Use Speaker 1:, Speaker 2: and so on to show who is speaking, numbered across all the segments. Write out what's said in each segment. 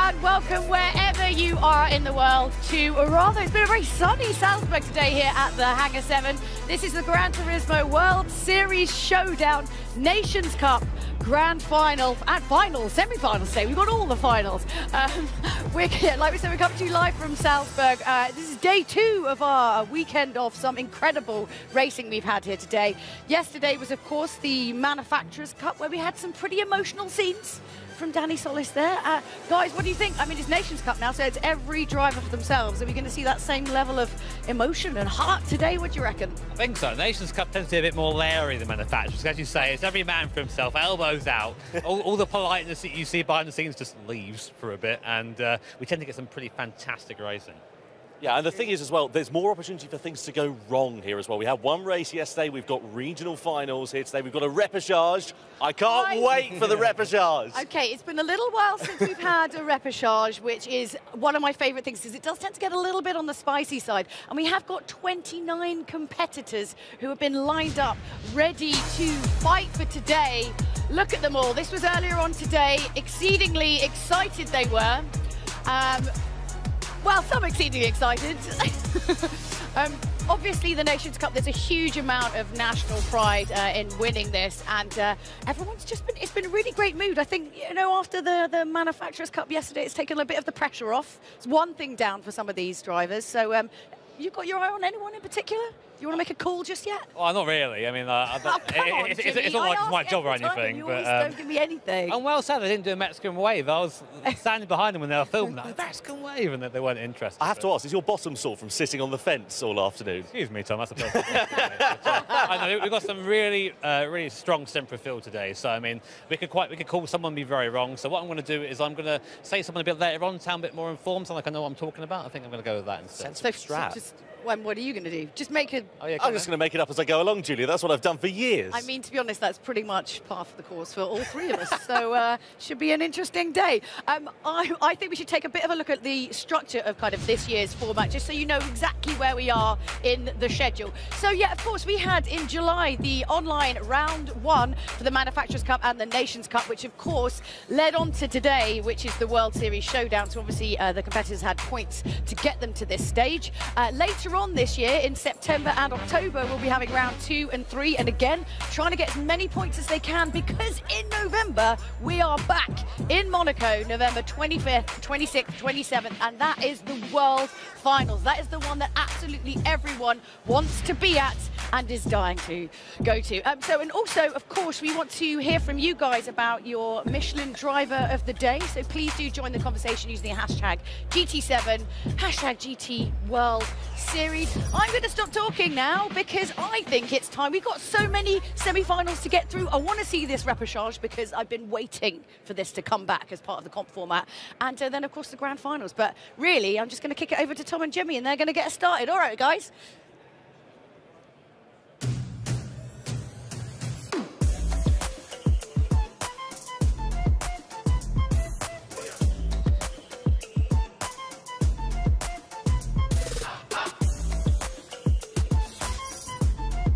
Speaker 1: and welcome wherever you are in the world to, or rather, it's been a very sunny Salzburg today here at the Hangar 7. This is the Gran Turismo World Series Showdown Nations Cup Grand Final and finals, semi-finals today. We've got all the finals. Like we said, we're coming to you live from Salzburg. This is day 2 of our weekend of some incredible racing we've had here today. Yesterday was, of course, the Manufacturers' Cup, where we had some pretty emotional scenes from Danny Solis there. Guys, what do you think? I mean, it's Nations Cup now, so it's every driver for themselves. Are we going to see that same level of emotion and heart today? What do you reckon?
Speaker 2: I think so. Nations Cup tends to be a bit more leery than Manufacturers. As you say, it's every man for himself, elbows out. all the politeness that you see behind the scenes just leaves for a bit, and we tend to get some pretty fantastic racing.
Speaker 3: Yeah, and the thing is as well, there's more opportunity for things to go wrong here as well. We had one race yesterday, we've got regional finals here today, we've got a repechage. I can't wait for the repechage.
Speaker 1: Okay, it's been a little while since we've had a repechage, which is one of my favourite things, because it does tend to get a little bit on the spicy side. And we have got 29 competitors who have been lined up, ready to fight for today. Look at them all. This was earlier on today. Exceedingly excited they were. Well, some exceedingly excited. Obviously, the Nations Cup, there's a huge amount of national pride in winning this, and everyone's just been, it's been a really great mood. I think, you know, after the Manufacturers' Cup yesterday, it's taken a bit of the pressure off. It's one thing down for some of these drivers. So you've got your eye on anyone in particular? Do you want to make a call just yet?
Speaker 2: Oh, not really. I mean, it's not like it's my job or anything.
Speaker 1: You always don't give me anything.
Speaker 2: I'm well sad I didn't do a Mexican wave. I was standing behind them when they were filming that Mexican wave, and they weren't interested.
Speaker 3: I have to ask, is your bottom sore from sitting on the fence all afternoon?
Speaker 2: Excuse me, Tom, that's a perfect I know, we've got some really strong centre field today, so I mean, we could call someone and be very wrong. So what I'm going to do is I'm going to say something a bit later on, sound a bit more informed, sound like I know what I'm talking about. I think I'm going to go with that instead.
Speaker 3: Sense of strap.
Speaker 1: What are you going to do? Just make it.
Speaker 3: Oh, yeah, I'm just going to make it up as I go along, Julia. That's what I've done for years.
Speaker 1: I mean, to be honest, that's pretty much par for the course for all three of us. So should be an interesting day. I think we should take a bit of a look at the structure of kind of this year's format, just so you know exactly where we are in the schedule. So yeah, of course, we had in July the online round 1 for the Manufacturers' Cup and the Nations Cup, which of course led on to today, which is the World Series Showdown. So obviously the competitors had points to get them to this stage. Later on this year, in September and October, we'll be having round 2 and 3, and again trying to get as many points as they can, because in November we are back in Monaco, November 25th, 26th, 27th, and that is the World Finals. That is the one that absolutely everyone wants to be at and is dying to go to. And also, of course, we want to hear from you guys about your Michelin driver of the day. So please do join the conversation using the hashtag GT7, hashtag GT World Series. I'm going to stop talking now, because I think it's time. We've got so many semi-finals to get through. I want to see this repechage, because I've been waiting for this to come back as part of the comp format. And then, of course, the grand finals. But really, I'm just going to kick it over to Tom and Jimmy, and they're going to get us started. All right, guys.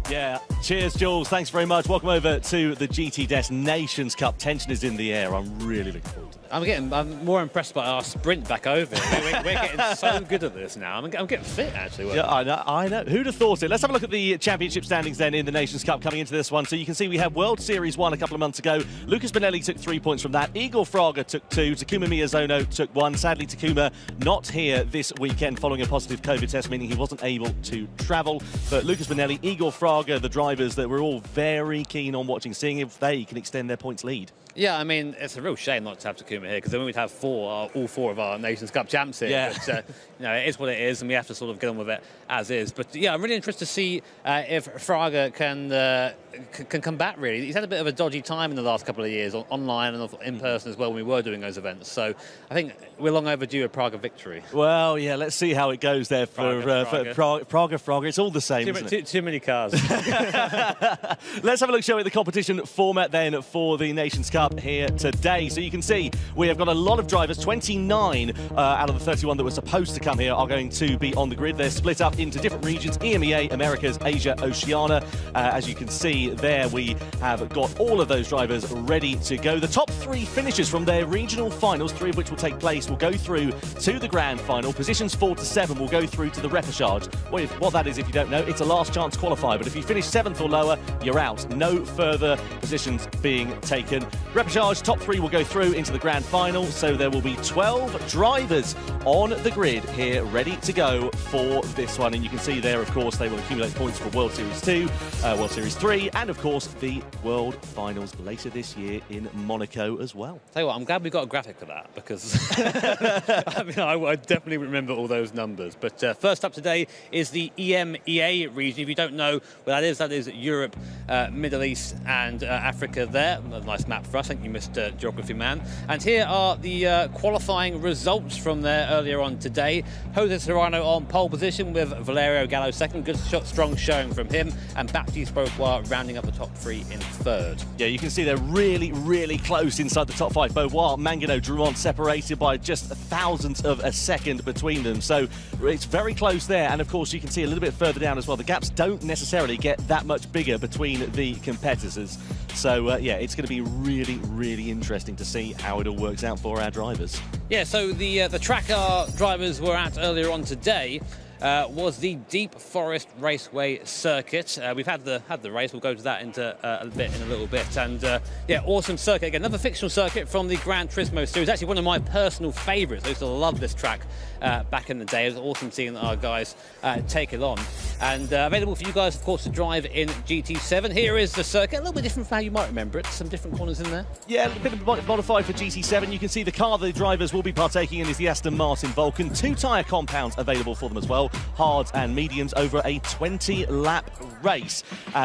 Speaker 3: Yeah, cheers, Jules. Thanks very much. Welcome over to the GT Desk Nations Cup. Tension is in the air. I'm really looking forward to it.
Speaker 2: I'm more impressed by our sprint back over. We're getting so good at this now. I'm getting fit, actually.
Speaker 3: Yeah, I know. Who'd have thought it? Let's have a look at the championship standings then in the Nations Cup coming into this one. So you can see we had World Series 1 a couple of months ago. Lucas Bonelli took 3 points from that. Igor Fraga took 2. Takuma Miyazono took 1. Sadly, Takuma not here this weekend following a positive COVID test, meaning he wasn't able to travel. But Lucas Bonelli, Igor Fraga, the drivers that we're all very keen on watching, seeing if they can extend their points lead.
Speaker 2: Yeah, I mean, it's a real shame not to have Takuma here, because then we'd have all 4 of our Nations Cup champs here.
Speaker 3: Yeah.
Speaker 2: But, you know, it is what it is, and we have to sort of get on with it as is. But yeah, I'm really interested to see if Fraga can come back, really. He's had a bit of a dodgy time in the last couple of years, online and in person as well, when we were doing those events. So I think we're long overdue a Praga victory.
Speaker 3: Well, yeah, let's see how it goes there for Fraga. It's all the same, isn't it?
Speaker 2: Too many cars.
Speaker 3: Let's have a look, shall we, at the competition format then for the Nations Cup. Cup here today. So you can see we have got a lot of drivers. 29 out of the 31 that were supposed to come here are going to be on the grid. They're split up into different regions: EMEA, Americas, Asia, Oceania. As you can see there, we have got all of those drivers ready to go. The top 3 finishers from their regional finals, 3 of which will take place, will go through to the grand final. Positions 4 to 7 will go through to the repechage. What that is, if you don't know, it's a last chance qualifier, but if you finish 7th or lower, you're out. No further positions being taken. Repechage, top 3 will go through into the grand final, so there will be 12 drivers on the grid here ready to go for this one. And you can see there, of course, they will accumulate points for World Series 2, World Series 3, and of course the World Finals later this year in Monaco as well.
Speaker 2: Tell you what, I'm glad we got a graphic for that, because I mean, I definitely remember all those numbers. But first up today is the EMEA region. If you don't know what that is Europe, Middle East and Africa there. A nice map for us. I think you missed Geography Man. And here are the qualifying results from there earlier on today. Jose Serrano on pole position with Valerio Gallo second. Good strong showing from him. And Baptiste Beauvoir rounding up the top 3 in third.
Speaker 3: Yeah, you can see they're really, really close inside the top 5. Beauvoir, Mangano, Drummond separated by just thousandths of a second between them. So it's very close there. And of course, you can see a little bit further down as well. The gaps don't necessarily get that much bigger between the competitors. So yeah, it's going to be really, really interesting to see how it all works out for our drivers.
Speaker 2: Yeah, so the track our drivers were at earlier on today was the Deep Forest Raceway circuit. We've had the race. We'll go to that in a little bit. And yeah, awesome circuit again. Another fictional circuit from the Gran Turismo series. Actually, one of my personal favourites. I used to love this track back in the day. It was awesome seeing our guys take it on. And available for you guys, of course, to drive in GT7. Here is the circuit. A little bit different from how you might remember it. Some different corners in there. Yeah,
Speaker 3: a bit modified for GT7. You can see the car the drivers will be partaking in is the Aston Martin Vulcan. 2 tyre compounds available for them as well. Hards and mediums over a 20-lap race.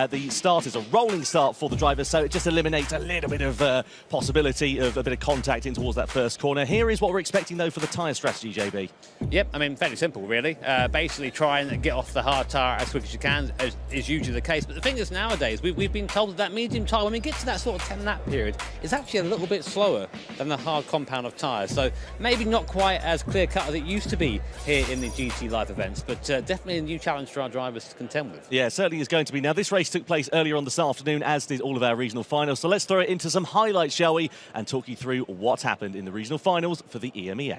Speaker 3: The start is a rolling start for the drivers, so it just eliminates a little bit of possibility of a bit of contact in towards that first corner. Here is what we're expecting, though, for the tyre strategy, JB.
Speaker 2: Yep, I mean, fairly simple, really. Basically, try and get off the hard tyre as quick as you can, as is usually the case. But the thing is, nowadays, we've been told that medium tyre, when we get to that sort of 10-lap period, is actually a little bit slower than the hard compound of tyres. So maybe not quite as clear-cut as it used to be here in the GT Live events, but definitely a new challenge for our drivers to contend with.
Speaker 3: Yeah, certainly is going to be. Now, this race took place earlier on this afternoon, as did all of our regional finals. So let's throw it into some highlights, shall we, and talk you through what happened in the regional finals for the EMEA.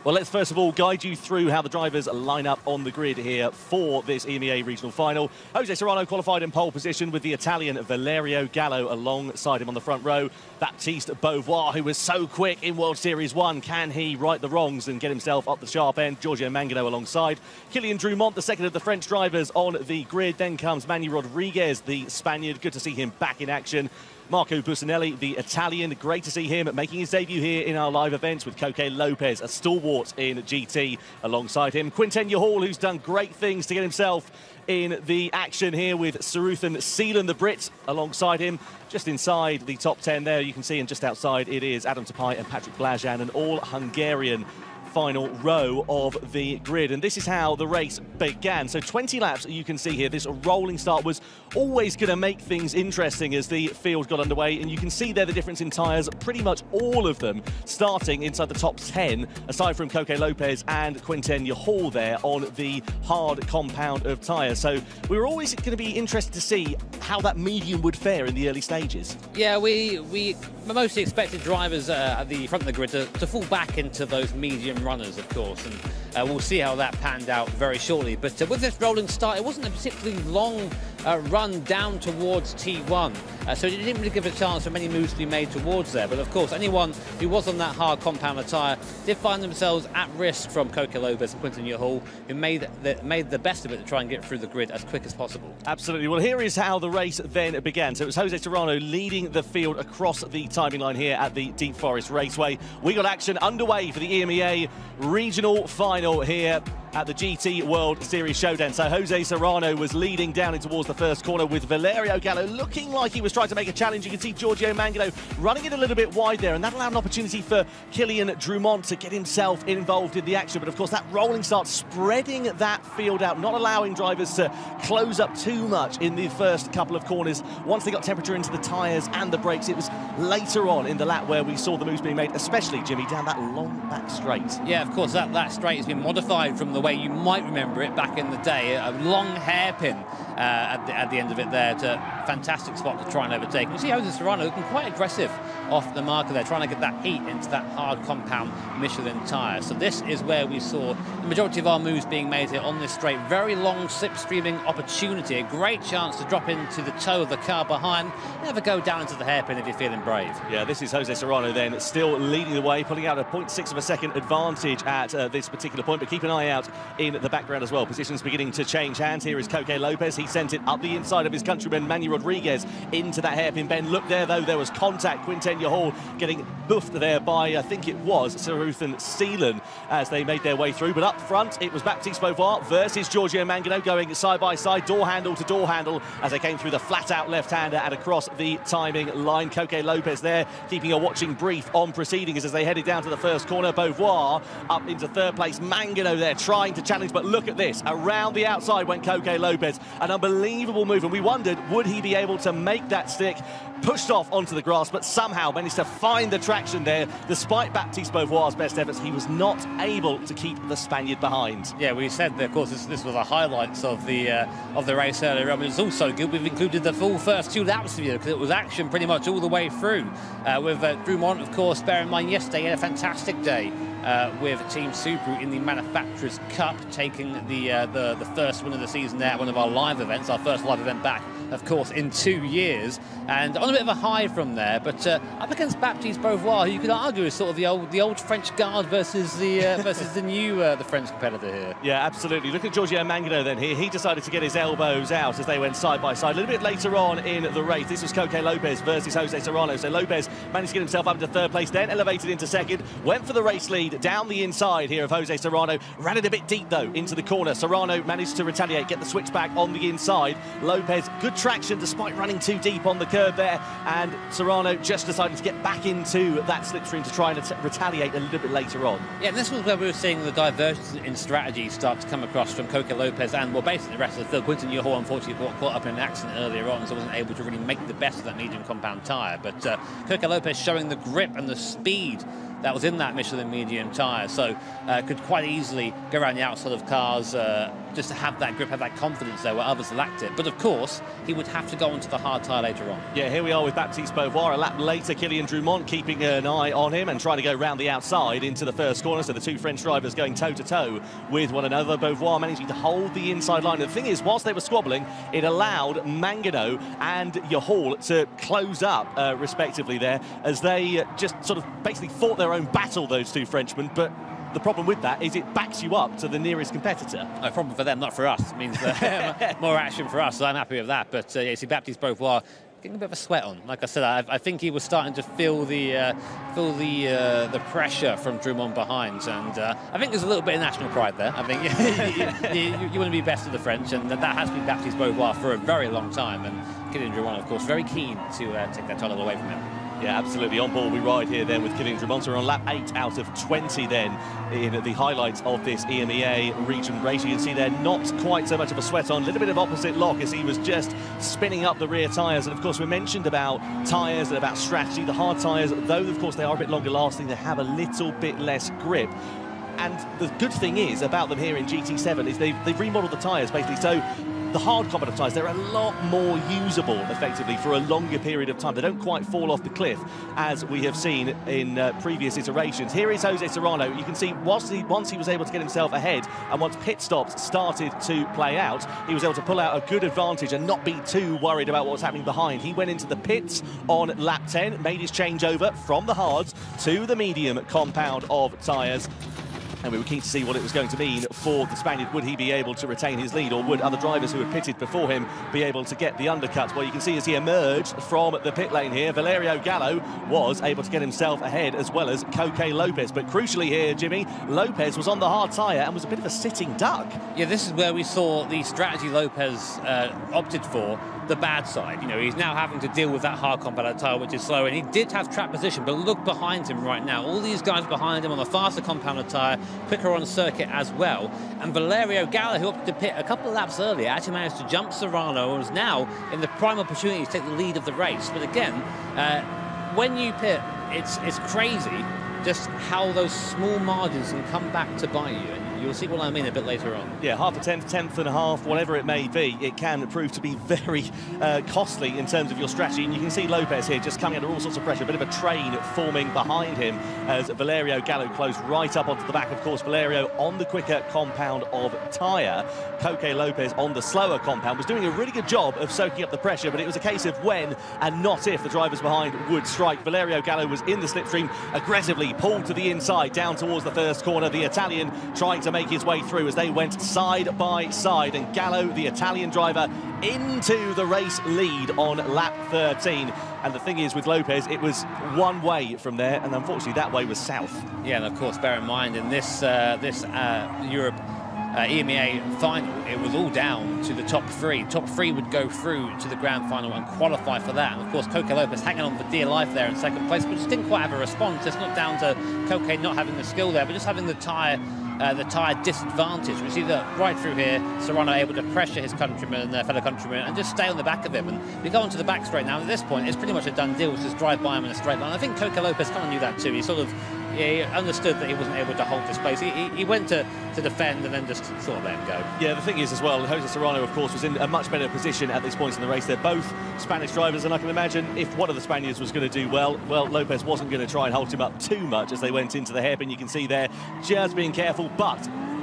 Speaker 3: Well, let's first of all guide you through how the drivers line up on the grid here for this EMEA regional final. Jose Serrano qualified in pole position with the Italian Valerio Gallo alongside him on the front row. Baptiste Beauvoir, who was so quick in World Series 1. Can he right the wrongs and get himself up the sharp end? Giorgio Mangano alongside. Kylian Drummond, the second of the French drivers on the grid. Then comes Manny Rodriguez, the Spaniard. Good to see him back in action. Marco Bussanelli, the Italian, great to see him making his debut here in our live events with Coque Lopez, a stalwart in GT alongside him. Quinten Yahal, who's done great things to get himself in the action here with Saruthan Seelan, the Brit, alongside him. Just inside the top 10 there, you can see, and just outside it is Adam Tapai and Patrick Blajan, an all-Hungarian final row of the grid. And this is how the race began. So 20 laps, you can see here, this rolling start was always going to make things interesting as the field got underway. And you can see there the difference in tyres, pretty much all of them starting inside the top 10, aside from Coque Lopez and Quinten Yahal there on the hard compound of tyres. So we were always going to be interested to see how that medium would fare in the early stages.
Speaker 2: Yeah, we mostly expected drivers at the front of the grid to fall back into those medium runners, of course, and we'll see how that panned out very shortly. But with this rolling start, it wasn't a particularly long run down towards T1, so it didn't really give a chance for many moves to be made towards there. But of course, anyone who was on that hard compound tyre did find themselves at risk from Coque Lopez and Quinten Yahal, who made the best of it to try and get through the grid as quick as possible.
Speaker 3: Absolutely. Well, here is how the race then began. So it was Jose Serrano leading the field across the timing line here at the Deep Forest Raceway. We got action underway for the EMEA regional final here. at the GT World Series Showdown. So Jose Serrano was leading down in towards the first corner with Valerio Gallo looking like he was trying to make a challenge. You can see Giorgio Mangano running it a little bit wide there, and that allowed an opportunity for Kylian Drumont to get himself involved in the action. But of course, that rolling start spreading that field out, not allowing drivers to close up too much in the first couple of corners. Once they got temperature into the tyres and the brakes, it was later on in the lap where we saw the moves being made, especially, Jimmy, down that long back straight.
Speaker 2: Yeah, of course, that straight has been modified from the way you might remember it back in the day. A long hairpin at the end of it there. It's a fantastic spot to try and overtake. You see Jose Serrano looking quite aggressive off the marker there, trying to get that heat into that hard compound Michelin tyre. So this is where we saw the majority of our moves being made here on this straight. Very long slipstreaming opportunity, a great chance to drop into the toe of the car behind. Never go down into the hairpin if you're feeling brave.
Speaker 3: Yeah, this is Jose Serrano then, still leading the way, pulling out a 0.6 of a second advantage at this particular point, but keep an eye out in the background as well. Positions beginning to change hands. Here is Coque Lopez. He sent it up the inside of his countryman Manny Rodriguez into that hairpin bend. Look there, though, there was contact. Quinten Hall getting buffed there by, I think it was, Saruthan Seelan as they made their way through. But up front, it was Baptiste Beauvoir versus Giorgio Mangano going side by side, door handle to door handle as they came through the flat-out left-hander and across the timing line. Coque Lopez there keeping a watching brief on proceedings as they headed down to the first corner. Beauvoir up into third place. Mangano there trying to challenge, but look at this. Around the outside went Coque Lopez. An unbelievable move, and we wondered, would he be able to make that stick? Pushed off onto the grass, but somehow managed to find the traction there. Despite Baptiste Beauvoir's best efforts, he was not able to keep the Spaniard behind.
Speaker 2: Yeah, we said that, of course, this was the highlights of the race earlier on. It's also good we've included the full first 2 laps of you because it was action pretty much all the way through. With Drumont, of course, bear in mind yesterday he had a fantastic day with Team Subaru in the Manufacturers' Cup, taking the first win of the season there at one of our live events, our first live event back, of course, in 2 years, and on a bit of a high from there. But up against Baptiste Beauvoir, who you could argue is sort of the old French guard versus the new the French competitor here.
Speaker 3: Yeah, absolutely. Look at Giorgio Mangano then here. He decided to get his elbows out as they went side by side. A little bit later on in the race, this was Coque Lopez versus Jose Serrano. So Lopez managed to get himself up into third place, then elevated into second, went for the race lead down the inside here of Jose Serrano. Ran it a bit deep though into the corner. Serrano managed to retaliate, get the switch back on the inside. Lopez, good traction despite running too deep on the curb there, and Serrano just decided to get back into that slipstream to try and retaliate a little bit later on.
Speaker 2: Yeah, and this was where we were seeing the divergence in strategy start to come across from Coque Lopez and, well, basically the rest of the field. Quinten Hall unfortunately got caught up in an accident earlier on, so wasn't able to really make the best of that medium compound tyre. But Coque Lopez showing the grip and the speed that was in that Michelin medium tyre, so could quite easily go around the outside of cars just to have that grip, have that confidence there where others lacked it. But of course, he would have to go onto the hard tyre later on.
Speaker 3: Yeah, here we are with Baptiste Beauvoir. A lap later, Kylian Drumont keeping an eye on him and trying to go round the outside into the first corner. So the 2 French drivers going toe-to-toe with one another. Beauvoir managing to hold the inside line. And the thing is, whilst they were squabbling, it allowed Mangano and Hall to close up, respectively, there, as they just sort of basically fought their own battle, those 2 Frenchmen. But the problem with that is it backs you up to the nearest competitor.
Speaker 2: No problem for them, not for us. It means more action for us, so I'm happy with that. But yeah, you see Baptiste Beauvoir getting a bit of a sweat on. Like I said, I think he was starting to feel the pressure from Drumont behind, and I think there's a little bit of national pride there. I think you want to be best of the French, and that has been Baptiste Beauvoir for a very long time. And Kylian Drumont, of course, very keen to take that title away from him.
Speaker 3: Yeah, absolutely. On board we ride here then with Kylian Drumont. We're on lap 8 out of 20 then in the highlights of this EMEA region race. You can see there not quite so much of a sweat on, a little bit of opposite lock as he was just spinning up the rear tyres. And of course we mentioned about tyres and about strategy. The hard tyres, though of course they are a bit longer lasting, they have a little bit less grip. And the good thing is about them here in GT7 is they've remodeled the tyres basically, so the hard compound tyres, they're a lot more usable effectively for a longer period of time. They don't quite fall off the cliff as we have seen in previous iterations. Here is Jose Serrano. You can see once he was able to get himself ahead, and once pit stops started to play out, he was able to pull out a good advantage and not be too worried about what was happening behind. He went into the pits on lap 10, made his changeover from the hards to the medium compound of tyres. And we were keen to see what it was going to mean for the Spaniard. Would he be able to retain his lead, or would other drivers who had pitted before him be able to get the undercut? Well, you can see as he emerged from the pit lane here, Valerio Gallo was able to get himself ahead, as well as Coque Lopez. But crucially here, Jimmy, Lopez was on the hard tyre and was a bit of a sitting duck.
Speaker 2: Yeah, this is where we saw the strategy Lopez opted for, the bad side. You know, he's now having to deal with that hard compound tyre, which is slow, and he did have track position, but look behind him right now. All these guys behind him on the faster compound tyre, quicker on circuit as well. And Valerio Gallo, who opted to pit a couple of laps earlier, actually managed to jump Serrano and was now in the prime opportunity to take the lead of the race. But again, when you pit, it's crazy just how those small margins can come back to bite you. And you'll see what I mean a bit later on.
Speaker 3: Yeah, half a tenth, tenth and a half, whatever it may be, it can prove to be very costly in terms of your strategy. And you can see Lopez here just coming under all sorts of pressure, a bit of a train forming behind him as Valerio Gallo closed right up onto the back. Of course, Valerio on the quicker compound of tyre. Coque Lopez on the slower compound was doing a really good job of soaking up the pressure, but it was a case of when and not if the drivers behind would strike. Valerio Gallo was in the slipstream, aggressively pulled to the inside, down towards the first corner. The Italian trying to make his way through as they went side by side, and Gallo, the Italian driver, into the race lead on lap 13. And the thing is, with Lopez, it was one way from there, and unfortunately that way was south.
Speaker 2: Yeah, and of course, bear in mind, in this Europe EMEA final, it was all down to the top three. Top three would go through to the grand final and qualify for that. And of course, Coque Lopez hanging on for dear life there in second place, but just didn't quite have a response. It's not down to Coque not having the skill there, but just having the tyre disadvantage. We see that right through here, Serrano able to pressure his countryman, fellow countryman, and just stay on the back of him. And we go onto the back straight now. At this point, it's pretty much a done deal. It's just drive by him in a straight line. I think Coque Lopez kind of knew that too. He sort of he understood that he wasn't able to hold this place. He went to defend and then just sort of let him go.
Speaker 3: Yeah, the thing is as well, Jose Serrano, of course, was in a much better position at this point in the race. They're both Spanish drivers, and I can imagine if one of the Spaniards was going to do well, Lopez wasn't going to try and hold him up too much as they went into the hairpin. You can see there, just being careful, but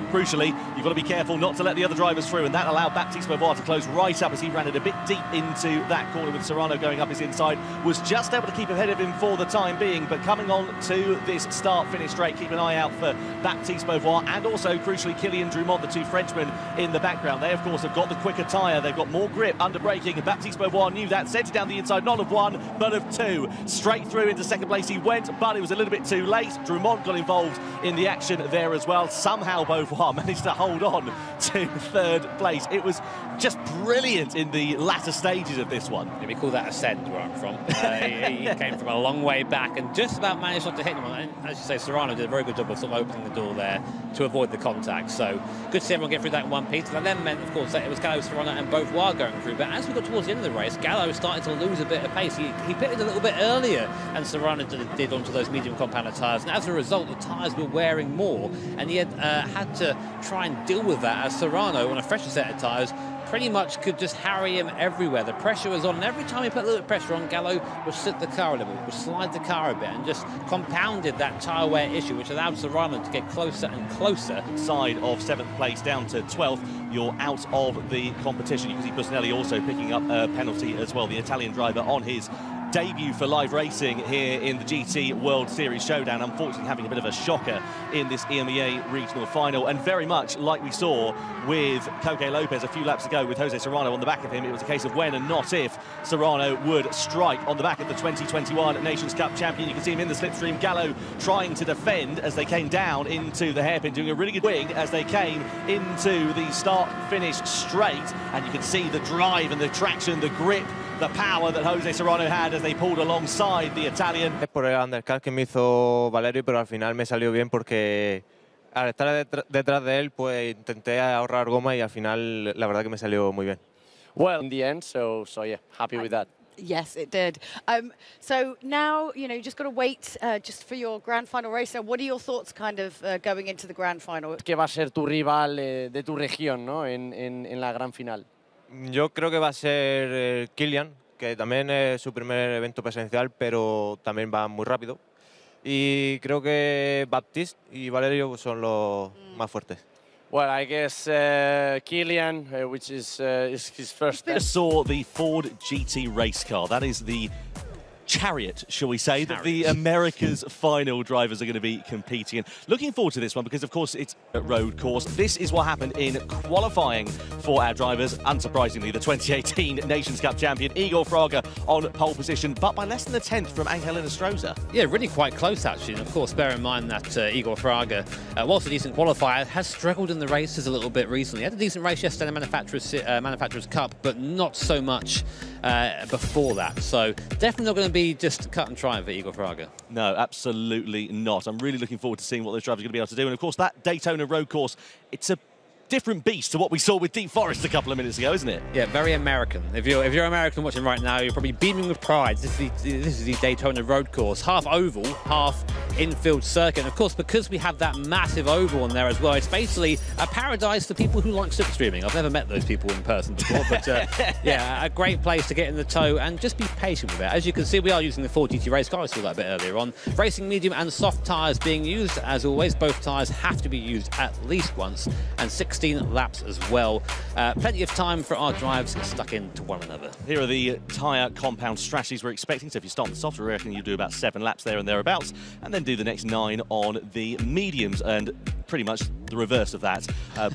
Speaker 3: crucially, you've got to be careful not to let the other drivers through, and that allowed Baptiste Beauvoir to close right up as he ran it a bit deep into that corner with Serrano going up his inside. Was just able to keep ahead of him for the time being, but coming on to this start-finish straight, keep an eye out for Baptiste Beauvoir and also, crucially, Kylian Drumont, the two Frenchmen in the background. They, of course, have got the quicker tyre. They've got more grip under braking, and Baptiste Beauvoir knew that, sent it down the inside, not of one, but of two. Straight through into second place he went, but it was a little bit too late. Drumont got involved in the action there as well. Somehow Beauvoir managed to hold on to third place. It was just brilliant in the latter stages of this one.
Speaker 2: Yeah, we call that ascend where I'm from. He came from a long way back and just about managed not to hit him. And as you say, Serrano did a very good job of sort of opening the door there to avoid the contact. So good to see everyone get through that in one piece. That then meant, of course, that it was Gallo, Serrano and Beauvoir going through. But as we got towards the end of the race, Gallo started to lose a bit of pace. He pitted a little bit earlier and Serrano did onto those medium compounded tyres. And as a result, the tyres were wearing more. And he had to try and deal with that as Serrano, on a fresher set of tyres, pretty much could just harry him everywhere. The pressure was on, and every time he put a little bit of pressure on, Gallo would slip the car a little, would slide the car a bit, and just compounded that tyre wear issue, which allowed Serrano to get closer and closer.
Speaker 3: Side of 7th place down to 12th, you're out of the competition. You can see Busnelli also picking up a penalty as well, the Italian driver on his debut for live racing here in the GT World Series Showdown, unfortunately having a bit of a shocker in this EMEA regional final, and very much like we saw with Coque Lopez a few laps ago with Jose Serrano on the back of him, it was a case of when and not if Serrano would strike on the back of the 2021 Nations Cup champion. You can see him in the slipstream, Gallo trying to defend as they came down into the hairpin, doing a really good wing as they came into the start-finish straight, and you can see the drive and the traction, the grip, the power that Jose Serrano had as they pulled alongside the Italian.
Speaker 4: Por el undercut que me hizo Valerio, pero al final me salió bien porque al estar detrás de él, pues intenté ahorrar goma y al final la verdad que me salió muy bien.
Speaker 5: Well, in the end, so yeah, happy with that.
Speaker 1: Yes, it did. So now, you know, you just got to wait just for your grand final race. So what are your thoughts kind of going into the grand final?
Speaker 5: ¿Qué va a ser tu rival de tu región, ¿no? en la gran final?
Speaker 4: Yo creo que va a ser Kylian, que también es su primer evento presencial, pero también va muy rápido. Y creo que Baptiste y Valerio son los más fuertes.
Speaker 5: Well, I guess Kylian, which is his first.
Speaker 3: Saw the Ford GT race car. That is the chariot, shall we say, that the America's final drivers are going to be competing in. Looking forward to this one because, of course, it's a road course. This is what happened in qualifying for our drivers. Unsurprisingly, the 2018 Nations Cup champion, Igor Fraga, on pole position, but by less than a tenth from Angel Inestrosa.
Speaker 2: Yeah, really quite close, actually. And, of course, bear in mind that Igor Fraga, whilst a decent qualifier, has struggled in the races a little bit recently. Had a decent race yesterday in the Manufacturers' Cup, but not so much before that. So definitely not going to be just cut and try for Igor Fraga.
Speaker 3: No, absolutely not. I'm really looking forward to seeing what those drivers are going to be able to do. And of course, that Daytona road course, it's a different beast to what we saw with Deep Forest a couple of minutes ago, isn't it? Yeah,
Speaker 2: very American. If you're American watching right now, you're probably beaming with pride. This is the Daytona road course, half oval, half infield circuit. And of course, because we have that massive oval on there as well, it's basically a paradise for people who like slipstreaming. I've never met those people in person before, but yeah, a great place to get in the tow and just be patient with it. As you can see, we are using the 4GT race car. I saw that a bit earlier on. Racing medium and soft tyres being used. As always, both tyres have to be used at least once, and 16 laps as well. Plenty of time for our drives stuck into one another.
Speaker 3: Here are the tyre compound strategies we're expecting. So if you start the soft, we reckon you do about 7 laps there and thereabouts, and then do the next 9 on the mediums, and pretty much the reverse of that,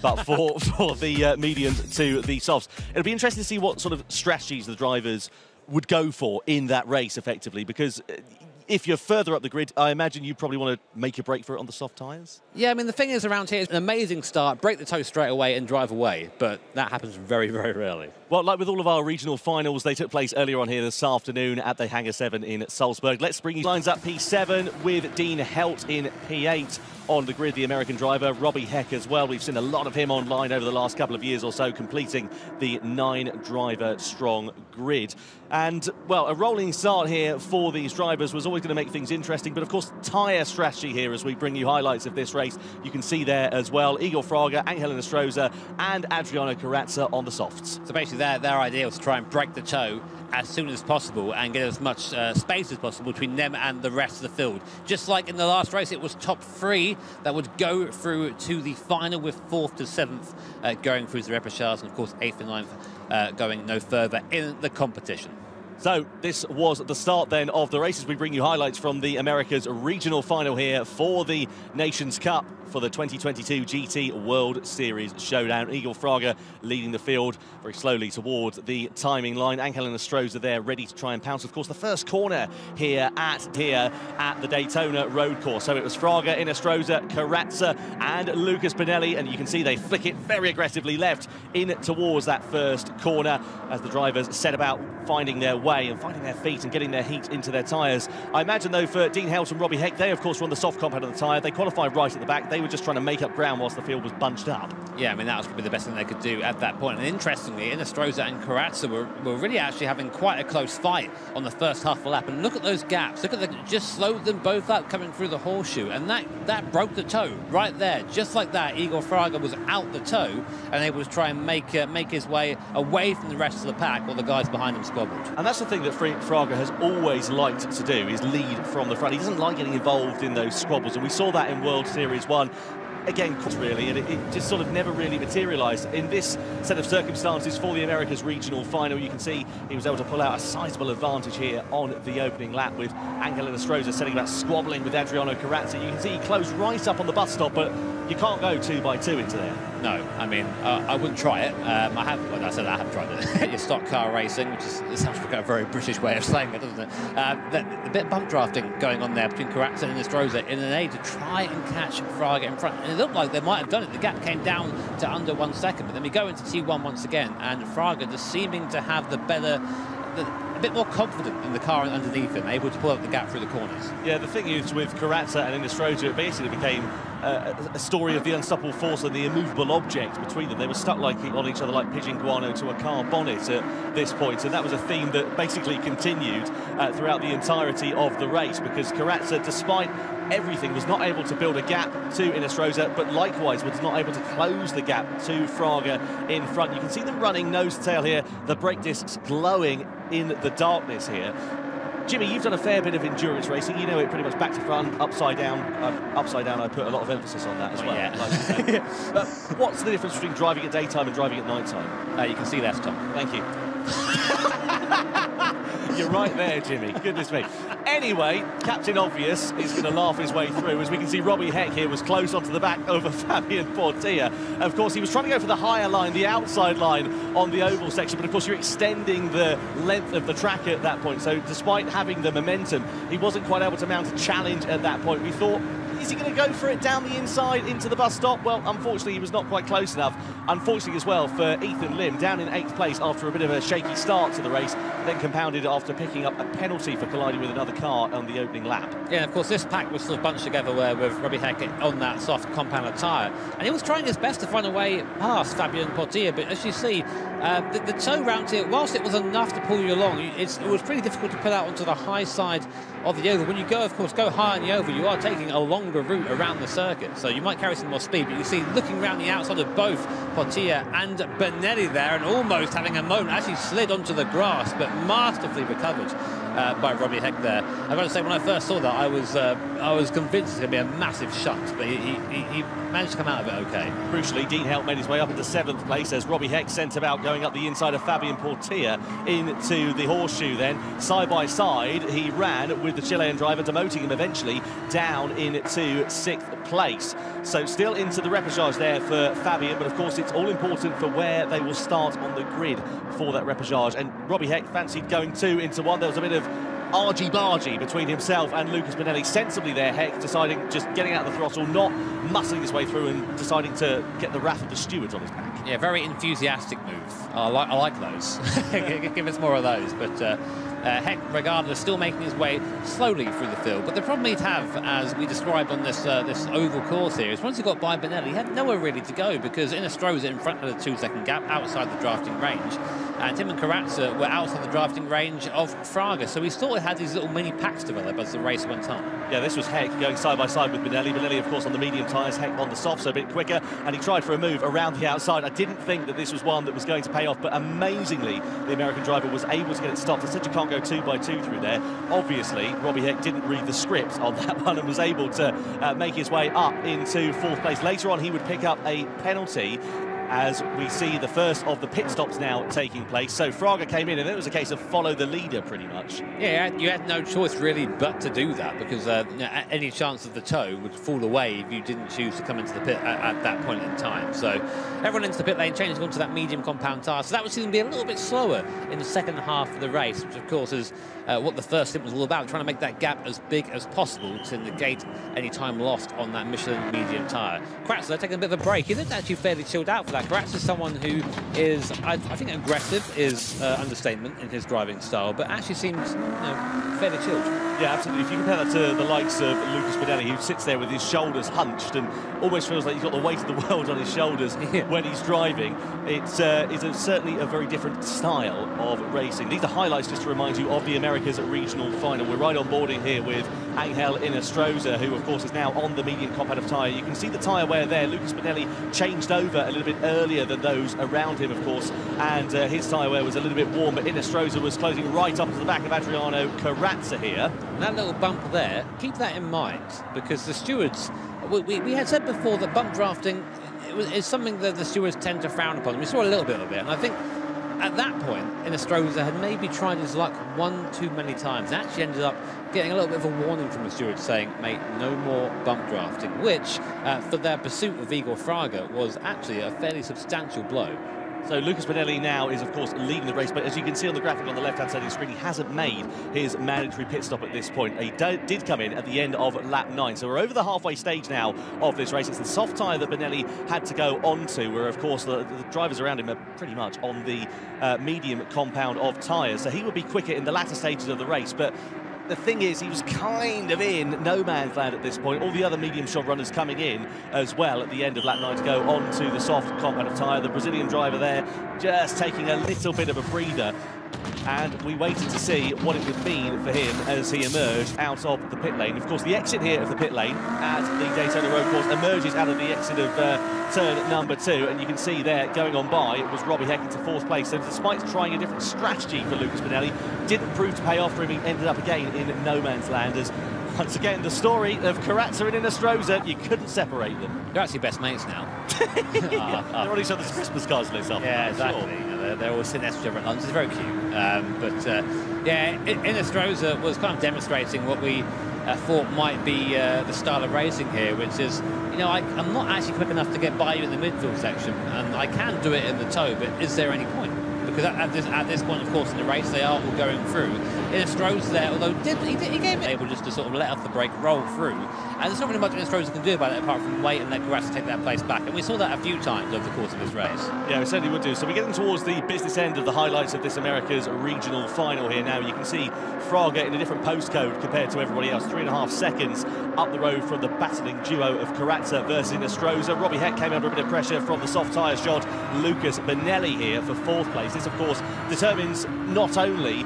Speaker 3: but for the mediums to the softs. It'll be interesting to see what sort of strategies the drivers would go for in that race effectively, because if you're further up the grid, I imagine you probably want to make a break for it on the soft tyres.
Speaker 2: Yeah, I mean, the thing is around here, it's an amazing start, break the toe straight away and drive away, but that happens very, very rarely.
Speaker 3: Well, like with all of our regional finals, they took place earlier on here this afternoon at the Hangar 7 in Salzburg. Let's bring you lines up P7 with Dean Helt in P8. On the grid, the American driver, Robbie Heck as well. We've seen a lot of him online over the last couple of years or so, completing the 9-driver strong grid. And, well, a rolling start here for these drivers was always going to make things interesting, but of course, tyre strategy here as we bring you highlights of this race. You can see there as well, Igor Fraga, Angel Inestrosa and Adriano Carrazza on the softs.
Speaker 2: So basically their idea was to try and break the toe as soon as possible and get as much space as possible between them and the rest of the field. Just like in the last race, it was top 3 that would go through to the final, with 4th to 7th going through the repechage, and of course 8th and 9th going no further in the competition.
Speaker 3: So this was the start then of the races. We bring you highlights from the Americas regional final here for the Nations Cup for the 2022 GT World Series Showdown. Igor Fraga leading the field very slowly towards the timing line. Angel Inestrosa there ready to try and pounce. Of course, the first corner here at the Daytona road course. So it was Fraga, Inestrosa, Carrazza and Lucas Pinelli, and you can see they flick it very aggressively left in towards that first corner as the drivers set about finding their way and finding their feet and getting their heat into their tyres. I imagine, though, for Dean Helt and Robbie Heck, they, of course, were on the soft compound of the tyre. They qualified right at the back. They were just trying to make up ground whilst the field was bunched up.
Speaker 2: Yeah, I mean, that was probably the best thing they could do at that point. And interestingly, Inestrosa and Carrazza were really actually having quite a close fight on the first half of the lap. And look at those gaps. Look at just slowed them both up coming through the horseshoe. And that broke the toe right there. Just like that, Igor Fraga was out the toe and able to try and make his way away from the rest of the pack while the guys behind him squabbled.
Speaker 3: And that's the thing that Fraga has always liked to do, is lead from the front. He doesn't like getting involved in those squabbles, and we saw that in World Series 1. Again, really, and it just sort of never really materialised. In this set of circumstances for the Americas regional final, you can see he was able to pull out a sizable advantage here on the opening lap, with Angel Inestrosa setting about squabbling with Adriano Carrazza. You can see he closed right up on the bus stop, but you can't go 2 by 2 into there.
Speaker 2: No, I mean, I wouldn't try it. I haven't tried it. Your stock car racing, which is, it sounds like a very British way of saying it, doesn't it? The bit of bump drafting going on there between Carrazza and Inestrosa in an aid to try and catch Fraga in front. And it looked like they might have done it. The gap came down to under 1 second, but then we go into T1 once again, and Fraga just seeming to have a bit more confident in the car underneath him, able to pull up the gap through the corners.
Speaker 3: Yeah, the thing is with Carrazza and Inestrosa, it basically became a story of the unstoppable force and the immovable object between them. They were stuck on each other like pigeon guano to a car bonnet at this point, and that was a theme that basically continued throughout the entirety of the race, because Carrazza, despite everything, was not able to build a gap to Inestrosa, but likewise was not able to close the gap to Fraga in front. You can see them running nose to tail here, the brake discs glowing in the darkness here. Jimmy, you've done a fair bit of endurance racing. You know it pretty much back to front, upside down. Upside down, I put a lot of emphasis on that as well.
Speaker 2: Yeah.
Speaker 3: But what's the difference between driving at daytime and driving at night time?
Speaker 2: You can see that, Tom.
Speaker 3: Thank you. You're right there, Jimmy. Goodness me. Anyway, Captain Obvious is going to laugh his way through. As we can see, Robbie Heck here was close onto the back over Fabian Portilla. Of course, he was trying to go for the higher line, the outside line on the oval section, but of course you're extending the length of the track at that point. So despite having the momentum, he wasn't quite able to mount a challenge at that point. We thought, is he going to go for it down the inside into the bus stop? Well, unfortunately, he was not quite close enough. Unfortunately as well for Ethan Lim, down in 8th place after a bit of a shaky start to the race, then compounded after picking up a penalty for colliding with another car on the opening lap.
Speaker 2: Yeah, of course, this pack was sort of bunched together with Robbie Heck on that soft compound tyre. And he was trying his best to find a way past Fabian Portilla, but as you see, the toe round here, whilst it was enough to pull you along, it was pretty difficult to pull out onto the high side of the oval. When you go, of course, go high on the oval, you are taking a longer route around the circuit, so you might carry some more speed, but you see, looking around the outside of both Portilla and Benelli there, and almost having a moment, actually slid onto the grass, but masterfully recovered by Robbie Heck there. I've got to say, when I first saw that, I was convinced it was going to be a massive shunt, but he managed to come out of it okay.
Speaker 3: Crucially, Dean Helt made his way up into 7th place as Robbie Heck sent about going up the inside of Fabian Portilla into the horseshoe then. Side by side, he ran with the Chilean driver, demoting him eventually down into 6th place. So still into the repechage there for Fabian, but of course it's all important for where they will start on the grid for that repechage. And Robbie Heck fancied going 2 into 1. There was a bit of argy-bargy between himself and Lucas Benelli. Sensibly there, Heck deciding just getting out of the throttle, not muscling his way through and deciding to get the wrath of the stewards on his back.
Speaker 2: Yeah, very enthusiastic move. I like those. Give us more of those. But Heck, regardless, still making his way slowly through the field. But the problem he'd have, as we described on this this oval course here, is once he got by Benelli, he had nowhere really to go, because Inestrosa in front of the 2-second gap outside the drafting range, and him and Karatza were outside the drafting range of Fraga. So he sort of had these little mini packs develop as the race went on.
Speaker 3: Yeah, this was Heck going side by side with Benelli. Benelli, of course, on the medium tyres, Heck on the soft, so a bit quicker, and he tried for a move around the outside. I didn't think that this was one that was going to pay off, but amazingly, the American driver was able to get it stopped. Instead, you can't go 2 by 2 through there. Obviously, Robbie Heck didn't read the script on that one and was able to make his way up into 4th place. Later on, he would pick up a penalty, as we see the first of the pit stops now taking place. So Fraga came in, and it was a case of follow the leader, pretty much. Yeah,
Speaker 2: you had no choice really but to do that, because any chance of the toe would fall away if you didn't choose to come into the pit at that point in time. So everyone into the pit lane, changing onto that medium compound tyre. So that would seem to be a little bit slower in the second half of the race, which of course is what the first stint was all about, trying to make that gap as big as possible to negate any time lost on that Michelin medium tyre. Karatza taking a bit of a break. He looked actually fairly chilled out for that. Karatza is someone who is, I think aggressive is understatement in his driving style, but actually seems fairly chilled.
Speaker 3: Yeah, absolutely. If you compare that to the likes of Lucas Benelli, who sits there with his shoulders hunched and almost feels like he's got the weight of the world on his shoulders when he's driving, it's certainly a very different style of racing. These are highlights just to remind you of the Americas regional final. We're right on boarding here with Angel Inestrosa, who of course is now on the medium compound of tyre. You can see the tyre wear there. Lucas Benelli changed over a little bit earlier than those around him, of course, and his tyre wear was a little bit warm, but Inestrosa was closing right up to the back of Adriano Karatza here.
Speaker 2: And that little bump there, keep that in mind, because the stewards, we had said before that bump drafting is something that the stewards tend to frown upon. We saw a little bit of it, and I think at that point, Inestrosa had maybe tried his luck one too many times, and actually ended up getting a little bit of a warning from the stewards saying, mate, no more bump drafting, which, for their pursuit of Igor Fraga, was actually a fairly substantial blow.
Speaker 3: So Lucas Benelli now is, of course, leading the race, but as you can see on the graphic on the left-hand side of the screen, he hasn't made his mandatory pit stop at this point. He did come in at the end of lap 9, so we're over the halfway stage now of this race. It's the soft tyre that Benelli had to go onto, where, of course, the drivers around him are pretty much on the medium compound of tyres, so he would be quicker in the latter stages of the race, but the thing is, he was kind of in no man's land at this point. All the other medium shod runners coming in as well at the end of lap 9 to go on to the soft compound of tyre. The Brazilian driver there just taking a little bit of a breather. And we waited to see what it would mean for him as he emerged out of the pit lane. Of course, the exit here of the pit lane at the Daytona Road Course emerges out of the exit of turn number 2, and you can see there going on by, it was Robbie Heck into 4th place. So despite trying a different strategy for Lucas Benelli, didn't prove to pay off for him. He ended up again in no man's land as Once again, the story of Karatsa and Inestrosa, you couldn't separate them.
Speaker 2: They're actually best mates now.
Speaker 3: They're on each other's Christmas cards lists up.
Speaker 2: Yeah, exactly.
Speaker 3: Sure.
Speaker 2: You know, they're all sitting next to each other at lunch. It's very cute. Yeah, Inestrosa was kind of demonstrating what we thought might be the style of racing here, which is, you know, I'm not actually quick enough to get by you in the midfield section, and I can do it in the toe, but is there any point? Because at this point, of course, in the race, they are all going through. Inestrosa there, although he gave it able just to sort of let off the brake, roll through. And there's not really much Inestrosa can do about it apart from wait and let Karatsa take that place back. And we saw that a few times over the course of this race.
Speaker 3: Yeah, we certainly would do. So we're getting towards the business end of the highlights of this America's regional final here now. You can see Fraga in a different postcode compared to everybody else. 3.5 seconds up the road from the battling duo of Karatsa versus Inestrosa. Robbie Heck came under a bit of pressure from the soft tyre shod. Lucas Benelli here for 4th place. This, of course, determines not only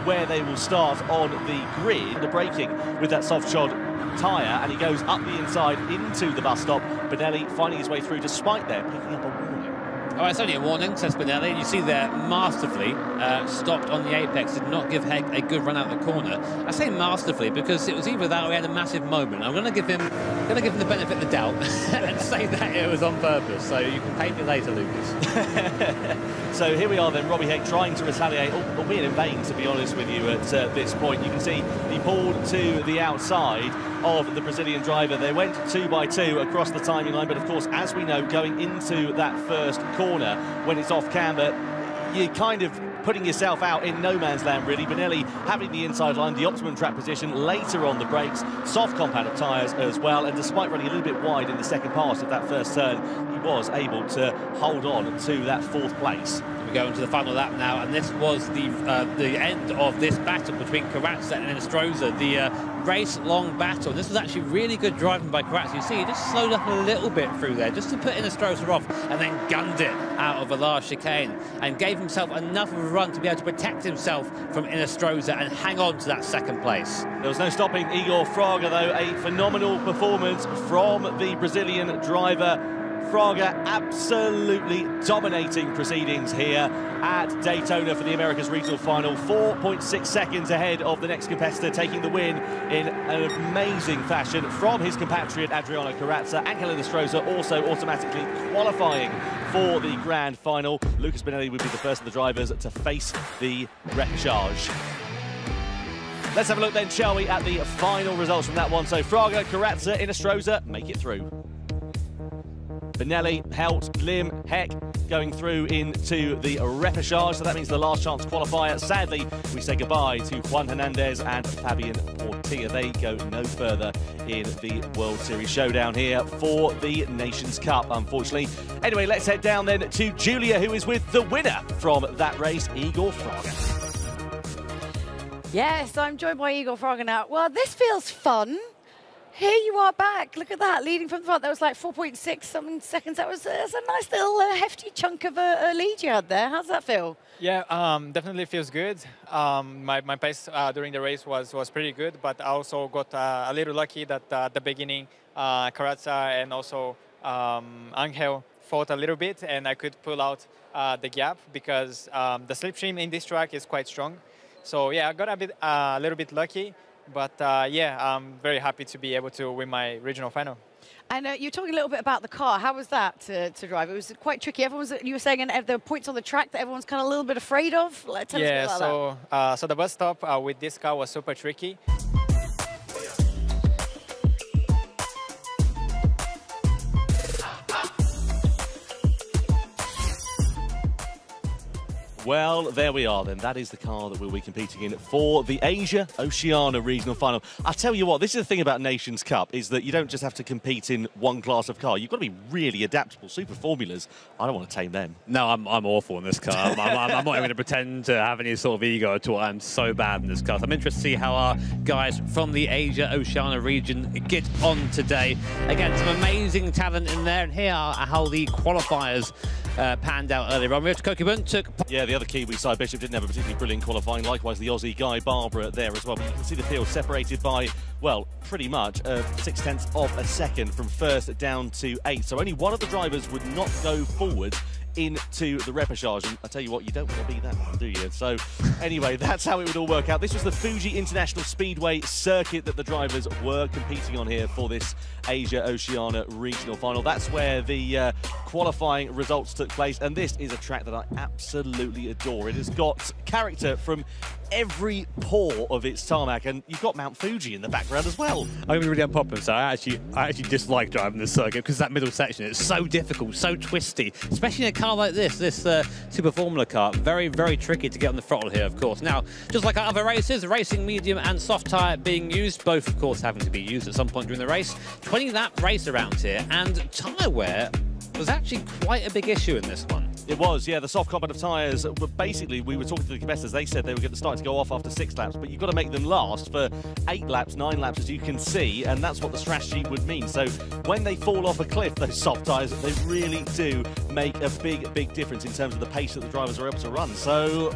Speaker 3: where they will start on the grid, the braking with that soft shod tyre, and he goes up the inside into the bus stop. Benelli finding his way through despite there picking up a warning.
Speaker 2: Oh, it's only a warning, says Benelli. And you see there, masterfully stopped on the apex, did not give Heck a good run out the corner. I say masterfully because it was either that or he had a massive moment. I'm going to give him the benefit of the doubt and say that it was on purpose. So you can pay me later, Lucas.
Speaker 3: So here we are then, Robbie Heck trying to retaliate, albeit in vain, to be honest with you, at this point. You can see he pulled to the outside of the Brazilian driver. They went 2 by 2 across the timing line, but of course, as we know, going into that first corner, when it's off camber, you're kind of putting yourself out in no man's land, really. Benelli having the inside line, the optimum track position, later on the brakes, soft compound of tyres as well, and despite running a little bit wide in the second pass of that first turn, he was able to hold on to that 4th place.
Speaker 2: We go into the final lap now, and this was the end of this battle between Karatsa and Inestrosa, the race-long battle. This was actually really good driving by Karatsa. You see, he just slowed up a little bit through there, just to put Inestrosa off, and then gunned it out of a last chicane, and gave himself enough of a run to be able to protect himself from Inestrosa and hang on to that 2nd place.
Speaker 3: There was no stopping Igor Fraga, though. A phenomenal performance from the Brazilian driver. Fraga absolutely dominating proceedings here at Daytona for the Americas Regional Final. 4.6 seconds ahead of the next competitor, taking the win in an amazing fashion from his compatriot Adriano Karatsa. Angel Inestrosa also automatically qualifying for the Grand Final. Lucas Benelli would be the first of the drivers to face the repechage. Let's have a look then, shall we, at the final results from that one. So Fraga, Karatsa, Inestrosa make it through. Benelli, Helt, Lim, Heck going through into the repechage, so that means the last chance qualifier. Sadly, we say goodbye to Juan Hernandez and Fabian Portilla. They go no further in the World Series Showdown here for the Nations Cup, unfortunately. Anyway, let's head down then to Julia, who is with the winner from that race, Igor Fraga.
Speaker 1: Yes, I'm joined by Igor Fraga now. Well, this feels fun. Here you are back. Look at that, leading from the front. That was like 4.6 something seconds. That's a nice little hefty chunk of a lead you had there. How's that feel?
Speaker 6: Yeah, definitely feels good. My pace during the race was pretty good, but I also got a little lucky that at the beginning, Karatsa and also Angel fought a little bit, and I could pull out the gap because the slipstream in this track is quite strong. So yeah, I got a little bit lucky. But yeah, I'm very happy to be able to win my regional final.
Speaker 1: And you're talking a little bit about the car. How was that to drive? It was quite tricky. You were saying, and there were points on the track that everyone's kind of a little bit afraid of. Tell us a bit about that.
Speaker 6: So the bus stop with this car was super tricky.
Speaker 3: Well, there we are then. That is the car that we'll be competing in for the Asia-Oceania Regional Final. I'll tell you what, this is the thing about Nations Cup, is that you don't just have to compete in one class of car. You've got to be really adaptable. Super Formulas, I don't want to tame them.
Speaker 2: No, I'm awful in this car. I'm not even going to pretend to have any sort of ego at all. I'm so bad in this car. So I'm interested to see how our guys from the Asia-Oceania region get on today. Again, some amazing talent in there. And here are how the qualifiers panned out earlier on. Rich Kokibun took...
Speaker 3: Yeah, the other Kiwi, Cy Bishop, didn't have a particularly brilliant qualifying. Likewise, the Aussie Guy Barbara there as well. But you can see the field separated by, well, pretty much 0.6 of a second from first down to 8th. So only one of the drivers would not go forward into the repechage. And I tell you what, you don't want to be that one, do you? So anyway, that's how it would all work out. This was the Fuji International Speedway circuit that the drivers were competing on here for this Asia-Oceania regional final. That's where the qualifying results took place, and this is a track that I absolutely adore. It has got character from every pore of its tarmac, and you've got Mount Fuji in the background as well.
Speaker 2: I'm going to be really unpopular, so I actually dislike driving this circuit because that middle section is so difficult, so twisty, especially in a car like this Super Formula car. Very, very tricky to get on the throttle here, of course. Now, just like our other races, racing medium and soft tyre being used, both, of course, having to be used at some point during the race. 20-lap race around here, and tyre wear was actually quite a big issue in this one.
Speaker 3: It was, yeah. The soft combat of tyres, but basically, we were talking to the competitors. They said they were starting to go off after 6 laps, but you've got to make them last for 8 laps, 9 laps, as you can see, and that's what the strategy would mean. So when they fall off a cliff, those soft tyres, they really do make a big, big difference in terms of the pace that the drivers are able to run. So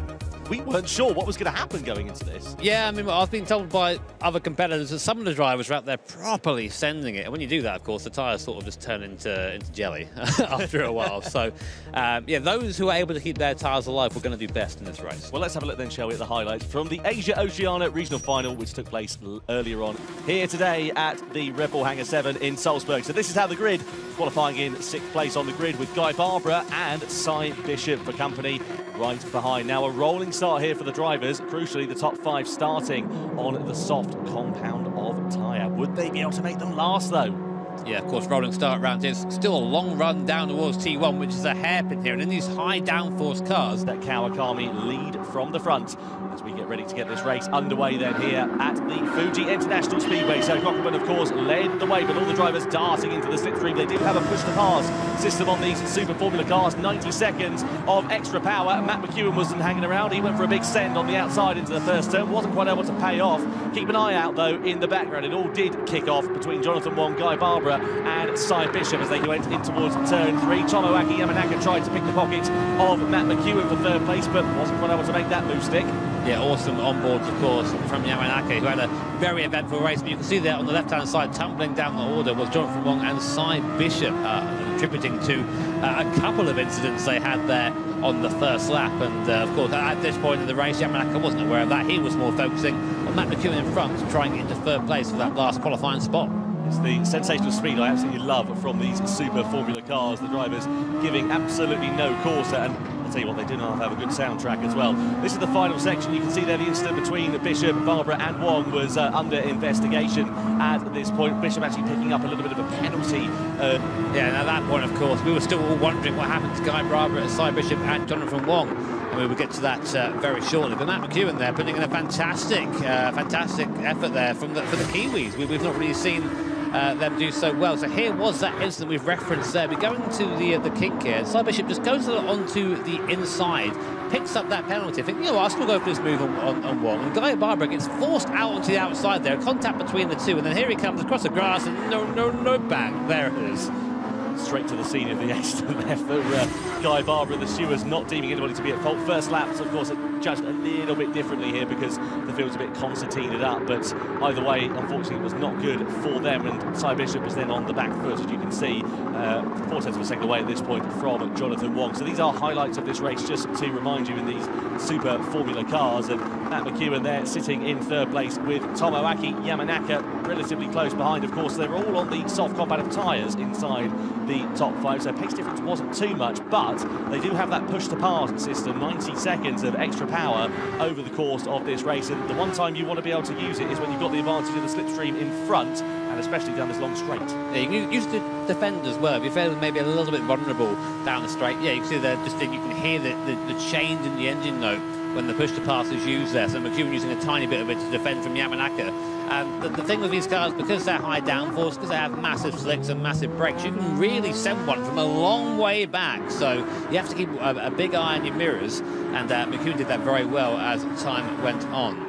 Speaker 3: we weren't sure what was going to happen going into this.
Speaker 2: Yeah, I mean, I've been told by other competitors that some of the drivers are out there properly sending it. And when you do that, of course, the tyres sort of just turn into jelly after a while. So, yeah, those who are able to keep their tyres alive were going to do best in this race.
Speaker 3: Well, let's have a look then, shall we, at the highlights from the Asia-Oceania regional final, which took place earlier on here today at the Red Bull Hangar 7 in Salzburg. So this is how the grid, qualifying in 6th place on the grid with Guy Barbara and Cy Bishop for company right behind. Now, a rolling start here for the drivers. Crucially, the top 5 starting on the soft compound of tyre. Would they be able to make them last, though?
Speaker 2: Yeah, of course, rolling start round here. Still a long run down towards T1, which is a hairpin here. And in these high downforce cars,
Speaker 3: that Kawakami lead from the front as we get ready to get this race underway then here at the Fuji International Speedway. So Cockburn, of course, led the way, but all the drivers darting into the slipstream. They do have a push-to-pass system on these Super Formula cars. 90 seconds of extra power. Matt McEwen wasn't hanging around. He went for a big send on the outside into the first turn. Wasn't quite able to pay off. Keep an eye out, though, in the background. It all did kick off between Jonathan Wong, Guy Barbara and Cy Bishop as they went in towards turn 3. Tomoaki Yamanaka tried to pick the pocket of Matt McEwen for 3rd place, but wasn't quite able to make that move stick.
Speaker 2: Yeah, awesome onboards, of course, from Yamanaka, who had a very eventful race. But you can see there on the left-hand side, tumbling down the order, was Jonathan Wong and Cy Bishop, contributing to a couple of incidents they had there on the first lap. And, of course, at this point in the race, Yamanaka wasn't aware of that. He was more focusing on Matt McEwen in front, trying to get into 3rd place for that last qualifying spot.
Speaker 3: It's the sensational speed I absolutely love from these Super Formula cars. The drivers giving absolutely no quarter, and I'll tell you what, they do not have a good soundtrack as well. This is the final section. You can see there the incident between Bishop, Barbara and Wong was under investigation at this point. Bishop actually picking up a little bit of a penalty.
Speaker 2: Yeah, and at that point, of course, we were still all wondering what happened to Guy Barbara, Cy Bishop and Jonathan Wong. And we will get to that very shortly. But Matt McEwen there putting in a fantastic effort there for the Kiwis. We've not really seen them do so well. So here was that incident we've referenced there. We're going to the kink here. Cy Bishop just goes onto the inside, picks up that penalty. I think, you know what, I'll still go for this move on Wong. And Guy Barbara gets forced out onto the outside there. Contact between the two. And then here he comes across the grass and no, bang. There it is.
Speaker 3: Straight to the scene of the accident there for Guy Barbara. The stewards not deeming anybody to be at fault. First laps, of course, judged a little bit differently here because the field's a bit concertinaed up, but either way, unfortunately, it was not good for them, and Cy Bishop was then on the back foot, as you can see, 4/10 of a second away at this point from Jonathan Wong. So these are highlights of this race, just to remind you, in these Super Formula cars, and Matt McEwen there sitting in 3rd place with Tomoaki Yamanaka relatively close behind. Of course, they're all on the soft combative tyres inside the top 5, so pace difference wasn't too much, but they do have that push-to-pass system, 90 seconds of extra power over the course of this race, and the one time you want to be able to use it is when you've got the advantage of the slipstream in front, and especially down this long straight.
Speaker 2: Yeah, you can use the defend as well. If you feel maybe a little bit vulnerable down the straight, yeah, you can see there, you can hear the change in the engine note when the push-to-pass is used there. So McEwen using a tiny bit of it to defend from Yamanaka. And the thing with these cars, because they're high downforce, because they have massive slicks and massive brakes, you can really send one from a long way back. So you have to keep a big eye on your mirrors, and McEwen did that very well as time went on.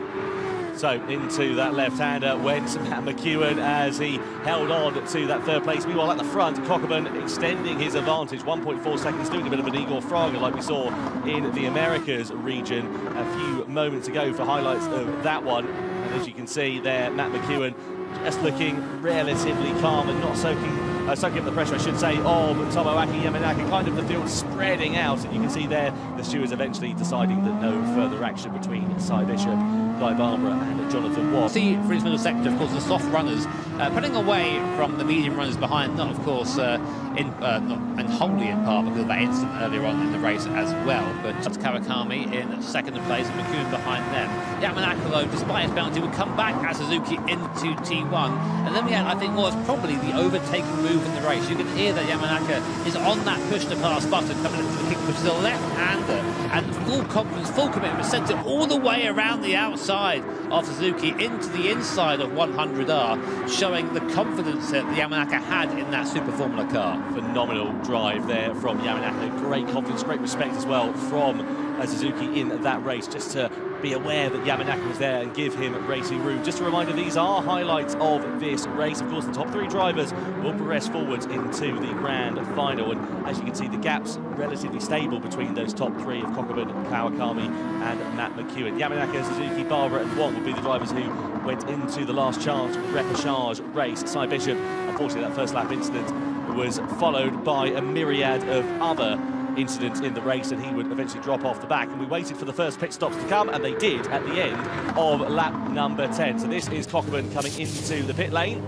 Speaker 3: So into that left-hander went Matt McEwen as he held on to that 3rd place. Meanwhile, at the front, Cockburn extending his advantage, 1.4 seconds, doing a bit of an Igor Fraga like we saw in the Americas region a few moments ago for highlights of that one. And as you can see there, Matt McEwen just looking relatively calm and not soaking soaking up the pressure, I should say, of Tomoaki Yamanaka. Kind of the field spreading out, and you can see there the stewards eventually deciding that no further action between Cy Bishop, Guy Barbara and Jonathan Watt.
Speaker 2: See, for his middle sector, of course, the soft runners putting away from the medium runners behind, not, of course, and wholly in part because of that incident earlier on in the race as well. But Kawakami in second place and McEwen behind them. Yamanaka, though, despite his penalty, would come back as Suzuki into T1. And then we had, I think, what was probably the overtaking move in the race. You can hear that Yamanaka is on that push to pass button coming into the kick, which is a left-hander. And full confidence, full commitment, sent it all the way around the outside of Suzuki into the inside of 100R, showing the confidence that Yamanaka had in that Super Formula car.
Speaker 3: Phenomenal drive there from Yamanaka. Great confidence, great respect as well from Suzuki in that race, just to be aware that Yamanaka was there and give him racing room. Just a reminder, these are highlights of this race. Of course, the top three drivers will progress forwards into the grand final. And as you can see, the gap's relatively stable between those top three of Kokubun, Kawakami and Matt McEwen. Yamanaka, Suzuki, Barbara and Wong will be the drivers who went into the last chance repechage race. Cy Bishop, unfortunately, that first lap incident was followed by a myriad of other incidents in the race, and he would eventually drop off the back. And we waited for the first pit stops to come, and they did at the end of lap number 10. So this is Kokubun coming into the pit lane.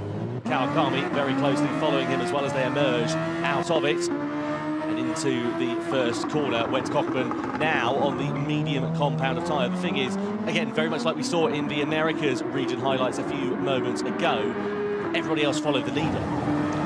Speaker 3: Kawakami very closely following him as well as they emerge out of it. And into the first corner went Kokubun, now on the medium compound of tyre. The thing is, again, very much like we saw in the Americas region highlights a few moments ago, everybody else followed the leader.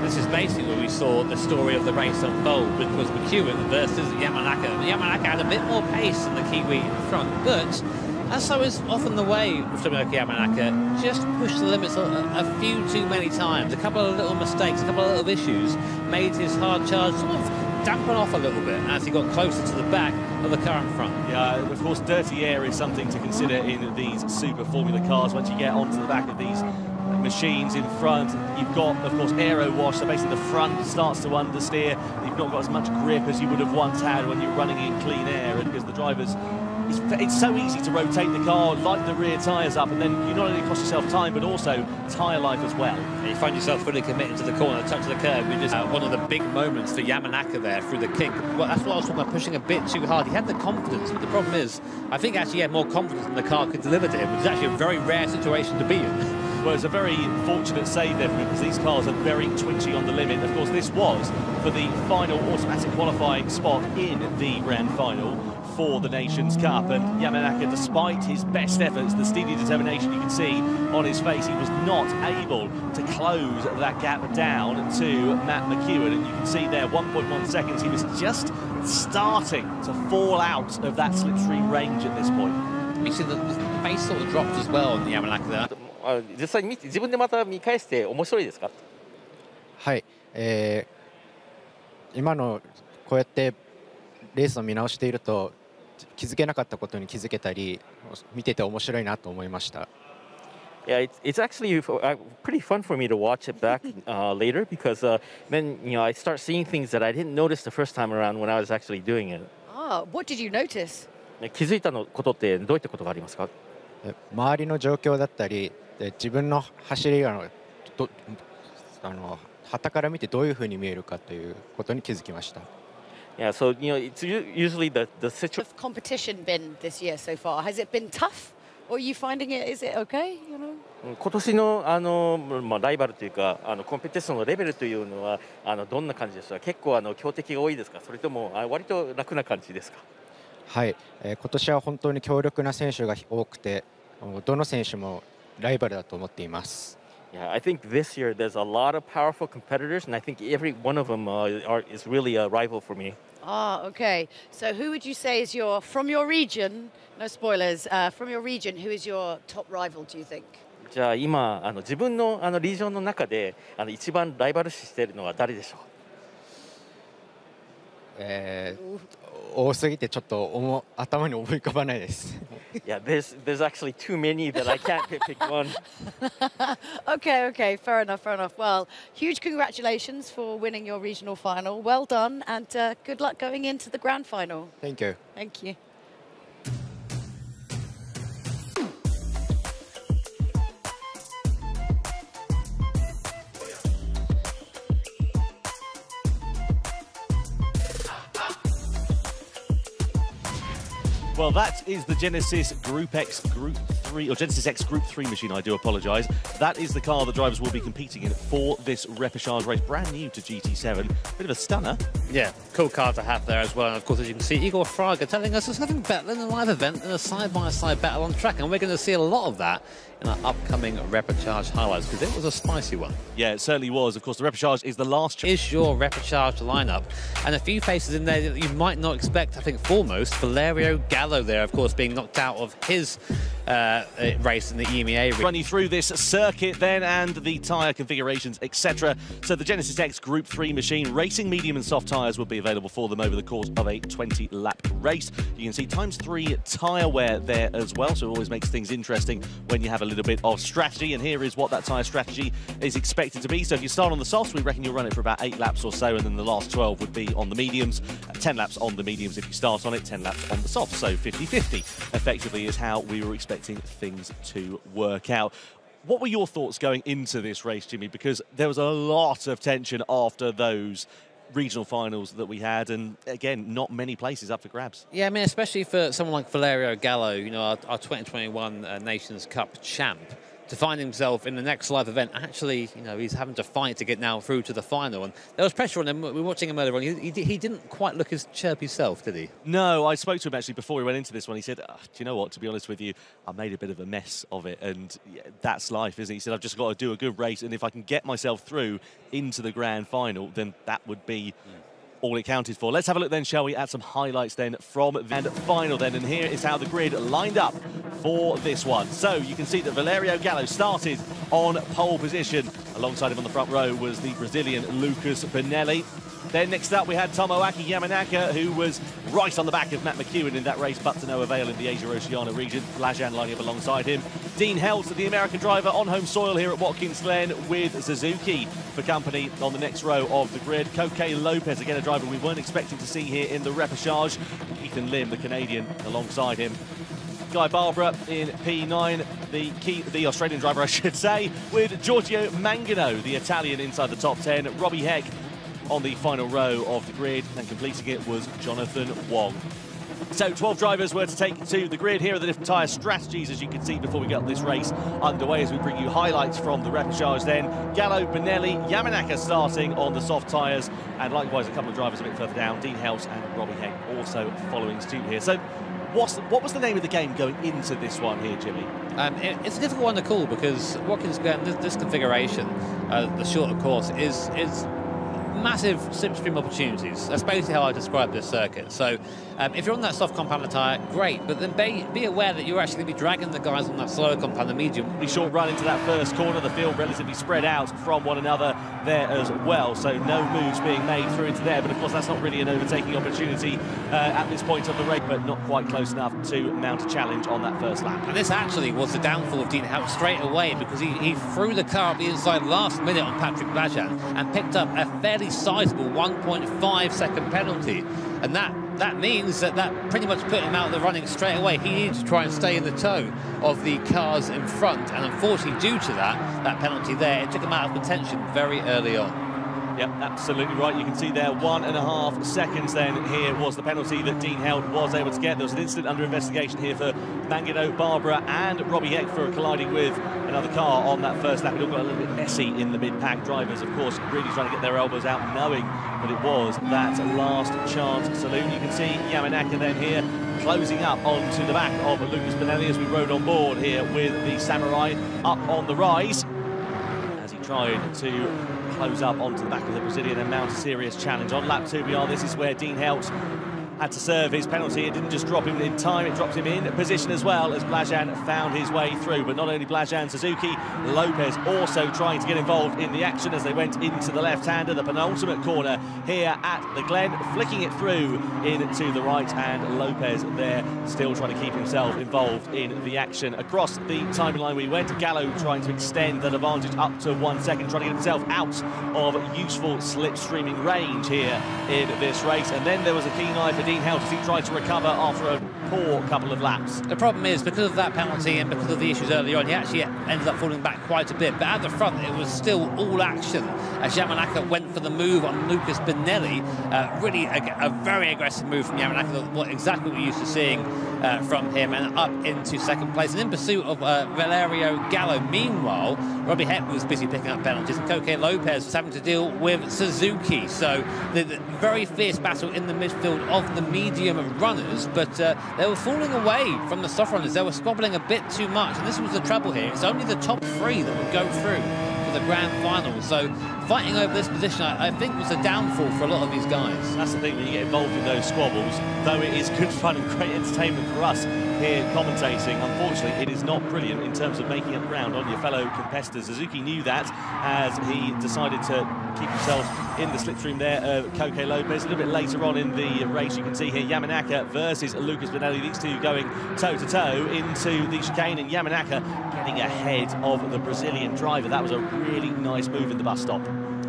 Speaker 2: This is basically where we saw the story of the race unfold, which was McEwen versus Yamanaka. Yamanaka had a bit more pace than the Kiwi in front, but as so is often the way with Tomoaki Yamanaka, just pushed the limits a few too many times. A couple of little mistakes, a couple of little issues made his hard charge sort of dampen off a little bit as he got closer to the back of the car in front. Yeah,
Speaker 3: of course, dirty air is something to consider in these Super Formula cars. Once you get onto the back of these machines in front, you've got, of course, aero wash, so basically the front starts to understeer. You've not got as much grip as you would have once had when you're running in clean air, and because the drivers, it's so easy to rotate the car, light the rear tyres up, and then you not only cost yourself time but also tyre life as well. And you find yourself fully committed to the corner, touch of the curb. You just one of the big moments for Yamanaka there through the kink. Well, that's what I was talking about, pushing a bit too hard. He had the confidence, but the problem is, I think actually he had more confidence than the car could deliver to him, which is actually a very rare situation to be in. Well, it's a very fortunate save there because these cars are very twitchy on the limit. Of course, this was for the final automatic qualifying spot in the grand final for the Nations Cup. And Yamanaka, despite his best efforts, the steely determination you can see on his face, he was not able to close that gap down to Matt McEwen. And you can see there, 1.1 seconds, he was just starting to fall out of that slipstream range at this point.
Speaker 2: You see the pace sort of dropped as well on the Yamanaka there.
Speaker 7: 実際に自分でまた見返して面白いですか？
Speaker 8: はい、今のこうやってレースを見直していると気づけなかったことに気づけたり見てて面白いなと思いました。
Speaker 7: Yeah, it's actually pretty fun for me to watch it back later because then I start seeing things that I didn't notice the first time around when I was actually doing it.
Speaker 1: What did you notice?
Speaker 7: 気づいたことってどういったことがありますか？
Speaker 8: 周りの状況だったり、自分の走りが旗から見てどういうふうに見えるかということに気づきました。
Speaker 7: Yeah, so it's usually the situation.
Speaker 1: How's competition been this year so far? Has it been tough, or are you finding it? Is it okay?
Speaker 7: 今年のライバルというかコンペティションのレベルというのはどんな感じですか？結構強敵が多いですか？それとも割と楽な感じですか？
Speaker 8: はい、今年は本当に強力な選手が多くて、どの選手もライバルだと思っています。
Speaker 7: Yeah, I think this year there's a lot of powerful competitors, and I think every one of them is really a rival for me.
Speaker 1: Okay. So who would you say is from your region, no spoilers, from your region, who is your top rival, do you think?
Speaker 7: じゃあ今自分のリージョンの中で一番ライバル視しているのは誰でしょう？
Speaker 8: 多すぎてちょっと頭に思い浮かばないです。
Speaker 7: Yeah, there's actually too many that I can't pick one.
Speaker 1: Okay, fair enough. Well, huge congratulations for winning your regional final. Well done, and good luck going into the grand final.
Speaker 8: Thank you.
Speaker 1: Thank you.
Speaker 3: Well, that is the Genesis Group X Group 3, or Genesis X Group 3 machine, I do apologise. That is the car that drivers will be competing in for this repechage race, brand new to GT7. Bit of a stunner. Yeah,
Speaker 2: cool car to have there as well. And of course, as you can see, Igor Fraga telling us there's nothing better than a live event than a side-by-side battle on track. And we're going to see a lot of that in our upcoming repechage highlights, because it was a spicy one.
Speaker 3: Yeah, it certainly was. Of course, the repechage is the last...
Speaker 2: Is your repechage lineup. And a few faces in there that you might not expect. I think foremost, Valerio Gallo there, of course, being knocked out of his race in the EMEA.
Speaker 3: Run you through this circuit then and the tyre configurations, etc. So the Genesis X Group 3 machine, racing medium and soft tyres will be available for them over the course of a 20-lap race. You can see ×3 tyre wear there as well, so it always makes things interesting when you have a little bit of strategy. And here is what that tyre strategy is expected to be. So if you start on the softs, we reckon you'll run it for about 8 laps or so, and then the last 12 would be on the mediums. 10 laps on the mediums if you start on it, 10 laps on the softs. So 50-50 effectively is how we were expecting things to work out. What were your thoughts going into this race, Jimmy? Because there was a lot of tension after those regional finals that we had, and again, not many places up for grabs.
Speaker 2: Yeah, I mean, especially for someone like Valerio Gallo, you know, our 2021 Nations Cup champ, to find himself in the next live event, actually, you know, he's having to fight to get now through to the final. And there was pressure on him. We were watching him earlier on. He didn't quite look his chirpy self, did he?
Speaker 3: No, I spoke to him actually before we went into this one. He said, do you know what, to be honest with you, I made a bit of a mess of it. And yeah, that's life, isn't it? He said, I've just got to do a good race. And if I can get myself through into the grand final, then that would be all it counted for. Let's have a look then, shall we, at some highlights then from the final then. And here is how the grid lined up for this one. So you can see that Valerio Gallo started on pole position. Alongside him on the front row was the Brazilian Lucas Benelli. Then next up we had Tomoaki Yamanaka, who was right on the back of Matt McEwen in that race, but to no avail in the Asia-Oceania region. Blajan lining up alongside him. Dean Helt, the American driver, on home soil here at Watkins Glen with Suzuki for company on the next row of the grid. Koke Lopez, again a driver we weren't expecting to see here in the repechage. Ethan Lim, the Canadian, alongside him. Guy Barbara in P9, the Australian driver, I should say, with Giorgio Mangano, the Italian, inside the top 10. Robbie Heck on the final row of the grid, and completing it was Jonathan Wong. So 12 drivers were to take to the grid. Here are the different tyre strategies, as you can see, before we get this race underway, as we bring you highlights from the repechage then. Gallo, Benelli, Yamanaka starting on the soft tyres, and likewise a couple of drivers a bit further down, Dean Helt and Robbie Heck also following suit here. So what was the name of the game going into this one here, Jimmy?
Speaker 2: It's a difficult one to call, because Watkins Glen, this configuration, the shorter course, is massive slipstream opportunities. That's basically how I describe this circuit. So if you're on that soft compounder tyre, great, but then be aware that you're actually going to be dragging the guys on that slower compounder medium.
Speaker 3: Pretty short run into that first corner, the field relatively spread out from one another there as well, so no moves being made through into there, but of course that's not really an overtaking opportunity at this point of the race, but not quite close enough to mount a challenge on that first lap.
Speaker 2: And this actually was the downfall of Dean Helt straight away, because he threw the car up the inside last minute on Patrick Blajan and picked up a fairly sizable 1.5 second penalty, and that means that pretty much put him out of the running straight away. He needed to try and stay in the tow of the cars in front, and unfortunately due to that penalty there, it took him out of contention very early on.
Speaker 3: Yep, absolutely right. You can see there 1.5 seconds then here was the penalty that Dean Helt was able to get. There was an incident under investigation here for Mangano, Barbara and Robbie Heck for colliding with another car on that first lap. It all got a little bit messy in the mid-pack. Drivers, of course, really trying to get their elbows out, knowing that it was that last chance saloon. You can see Yamanaka then here closing up onto the back of Lucas Benelli as we rode on board here with the Samurai up on the rise as he tried to close up onto the back of the Brazilian and mount a serious challenge. On lap 2 we are. This is where Dean Helt had to serve his penalty. It didn't just drop him in time, it dropped him in position as well as Blajan found his way through. But not only Blajan, Suzuki, Lopez also trying to get involved in the action as they went into the left-hander, the penultimate corner here at the Glen, flicking it through into the right, and Lopez there still trying to keep himself involved in the action. Across the timeline we went, Gallo trying to extend that advantage up to 1 second, trying to get himself out of useful slipstreaming range here in this race. And then there was a keen eye for Dean Helt as he tried to recover after a poor couple of laps.
Speaker 2: The problem is, because of that penalty and because of the issues earlier on, he actually ended up falling back quite a bit. But at the front, it was still all action as Yamanaka went for the move on Lucas Benelli. Really a very aggressive move from Yamanaka, exactly what we're used to seeing from him, and up into second place. And in pursuit of Valerio Gallo. Meanwhile, Robbie Heck was busy picking up penalties, and Koke Lopez was having to deal with Suzuki. So the very fierce battle in the midfield of the medium runners, but they were falling away from the soft runners. They were squabbling a bit too much, and this was the trouble here. It's only the top 3 that would go through for the grand final. So fighting over this position, I think, was a downfall for a lot of these guys.
Speaker 3: That's the thing, when you get involved in those squabbles, though it is good fun and great entertainment for us here commentating, unfortunately it is not brilliant in terms of making up ground on your fellow competitors. Suzuki knew that as he decided to keep himself in the slipstream there of Koke Lopez. A little bit later on in the race, you can see here Yamanaka versus Lucas Benelli, these two going toe-to-toe into the chicane, and Yamanaka getting ahead of the Brazilian driver. That was a really nice move in the bus stop.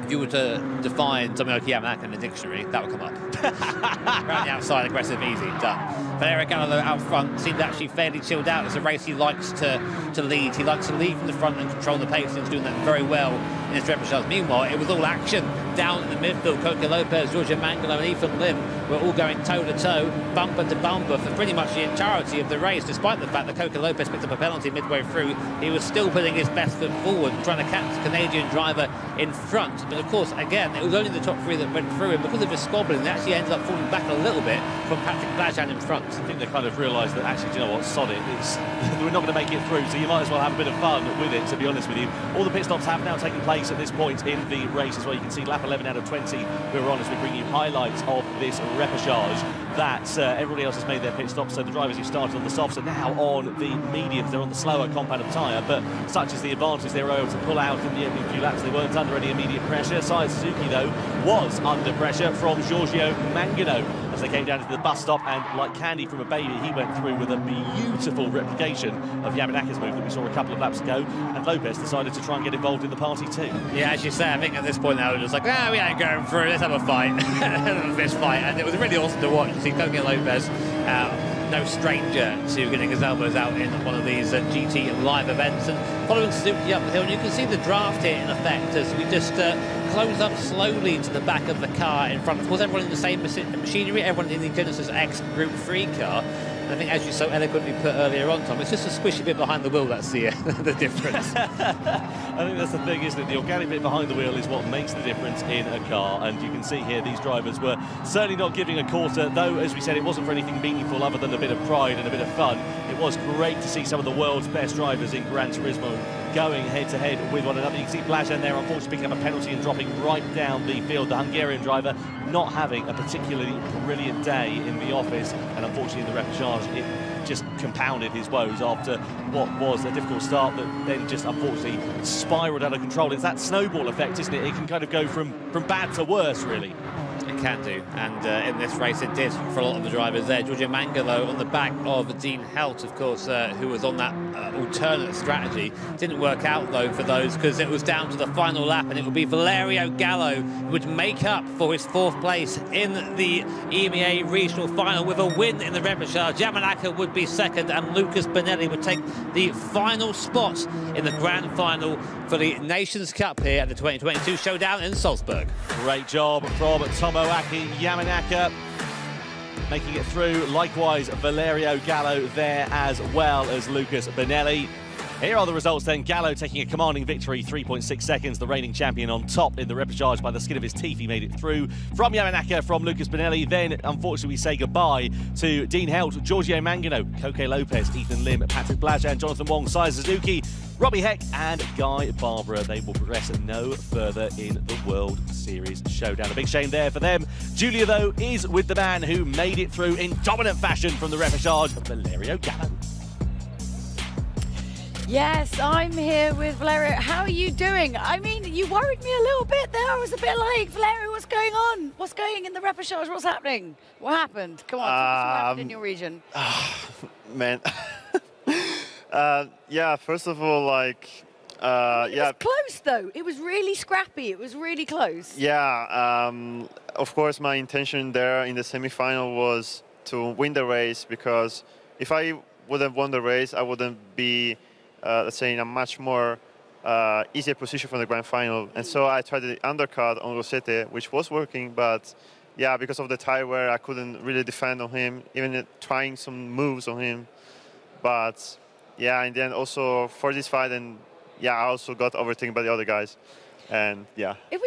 Speaker 2: If you were to define Tomoaki Yamanaka in the dictionary, that would come up. Around the outside, aggressive, easy, done. Valerio Gallo out front seemed actually fairly chilled out. It's a race he likes to lead. He likes to lead from the front and control the pace, and he's doing that very well in his repertoire. Meanwhile, it was all action down in the midfield. Koke Lopez, Giorgio Mangalo and Ethan Lim were all going toe-to-toe, bumper to bumper for pretty much the entirety of the race. Despite the fact that Koke Lopez picked up a penalty midway through, he was still putting his best foot forward, trying to catch the Canadian driver in front. But of course, again, it was only the top 3 that went through, and because of his squabbling, they actually ended up falling back a little bit from Patrick Blajan in front.
Speaker 3: I think they kind of realised that, actually, do you know what, sod it, we're not going to make it through, so you might as well have a bit of fun with it, to be honest with you. All the pit stops have now taken place at this point in the race as well. You can see lap 11 out of 20 we're on as we bring you highlights of this repechage. That everybody else has made their pit stops, so the drivers who started on the softs are now on the mediums. They're on the slower compound of tyre, but such is the advantage, they were able to pull out in the opening few laps. They weren't under any immediate pressure. Saya Suzuki, though, was under pressure from Giorgio Mangano as they came down to the bus stop, and like candy from a baby, he went through with a beautiful replication of Yamanaka's move that we saw a couple of laps ago, and Lopez decided to try and get involved in the party too.
Speaker 2: Yeah, as you say, I think at this point now we're just like, ah, we ain't going through, let's have a fight. A fist fight, and it was really awesome to watch. See Koke Lopez, no stranger to getting his elbows out in one of these GT live events, and following Suzuki up the hill. And you can see the draft here in effect as we just close up slowly to the back of the car in front. Of course, everyone in the same machinery, everyone in the Genesis X Group 3 car. And I think, as you so eloquently put earlier on, Tom, it's just a squishy bit behind the wheel that's the difference.
Speaker 3: I think that's the thing, isn't it? The organic bit behind the wheel is what makes the difference in a car, and you can see here these drivers were certainly not giving a quarter, though, as we said, it wasn't for anything meaningful other than a bit of pride and a bit of fun. It was great to see some of the world's best drivers in Gran Turismo going head-to-head with one another. You can see Blajan there, unfortunately, picking up a penalty and dropping right down the field. The Hungarian driver not having a particularly brilliant day in the office, and unfortunately in the repechage, it just compounded his woes after what was a difficult start that then just unfortunately spiralled out of control. It's that snowball effect, isn't it? It can kind of go from bad to worse, really.
Speaker 2: It can do, and in this race it did for a lot of the drivers there. Giorgio Mangalo on the back of Dean Helt, of course, who was on that alternate strategy. Didn't work out, though, for those, because it was down to the final lap, and it would be Valerio Gallo who would make up for his 4th place in the EMEA regional final with a win in the repechage. Yamanaka would be 2nd, and Lucas Benelli would take the final spot in the grand final for the Nations Cup here at the 2022 Showdown in Salzburg.
Speaker 3: Great job from Tomoaki Yamanaka, making it through. Likewise, Valerio Gallo there, as well as Lucas Benelli. Here are the results then. Gallo taking a commanding victory, 3.6 seconds. The reigning champion on top in the repechage by the skin of his teeth. He made it through. From Yamanaka, from Lucas Benelli. Then, unfortunately, we say goodbye to Dean Helt, Giorgio Mangano, Koke Lopez, Ethan Lim, Patrick Blajan, Jonathan Wong, Saya Suzuki, Robbie Heck and Guy Barbara. They will progress no further in the World Series Showdown. A big shame there for them. Julia, though, is with the man who made it through in dominant fashion from the repechage, Valerio Gallo.
Speaker 1: Yes, I'm here with Valerio. How are you doing? I mean, you worried me a little bit there. I was a bit like, Valerio, what's going on? What's going in the repechage? What's happening? What happened? Come on, tell us what happened in your region.
Speaker 9: Man. Yeah, first of all, like...
Speaker 1: it was close, though. It was really scrappy. It was really close.
Speaker 9: Yeah, of course, my intention there in the semi-final was to win the race, because if I would have won the race, I wouldn't be, let's say, in a much more easier position for the grand final. And so I tried the undercut on Rosete, which was working, but yeah, because of the tire wear, I couldn't really defend on him, even trying some moves on him. But yeah, in the end, also for this fight, and yeah, I also got overtaken by the other guys. And yeah,
Speaker 1: it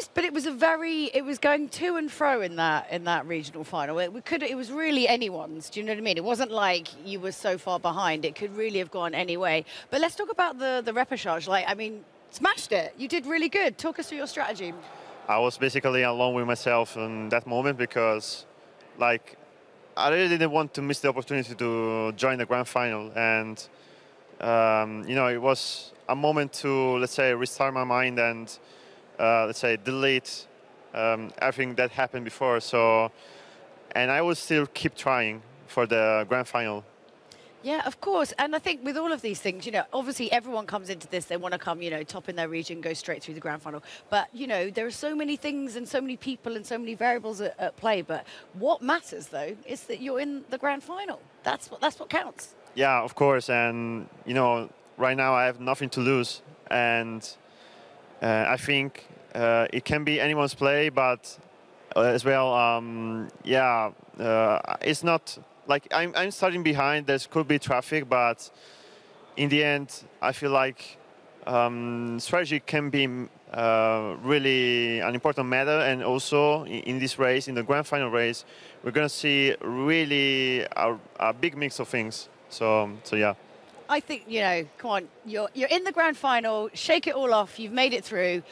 Speaker 1: was going to and fro in that regional final. It was really anyone's. Do you know what I mean? It wasn't like you were so far behind. It could really have gone any way. But let's talk about the repechage. Like, I mean, smashed it. You did really good. Talk us through your strategy.
Speaker 9: I was basically alone with myself in that moment, because, like, I really didn't want to miss the opportunity to join the grand final. And you know, it was a moment to, let's say, restart my mind and let's say, delete everything that happened before. So, and I will still keep trying for the grand final.
Speaker 1: Yeah, of course. And I think with all of these things, you know, obviously everyone comes into this, they want to come, you know, top in their region, go straight through the grand final. But, you know, there are so many things and so many people and so many variables at play. But what matters, though, is that you're in the grand final. That's what counts.
Speaker 9: Yeah, of course. And, you know, right now I have nothing to lose. And I think it can be anyone's play, but as well, yeah, it's not like I'm starting behind. There could be traffic, but in the end, I feel like strategy can be really an important matter. And also in this race, in the grand final race, we're going to see really a big mix of things. So yeah.
Speaker 1: I think, you know, come on, you're in the grand final, shake it all off, you've made it through.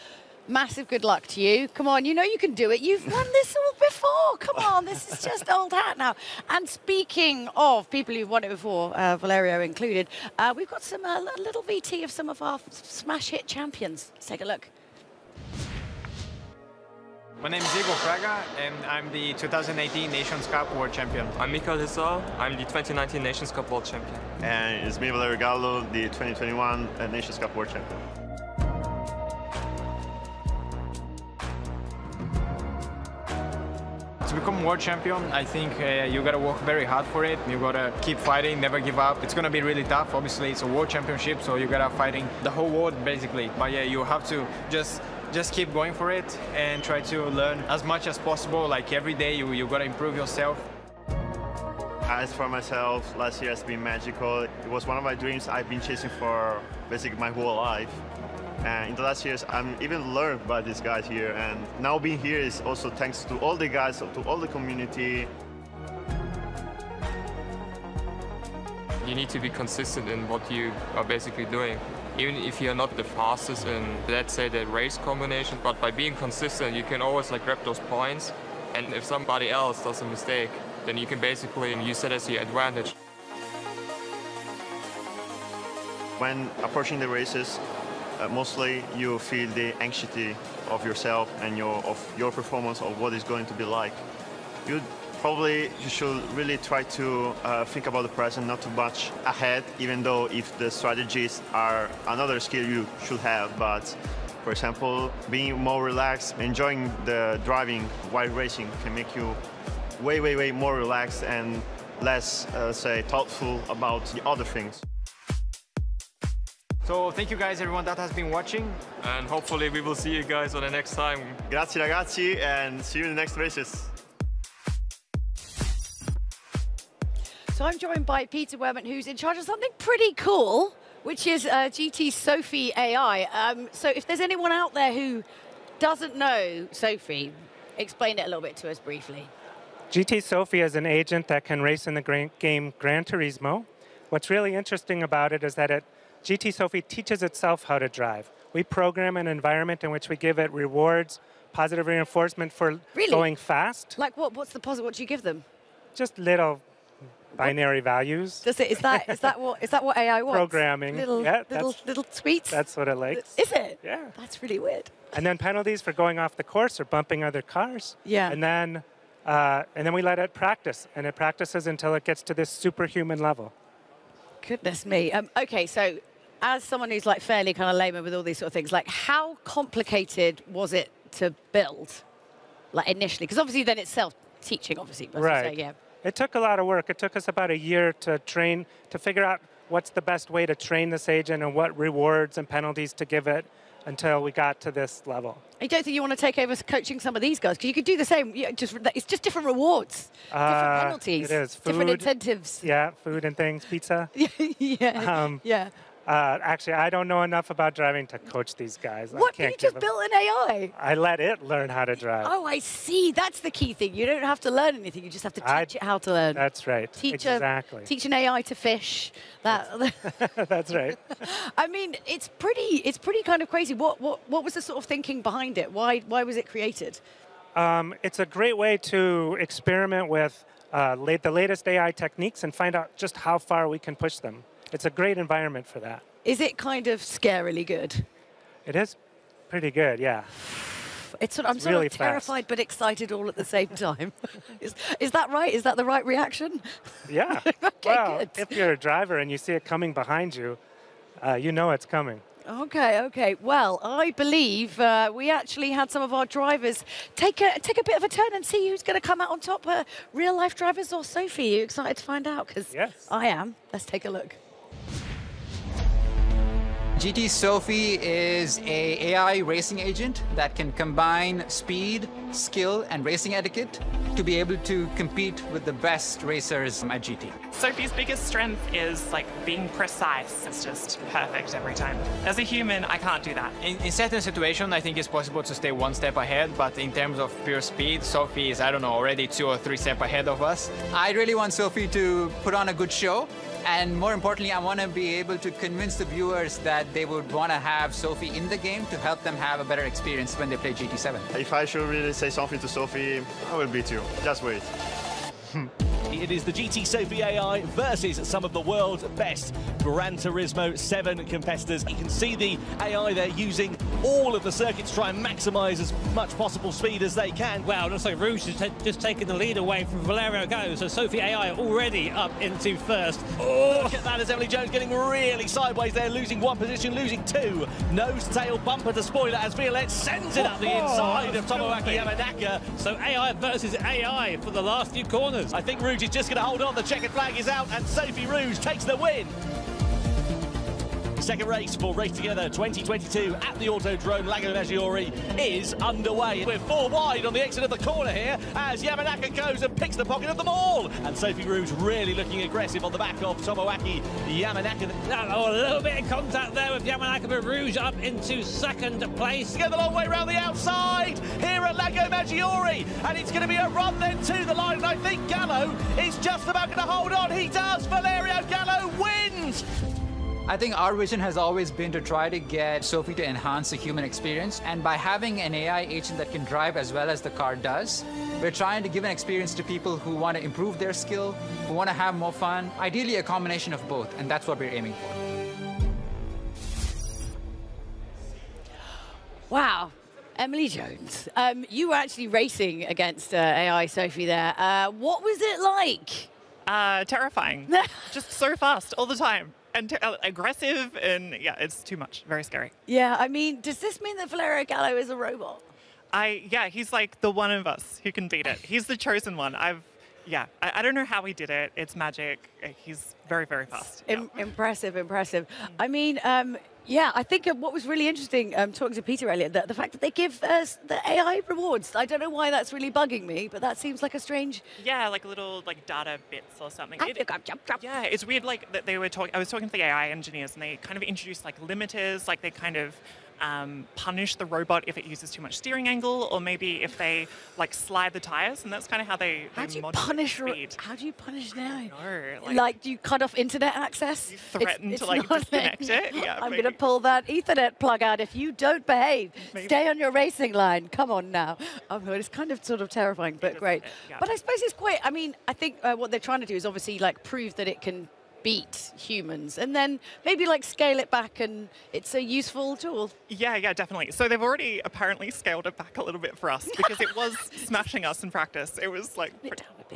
Speaker 1: Massive good luck to you. Come on, you know you can do it. You've won this all before. Come on, this is just old hat now. And speaking of people who've won it before, Valerio included, we've got some a little VT of some of our smash hit champions. Let's take a look.
Speaker 6: My name is Igor Fraga, and I'm the 2018 Nations Cup World Champion.
Speaker 10: I'm Mikael Hissar. I'm the 2019 Nations Cup World Champion.
Speaker 9: And it's me, Valerio Gallo, the 2021 Nations Cup World Champion.
Speaker 6: To become world champion, I think you got to work very hard for it. You got to keep fighting, never give up. It's going to be really tough. Obviously, it's a world championship, so you got to fighting the whole world basically. But yeah, you have to just keep going for it and try to learn as much as possible. Like every day, you got to improve yourself.
Speaker 9: As for myself, last year has been magical. It was one of my dreams I've been chasing for basically my whole life. And in the last years, I'm even learned by these guys here. And now being here is also thanks to all the guys, to all the community.
Speaker 10: You need to be consistent in what you are basically doing. Even if you're not the fastest in, let's say, the race combination, but by being consistent, you can always like grab those points. And if somebody else does a mistake, then you can basically use that as your advantage.
Speaker 9: When approaching the races, mostly you feel the anxiety of yourself and of your performance, of what it's going to be like. You should really try to think about the present, not too much ahead, even though if the strategies are another skill you should have. But for example, being more relaxed, enjoying the driving while racing can make you way more relaxed and less, say, thoughtful about the other things.
Speaker 6: So thank you guys, everyone that has been watching.
Speaker 10: And hopefully we will see you guys on the next time.
Speaker 9: Grazie ragazzi, and see you in the next races.
Speaker 1: So I'm joined by Peter Werman, who's in charge of something pretty cool, which is GT Sophie AI. So if there's anyone out there who doesn't know Sophie, explain it a little bit to us briefly.
Speaker 11: GT Sophie is an agent that can race in the game Gran Turismo. What's really interesting about it is that GT Sophie teaches itself how to drive. We program an environment in which we give it rewards, positive reinforcement for going fast.
Speaker 1: Like what's the positive? What do you give them?
Speaker 11: Just little binary values.
Speaker 1: Does it? Is that what AI wants?
Speaker 11: Programming.
Speaker 1: Little tweets.
Speaker 11: That's what it likes.
Speaker 1: Is it?
Speaker 11: Yeah.
Speaker 1: That's really weird.
Speaker 11: And then penalties for going off the course or bumping other cars.
Speaker 1: Yeah.
Speaker 11: And then we let it practice, and it practices until it gets to this superhuman level.
Speaker 1: Goodness me. Okay, so as someone who's like fairly kind of layman with all these sort of things, like how complicated was it to build, like initially? Because obviously then it's self-teaching, obviously.
Speaker 11: Right.
Speaker 1: Yeah.
Speaker 11: It took a lot of work. It took us about a year to train, to figure out what's the best way to train this agent and what rewards and penalties to give it until we got to this level.
Speaker 1: I don't think you want to take over coaching some of these guys, because you could do the same. Yeah, it's just different rewards, different penalties,
Speaker 11: it is. Food,
Speaker 1: different incentives.
Speaker 11: Yeah, food and things, pizza.
Speaker 1: Yeah. Yeah.
Speaker 11: Actually, I don't know enough about driving to coach these guys.
Speaker 1: What? You just built an AI?
Speaker 11: I let it learn how to drive.
Speaker 1: Oh, I see. That's the key thing. You don't have to learn anything. You just have to teach it how to learn.
Speaker 11: That's right. Exactly.
Speaker 1: Teach an AI to fish.
Speaker 11: That's right.
Speaker 1: I mean, it's pretty kind of crazy. What was the sort of thinking behind it? Why was it created?
Speaker 11: It's a great way to experiment with the latest AI techniques and find out just how far we can push them. It's a great environment for that.
Speaker 1: Is it kind of scarily good?
Speaker 11: It is pretty good, yeah.
Speaker 1: I'm sort
Speaker 11: really
Speaker 1: of terrified but excited all at the same time. Is that right? Is that the right reaction?
Speaker 11: Yeah.
Speaker 1: Okay,
Speaker 11: well,
Speaker 1: good.
Speaker 11: if you're a driver and you see it coming behind you, you know it's coming.
Speaker 1: Okay. Well, I believe we actually had some of our drivers take a bit of a turn and see who's going to come out on top. Real-life drivers or Sophie? Are you excited to find out? Because
Speaker 11: yes.
Speaker 1: I am. Let's take a look.
Speaker 12: GT Sophie is an AI racing agent that can combine speed, skill, and racing etiquette to be able to compete with the best racers at GT.
Speaker 13: Sophie's biggest strength is like being precise. It's just perfect every time. As a human, I can't do that.
Speaker 14: In certain situations, I think it's possible to stay one step ahead, but in terms of pure speed, Sophie is, I don't know, already 2 or 3 steps ahead of us.
Speaker 12: I really want Sophie to put on a good show. And more importantly, I want to be able to convince the viewers that they would want to have Sophie in the game to help them have a better experience when they play GT7.
Speaker 9: If I should really say something to Sophie, I will beat you. Just wait.
Speaker 3: It is the GT Sophie AI versus some of the world's best Gran Turismo 7 competitors. You can see the AI there using all of the circuits to try and maximise as much possible speed as they can.
Speaker 2: Wow, looks like Rouge has just taken the lead away from Valerio Gallo. So Sophie AI already up into first.
Speaker 3: Oh, look at that as Emily Jones getting really sideways there, losing 1 position, losing 2. Nose tail bumper to spoiler as Violette sends it up the inside of Tomoaki Yamanaka.
Speaker 2: So AI versus AI for the last few corners.
Speaker 3: I think Rouge is just going to hold on. The checkered flag is out and Sophie Rouge takes the win. Second race for Race Together 2022 at the Autodrome Lago Maggiore is underway. We're 4 wide on the exit of the corner here as Yamanaka goes and picks the pocket of them all. And Sophie Rouge really looking aggressive on the back of Tomoaki Yamanaka.
Speaker 2: Oh, a little bit of contact there with Yamanaka, but Rouge up into second place.
Speaker 3: Go the long way around the outside here at Lago Maggiore. And it's going to be a run then to the line. And I think Gallo is just about going to hold on. He does. Valerio Gallo wins.
Speaker 12: I think our vision has always been to try to get Sophie to enhance the human experience. And by having an AI agent that can drive as well as the car does, we're trying to give an experience to people who want to improve their skill, who want to have more fun, ideally a combination of both, and that's what we're aiming for.
Speaker 1: Wow. Emily Jones, you were actually racing against AI Sophie there. What was it like?
Speaker 13: Terrifying. Just so fast all the time. And aggressive, and yeah, it's too much. Very scary.
Speaker 1: Yeah, I mean, does this mean that Valerio Gallo is a robot?
Speaker 13: Yeah, he's like the one of us who can beat it. He's the chosen one. I don't know how he did it. It's magic. He's very, very fast.
Speaker 1: Impressive. I mean, yeah, I think what was really interesting, talking to Peter earlier, the fact that they give us the AI rewards. I don't know why that's really bugging me, but that seems like a strange...
Speaker 13: Yeah, like little data bits or something.
Speaker 1: Jump.
Speaker 13: Yeah, it's weird. Like that they were talking. I was talking to the AI engineers, and they kind of introduced like limiters. Like they kind of punish the robot if it uses too much steering angle, or maybe if they like slide the tires, and that's kind of how they
Speaker 1: punish
Speaker 13: speed.
Speaker 1: How do you punish an AI?
Speaker 13: No,
Speaker 1: like do you cut off internet access?
Speaker 13: You threaten to like disconnect it. Yeah,
Speaker 1: I'm going to pull that Ethernet plug out if you don't behave.
Speaker 13: Maybe.
Speaker 1: Stay on your racing line. Come on now. It's kind of sort of terrifying, but great.
Speaker 13: Yeah.
Speaker 1: But I suppose it's quite. I mean, I think what they're trying to do is obviously like prove that it can beat humans, and then maybe like scale it back, and it's a useful tool.
Speaker 13: Yeah, definitely. So they've already apparently scaled it back a little bit for us because it was smashing us in practice. It was like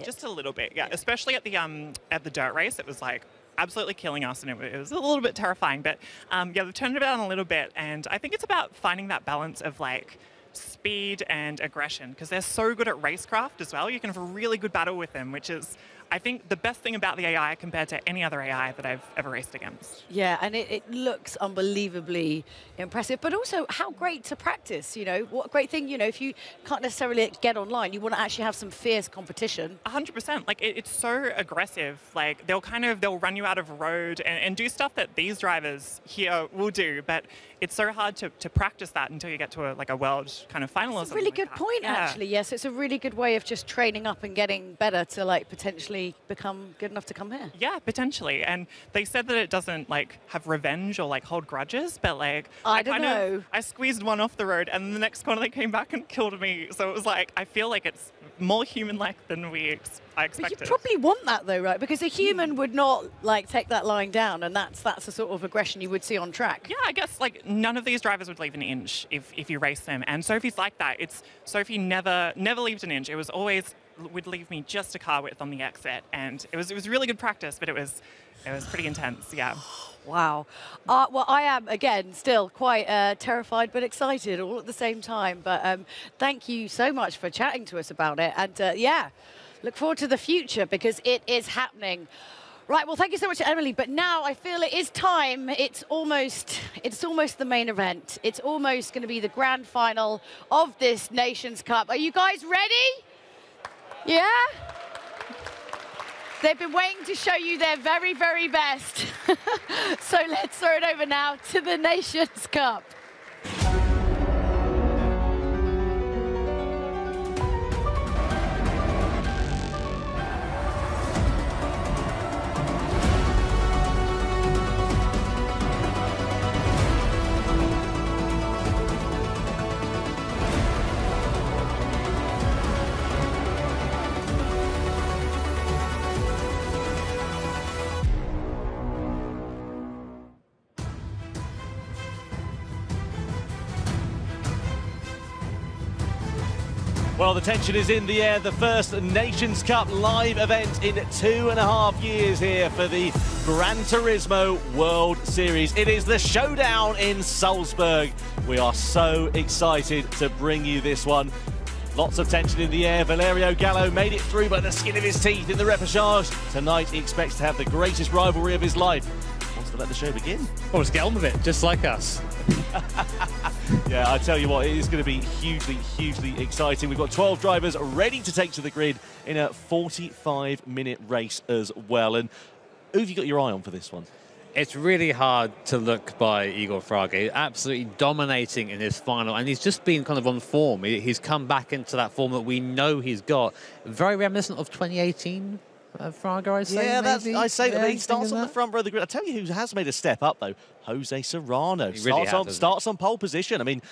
Speaker 13: just a little bit, yeah. Especially at the dirt race, it was like absolutely killing us, and it was a little bit terrifying. But yeah, they've turned it down a little bit, and I think it's about finding that balance of like speed and aggression, because they're so good at racecraft as well. You can have a really good battle with them, which is, I think, the best thing about the AI compared to any other AI that I've ever raced against.
Speaker 1: Yeah, and it looks unbelievably impressive, but also how great to practice, you know. What a great thing, you know, if you can't necessarily get online, you want to actually have some fierce competition.
Speaker 13: 100%. Like, it's so aggressive. Like, they'll run you out of road and do stuff that these drivers here will do, but it's so hard to practice that until you get to a world kind of final.
Speaker 1: That's a really good point, actually. Yes, it's a really good way of just training up and getting better to like potentially become good enough to come here.
Speaker 13: Yeah, potentially. And they said that it doesn't like have revenge or like hold grudges, but like
Speaker 1: I don't know.
Speaker 13: I squeezed one off the road, and the next corner they came back and killed me. So it was like, I feel like it's more human-like than I expected.
Speaker 1: But you probably want that though, right? Because a human would not like take that line down, and that's the sort of aggression you would see on track.
Speaker 13: Yeah, I guess like none of these drivers would leave an inch if you race them, and Sophie's like that. Sophie never leaves an inch. It was always would leave me just a car width on the exit, and it was really good practice, but it was pretty intense. Yeah.
Speaker 1: Wow. Well, I am, again, still quite terrified but excited all at the same time. But thank you so much for chatting to us about it. And yeah, look forward to the future because it is happening. Right, well, thank you so much, Emily. But now I feel it is time. It's almost the main event. It's almost going to be the grand final of this Nations Cup. Are you guys ready? Yeah? They've been waiting to show you their very, very best. So let's throw it over now to the Nations Cup.
Speaker 3: Well, the tension is in the air. The first Nations Cup live event in 2.5 years here for the Gran Turismo World Series. It is the Showdown in Salzburg. We are so excited to bring you this one. Lots of tension in the air. Valerio Gallo made it through by the skin of his teeth in the repechage. Tonight he expects to have the greatest rivalry of his life. Wants to let the show begin.
Speaker 2: Well, let's get on with it, just like us.
Speaker 3: Yeah, I tell you what, it is going to be hugely, hugely exciting. We've got 12 drivers ready to take to the grid in a 45-minute race as well. And who have you got your eye on for this one?
Speaker 2: It's really hard to look by Igor Fraga. Absolutely dominating in his final, and he's just been kind of on form. He's come back into that form that we know he's got. Very reminiscent of 2018. Fraga, I'd say.
Speaker 3: Yeah,
Speaker 2: maybe.
Speaker 3: I say that.
Speaker 2: Yeah,
Speaker 3: He starts on the front row of the grid. I tell you who has made a step up, though. Jose Serrano.
Speaker 2: He really
Speaker 3: starts on pole position. I mean,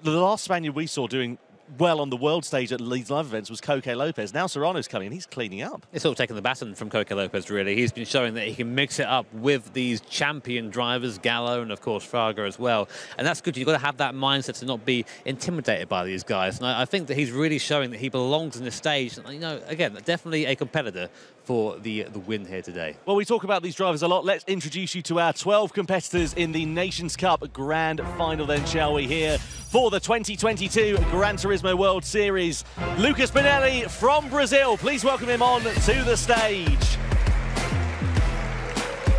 Speaker 3: the last Spaniard we saw doing well on the world stage at these live events was Coque Lopez. Now Serrano's coming and he's cleaning up.
Speaker 2: It's sort of taken the baton from Coque Lopez, really. He's been showing that he can mix it up with these champion drivers, Gallo and, of course, Fraga as well. And that's good. You've got to have that mindset to not be intimidated by these guys. And I think that he's really showing that he belongs in this stage. And, you know, again, definitely a competitor for the win here today.
Speaker 3: Well, we talk about these drivers a lot. Let's introduce you to our 12 competitors in the Nations Cup Grand Final then, shall we, here for the 2022 Gran Turismo World Series. Lucas Bonelli from Brazil. Please welcome him on to the stage.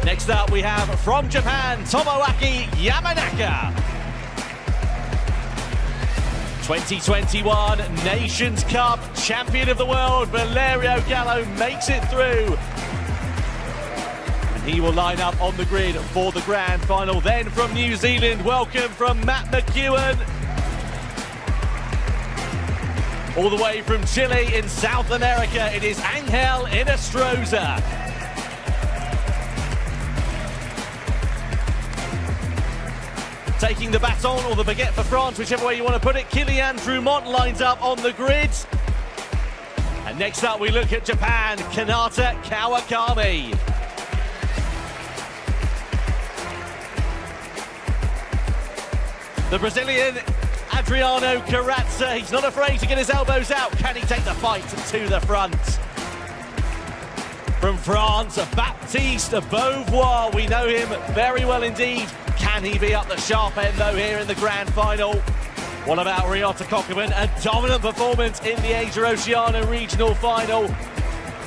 Speaker 3: Next up, we have from Japan, Tomoaki Yamanaka. 2021 Nations Cup champion of the world, Valerio Gallo makes it through. And he will line up on the grid for the grand final. Then from New Zealand, welcome from Matt McEwen. All the way from Chile in South America, it is Angel Inestrosa. Taking the baton or the baguette for France, whichever way you want to put it, Kylian Drumont lines up on the grid. And next up we look at Japan, Kanata Kawakami. The Brazilian Adriano Carrazza, he's not afraid to get his elbows out. Can he take the fight to the front? From France, Baptiste Beauvoir, we know him very well indeed. Can he be up the sharp end though here in the grand final? What about Ryota Kokkoman? A dominant performance in the Asia Oceania regional final.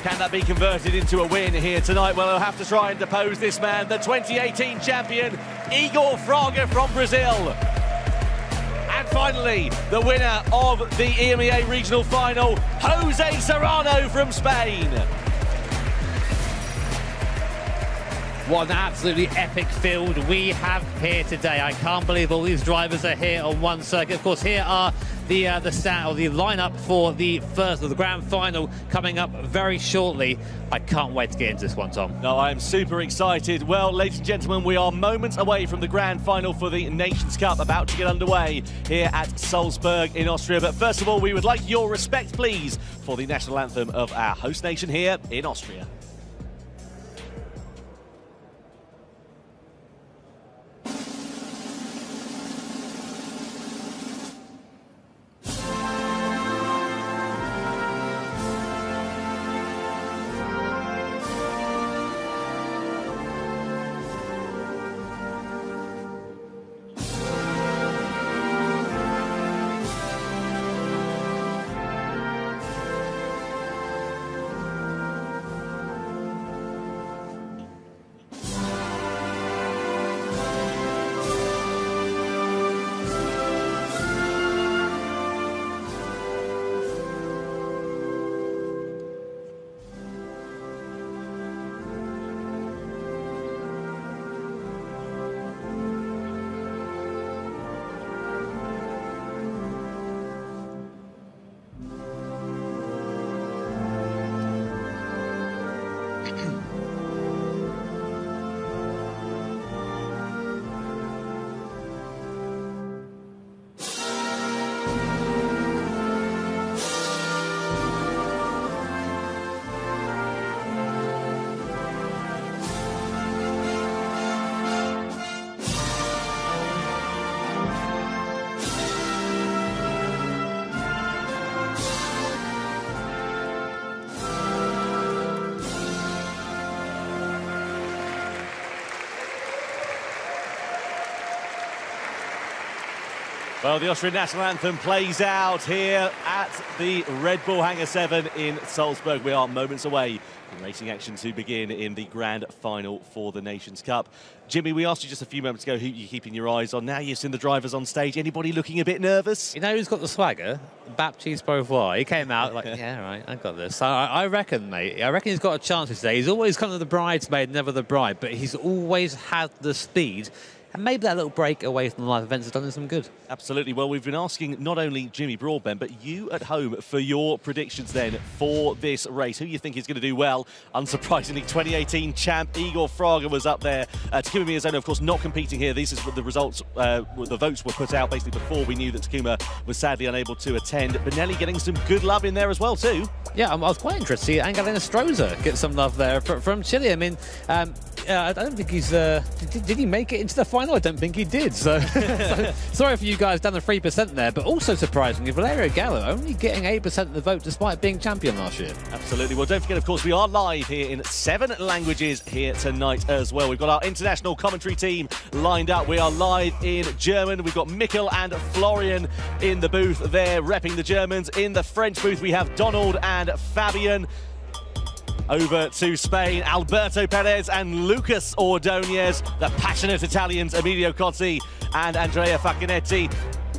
Speaker 3: Can that be converted into a win here tonight? Well, they'll have to try and depose this man, the 2018 champion, Igor Fraga from Brazil. And finally, the winner of the EMEA regional final, Jose Serrano from Spain.
Speaker 2: What an absolutely epic field we have here today. I can't believe all these drivers are here on one circuit. Of course, here are the lineup for the first of the grand final coming up very shortly. I can't wait to get into this one, Tom.
Speaker 3: No, I am super excited. Well, ladies and gentlemen, we are moments away from the grand final for the Nations Cup, about to get underway here at Salzburg in Austria. But first of all, we would like your respect, please, for the national anthem of our host nation here in Austria. Well, the Austrian national anthem plays out here at the Red Bull Hangar 7 in Salzburg. We are moments away from racing action to begin in the grand final for the Nations Cup. Jimmy, we asked you just a few moments ago who you're keeping your eyes on. Now you've seen the drivers on stage. Anybody looking a bit nervous?
Speaker 2: You know who's got the swagger? Baptiste Beauvoir. He came out like, yeah, right, I got this. So I reckon, mate, I reckon he's got a chance today. He's always kind of the bridesmaid, never the bride, but he's always had the speed. And maybe that little break away from the live events has done him some good.
Speaker 3: Absolutely. Well, we've been asking not only Jimmy Broadbent, but you at home for your predictions then for this race. Who you think is going to do well? Unsurprisingly, 2018 champ Igor Fraga was up there. Takuma Miyazono, of course, not competing here. These are the results, the votes were put out basically before we knew that Takuma was sadly unable to attend. Benelli getting some good love in there as well, too.
Speaker 2: Yeah, I was quite interested to see Angelina Stroza get some love there from Chile. I mean, I don't think he's... did he make it into the final? I don't think he did. So, sorry for you guys down the 3% there, but also surprisingly, Valerio Gallo only getting 8% of the vote despite being champion last year.
Speaker 3: Absolutely. Well, don't forget, of course, we are live here in 7 languages here tonight as well. We've got our international commentary team lined up. We are live in German. We've got Mikkel and Florian in the booth there, repping the Germans. In the French booth, we have Donald and Fabian. Over to Spain, Alberto Perez and Lucas Ordonez, the passionate Italians, Emilio Cozzi and Andrea Facchinetti.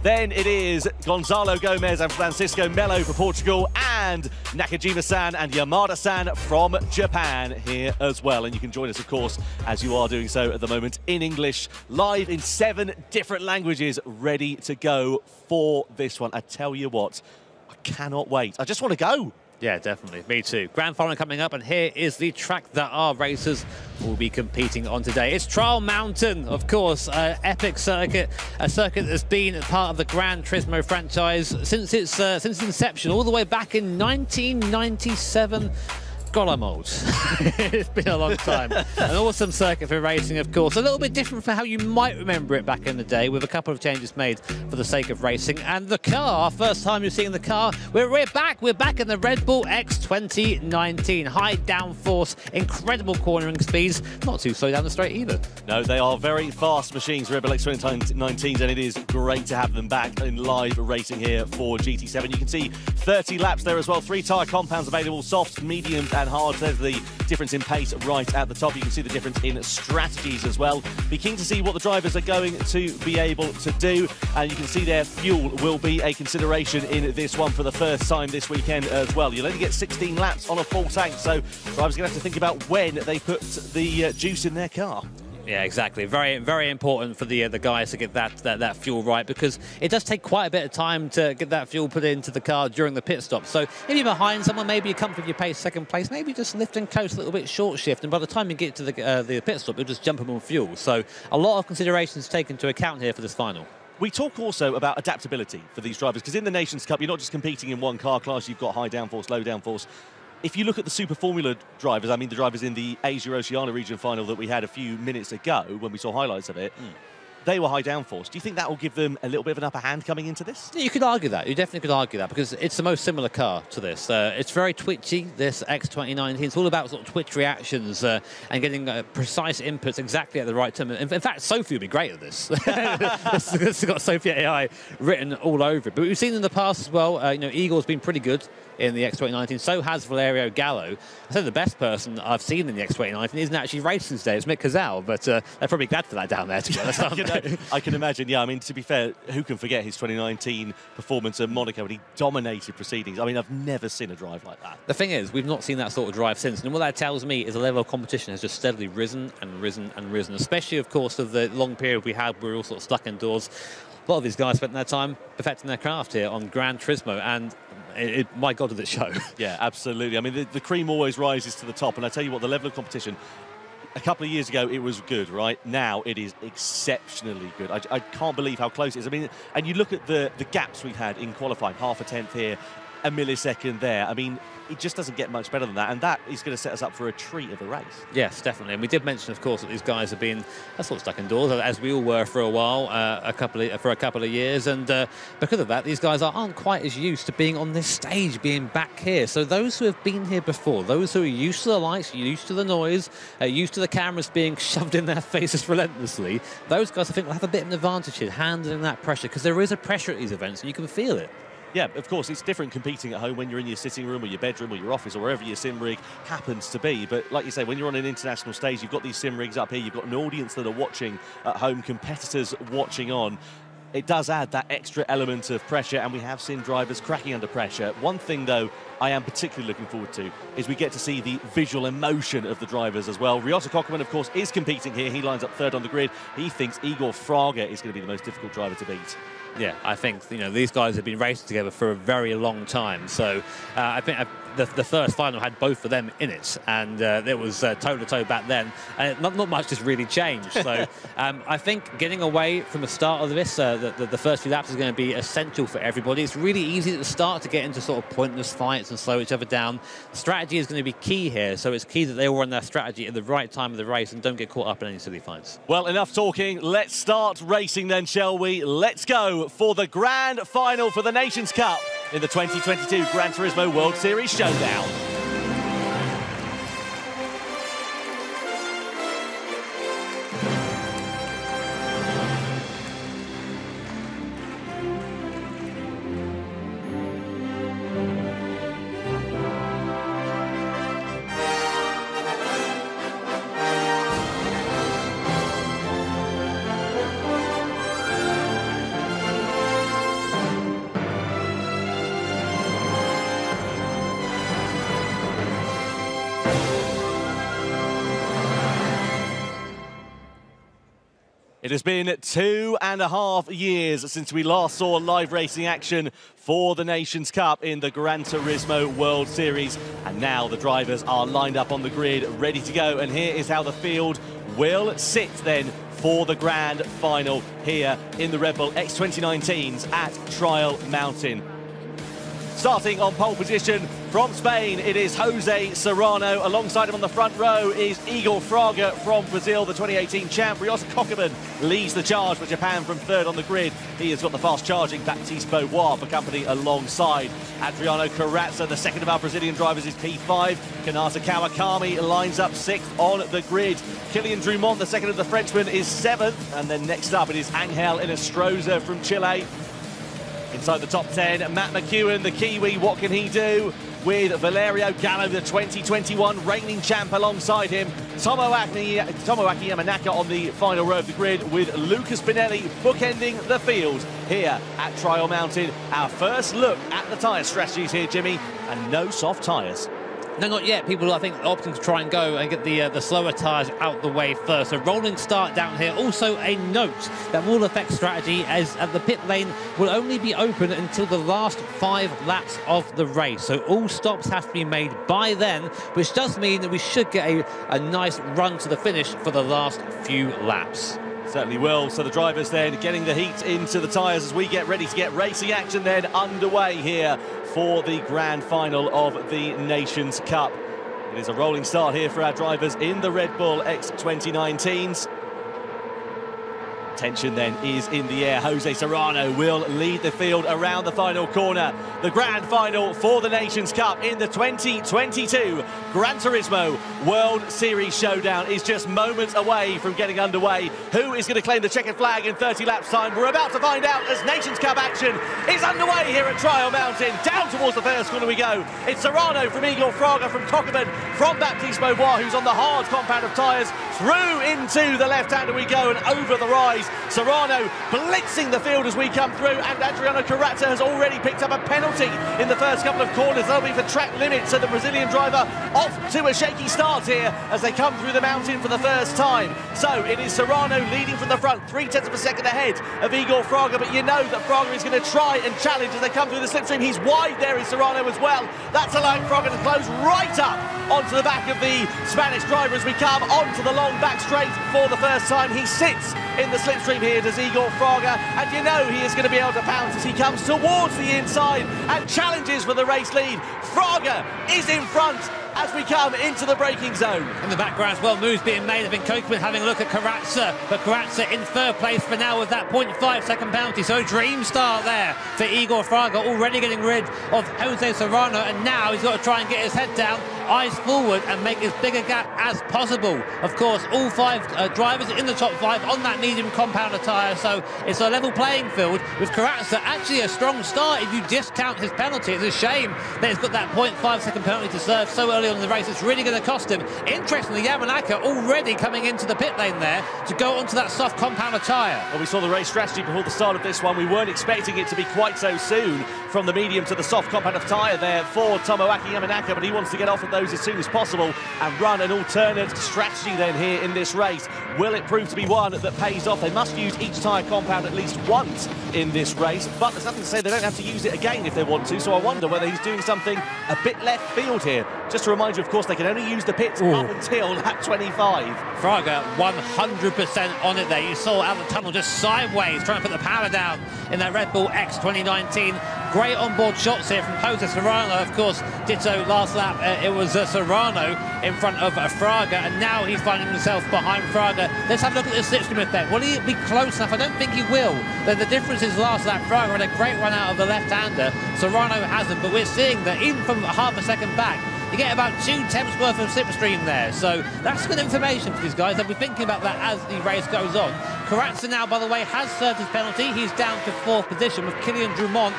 Speaker 3: Then it is Gonzalo Gomez and Francisco Melo for Portugal, and Nakajima-san and Yamada-san from Japan here as well. And you can join us, of course, as you are doing so at the moment, in English, live in 7 different languages, ready to go for this one. I tell you what, I cannot wait. I just want to go.
Speaker 2: Yeah, definitely. Me too. Grand final coming up, and here is the track that our racers will be competing on today. It's Trial Mountain, of course, epic circuit, a circuit that's been part of the Gran Turismo franchise since its inception, all the way back in 1997. scholar mode. It's been a long time. An awesome circuit for racing, of course. A little bit different from how you might remember it back in the day, with a couple of changes made for the sake of racing. And the car, first time you're seeing the car, we're back. We're back in the Red Bull X 2019. High downforce, incredible cornering speeds. Not too slow down the straight either.
Speaker 3: No, they are very fast machines, Red Bull X 2019s, and it is great to have them back in live racing here for GT7. You can see 30 laps there as well. 3 tyre compounds available, soft, medium and hard. There's the difference in pace right at the top. You can see the difference in strategies as well. Be keen to see what the drivers are going to be able to do, and you can see their fuel will be a consideration in this one for the first time this weekend as well. You'll only get 16 laps on a full tank, so drivers are going to have to think about when they put the juice in their car.
Speaker 2: Yeah, exactly. Very, very important for the guys to get that fuel right, because it does take quite a bit of time to get that fuel put into the car during the pit stop. So if you're behind someone, maybe you come from your pace second place, maybe just lift and coast a little bit short shift, and by the time you get to the pit stop, you'll just jump them on fuel. So a lot of considerations taken into account here for this final.
Speaker 3: We talk also about adaptability for these drivers, because in the Nations Cup, you're not just competing in one car class. You've got high downforce, low downforce. If you look at the Super Formula drivers, I mean the drivers in the Asia-Oceania region final that we had a few minutes ago when we saw highlights of it, they were high downforce. Do you think that will give them a little bit of an upper hand coming into this?
Speaker 2: Yeah, you could argue that. You definitely could argue that, because it's the most similar car to this. It's very twitchy, this X2019. It's all about sort of twitch reactions and getting precise inputs exactly at the right time. In fact, Sophie would be great at this. It's got Sophie AI written all over it. But we've seen in the past as well, you know, Igor's been pretty good in the X2019, so has Valerio Gallo. I think the best person I've seen in the X2019 isn't actually racing today, it's Mick Cazal, but they're probably glad for that down there, to be honest, aren't they?
Speaker 3: I can imagine, yeah. I mean, to be fair, who can forget his 2019 performance at Monaco when he dominated proceedings? I mean, I've never seen a drive like that.
Speaker 2: The thing is, we've not seen that sort of drive since, and what that tells me is the level of competition has just steadily risen and risen and risen, especially, of course, of the long period we had where we were all sort of stuck indoors. A lot of these guys spent their time perfecting their craft here on Gran Turismo, and my God, did it show.
Speaker 3: Yeah, absolutely. I mean, the cream always rises to the top, and I tell you what, the level of competition, a couple of years ago, it was good, right? Now it is exceptionally good. I can't believe how close it is. I mean, and you look at the gaps we've had in qualifying, half a tenth here, a millisecond there. I mean, it just doesn't get much better than that, and that is going to set us up for a treat of a race.
Speaker 2: Yes, definitely. And we did mention, of course, that these guys have been sort of stuck indoors, as we all were for a while, for a couple of years, and because of that, these guys aren't quite as used to being on this stage, being back here. So those who have been here before, those who are used to the lights, used to the noise, used to the cameras being shoved in their faces relentlessly, those guys, I think, will have a bit of an advantage here, handling that pressure, because there is a pressure at these events, and you can feel it.
Speaker 3: Yeah, of course, it's different competing at home when you're in your sitting room or your bedroom or your office or wherever your sim rig happens to be. But like you say, when you're on an international stage, you've got these sim rigs up here, you've got an audience that are watching at home, competitors watching on. It does add that extra element of pressure, and we have seen drivers cracking under pressure. One thing, though, I am particularly looking forward to is we get to see the visual emotion of the drivers as well. Ryota Kokkerman, of course, is competing here. He lines up third on the grid. He thinks Igor Fraga is going to be the most difficult driver to beat.
Speaker 2: Yeah, I think, you know, these guys have been racing together for a very long time. So I think the first final had both of them in it, and it was toe-to-toe back then. And not much has really changed. So I think getting away from the start of this, the first few laps is going to be essential for everybody. It's really easy at the start to get into sort of pointless fights and slow each other down. Strategy is going to be key here, so it's key that they all run their strategy at the right time of the race and don't get caught up in any silly fights.
Speaker 3: Well, enough talking. Let's start racing then, shall we? Let's go for the grand final for the Nations Cup in the 2022 Gran Turismo World Series Showdown. It has been 2.5 years since we last saw live racing action for the Nations Cup in the Gran Turismo World Series. And now the drivers are lined up on the grid, ready to go. And here is how the field will sit then for the grand final here in the Red Bull X2019s at Trial Mountain. Starting on pole position from Spain, it is Jose Serrano. Alongside him on the front row is Igor Fraga from Brazil, the 2018 champ. Rios Kokeman leads the charge for Japan from third on the grid. He has got the fast-charging Baptiste Beauvoir for company alongside. Adriano Carrazza, the second of our Brazilian drivers, is P5. Kanata Kawakami lines up sixth on the grid. Kylian Drumont, the second of the Frenchmen, is seventh. And then next up, it is Angel Inestrosa from Chile. Inside the top 10, Matt McEwen, the Kiwi, what can he do? With Valerio Gallo, the 2021 reigning champ alongside him. Tomoaki Yamanaka on the final row of the grid, with Lucas Binelli bookending the field here at Trial Mountain. Our first look at the tyre strategies here, Jimmy, and no soft tyres.
Speaker 2: No, not yet. People, I think, opting to try and go and get the slower tyres out the way first. A rolling start down here. Also a note that will affect strategy, as the pit lane will only be open until the last 5 laps of the race. So all stops have to be made by then, which does mean that we should get a nice run to the finish for the last few laps.
Speaker 3: Certainly will. So the drivers then getting the heat into the tyres as we get ready to get racing action then underway here for the grand final of the Nations Cup. It is a rolling start here for our drivers in the Red Bull X2019s. Tension then is in the air. Jose Serrano will lead the field around the final corner. The grand final for the Nations Cup in the 2022 Gran Turismo World Series Showdown is just moments away from getting underway. Who is going to claim the checkered flag in 30 laps time? We're about to find out as Nations Cup action is underway here at Trial Mountain. Down towards the first corner we go. It's Serrano from Igor Fraga from Kokeman, from Baptiste Beauvoir, who's on the hard compound of tyres. Through into the left-hander we go and over the rise. Serrano blitzing the field as we come through, and Adriano Carrazza has already picked up a penalty in the first couple of corners. That'll be for track limits, so the Brazilian driver off to a shaky start here as they come through the mountain for the first time. So it is Serrano leading from the front, 0.3 of a second ahead of Igor Fraga, but you know that Fraga is going to try and challenge as they come through the slipstream. He's wide there, is Serrano as well. That's allowing Fraga to close right up onto the back of the Spanish driver as we come onto the long back straight for the first time. He sits in the slipstream here, does Igor Fraga, and you know he is going to be able to pounce as he comes towards the inside and challenges for the race lead. Fraga is in front as we come into the braking zone.
Speaker 2: In the background as well, moves being made. I think Kokeman having a look at Carrazza, but Carrazza in third place for now with that 0.5 second penalty. So dream start there for Igor Fraga, already getting rid of Jose Serrano, and now he's got to try and get his head down, eyes forward, and make as big a gap as possible. Of course, all 5 drivers in the top 5 on that medium compounder tyre, so it's a level playing field with Carrazza. Actually a strong start if you discount his penalty. It's a shame that he's got that 0.5 second penalty to serve so early on in the race. It's really going to cost him. Interestingly, Yamanaka already coming into the pit lane there to go onto that soft compounder tyre.
Speaker 3: Well, we saw the race strategy before the start of this one. We weren't expecting it to be quite so soon from the medium to the soft compounder tyre there for Tomoaki Yamanaka, but he wants to get off of those as soon as possible and run an alternate strategy then here in this race. Will it prove to be one that pays off? They must use each tyre compound at least once in this race, but there's nothing to say they don't have to use it again if they want to, so I wonder whether he's doing something a bit left field here. Just to remind you, of course, they can only use the pits up until lap 25.
Speaker 2: Fraga 100% on it there. You saw out the tunnel just sideways trying to put the power down in that Red Bull X 2019. Great onboard shots here from Jose Serrano. Of course, ditto last lap. It was Serrano in front of Fraga, and now he's finding himself behind Fraga. Let's have a look at the slipstream effect. Will he be close enough? I don't think he will. The difference is last lap, Fraga had a great run out of the left-hander. Serrano hasn't, but we're seeing that even from half a second back, you get about 2/10 worth of slipstream there. So that's good information for these guys. They'll be thinking about that as the race goes on. Carrazza now, by the way, has served his penalty. He's down to 4th position with Kylian Drumont,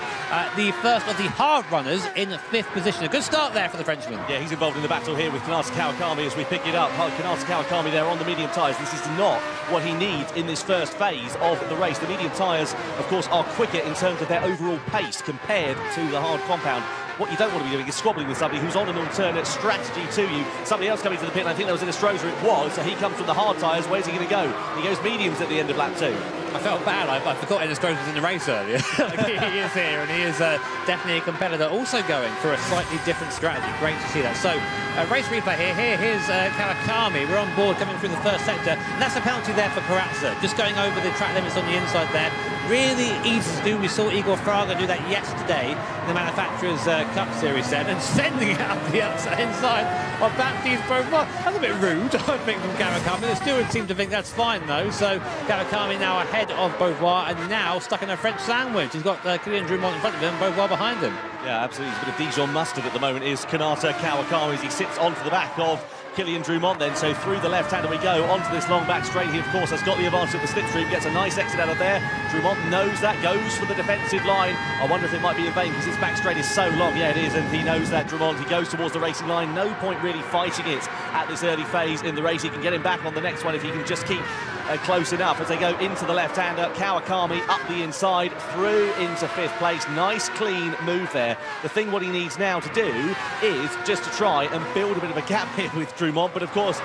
Speaker 2: the first of the hard runners, in 5th position. A good start there for the Frenchman.
Speaker 3: Yeah, he's involved in the battle here with Kanata Kawakami as we pick it up. Kanata Kawakami there on the medium tyres. This is not what he needs in this first phase of the race. The medium tyres, of course, are quicker in terms of their overall pace compared to the hard compound. What you don't want to be doing is squabbling with somebody who's on an alternate strategy to you. Somebody else coming to the pit, and I think that was Inestrosa, it was, so he comes from the hard tyres. Where's he going to go? He goes mediums at the end of lap 2.
Speaker 2: I felt bad. I forgot Ennis Groves was in the race earlier. He is here, and he is definitely a competitor. Also going for a slightly different strategy. Great to see that. So, race replay here. Here's Kawakami. We're on board coming through the first sector. And that's a penalty there for Karatza. Just going over the track limits on the inside there. Really easy to do. We saw Igor Fraga do that yesterday in the Manufacturers' Cup Series set, and sending it out the outside inside of Baptiste Beauvoir. That's a bit rude, I think, from Kawakami. The stewards seem to think that's fine, though. So Kawakami now ahead of Beauvoir, and now stuck in a French sandwich. He's got Kylian Drumont in front of him, Beauvoir behind him.
Speaker 3: Yeah, absolutely. He's a bit of Dijon mustard at the moment is Kanata Kawakami as he sits onto the back of Kylian Drumont then, so through the left-hander we go, onto this long back straight. He, of course, has got the advantage of the slipstream, gets a nice exit out of there. Drumont knows that, goes for the defensive line. I wonder if it might be in vain, because his back straight is so long. Yeah, it is, and he knows that, Drumont. He goes towards the racing line. No point really fighting it at this early phase in the race. He can get him back on the next one if he can just keep close enough as they go into the left-hander. Kawakami up the inside, through into 5th place. Nice, clean move there. The thing what he needs now to do is just to try and build a bit of a gap here with Drumont, but of course,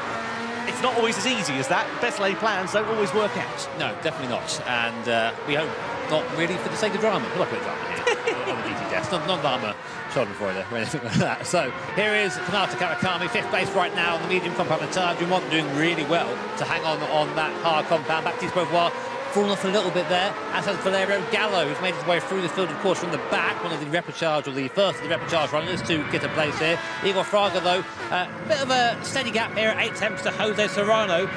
Speaker 3: it's not always as easy as that. Best laid plans don't always work out.
Speaker 2: No, definitely not. And we hope not really for the sake of drama. We'll have a bit of drama here on the DT desk. Not that I'm a Schadenfreude or anything like that. So here is Kanata Kawakami, 5th place right now on the medium compound tire. Drumont doing really well to hang on that hard compound. Baptiste Beauvoir fallen off a little bit there, as has Valerio Gallo, who's made his way through the field, of course, from the back, one of the repechage, or the first of the repechage runners to get a place here. Igor Fraga, though, a bit of a steady gap here at 8/10 to Jose Serrano.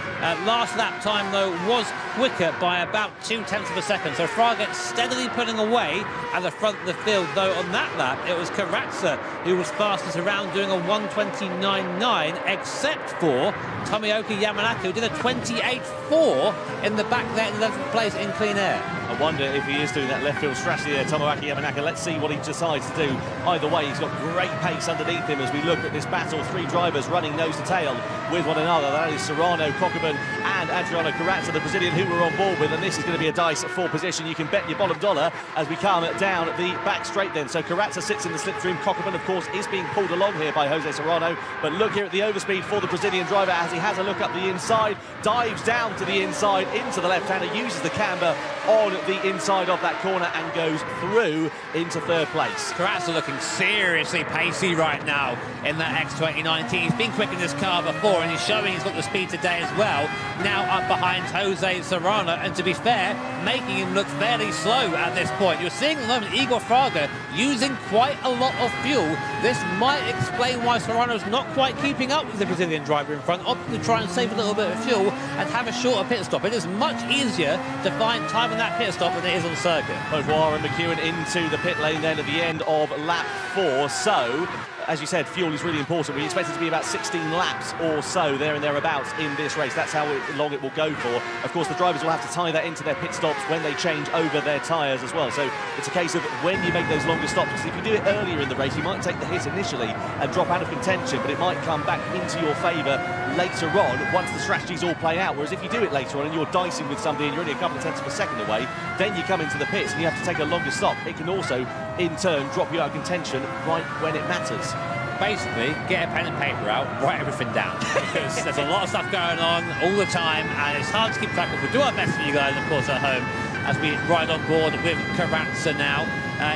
Speaker 2: Last lap time, though, was quicker by about 0.2 of a second, so Fraga steadily pulling away at the front of the field, though on that lap, it was Karatza who was fastest around, doing a 1:29.9, except for Tomoaki Yamanaka, who did a 28.4 in the back there in 11th place in clean air.
Speaker 3: I wonder if he is doing that left field strategy there, Tomoaki Yamanaka. Let's see what he decides to do. Either way, he's got great pace underneath him as we look at this battle. 3 drivers running nose to tail with one another. That is Serrano, Cockburn and Adriano Karatza, the Brazilian who we're on board with, and this is going to be a dice for position. You can bet your bottom dollar as we come down the back straight then. So Karatza sits in the slipstream. Cockburn, of course, is being pulled along here by Jose Serrano, but look here at the overspeed for the Brazilian driver as he has a look up the inside, dives down to the inside into the left-hander, uses the camber on the inside of that corner and goes through into 3rd place.
Speaker 2: Karatza looking seriously pacey right now in that X2019. He's been quick in this car before, and he's showing he's got the speed today as well. Now up behind Jose Serrano, and to be fair, making him look fairly slow at this point. You're seeing at the moment Igor Fraga using quite a lot of fuel. This might explain why Serrano's not quite keeping up with the Brazilian driver in front, opting to try and save a little bit of fuel and have a shorter pit stop. It is much easier to find time in that pit stop than it is on circuit.
Speaker 3: Beauvoir and McEwen into the pit lane then at the end of lap 4. So, as you said, fuel is really important. We expect it to be about 16 laps or so, there and thereabouts in this race. That's how long it will go for. Of course, the drivers will have to tie that into their pit stops when they change over their tyres as well. So it's a case of when you make those longer stops, because if you do it earlier in the race, you might take the hit initially and drop out of contention, but it might come back into your favour later on once the strategies all play out. Whereas if you do it later on and you're dicing with somebody and you're only a couple of tenths of a second away, then you come into the pits and you have to take a longer stop. It can also, in turn, drop you out of contention right when it matters.
Speaker 2: Basically, get a pen and paper out, write everything down, because there's a lot of stuff going on all the time, and it's hard to keep track of. We'll do our best for you guys, of course, at home, as we ride on board with Karatza now.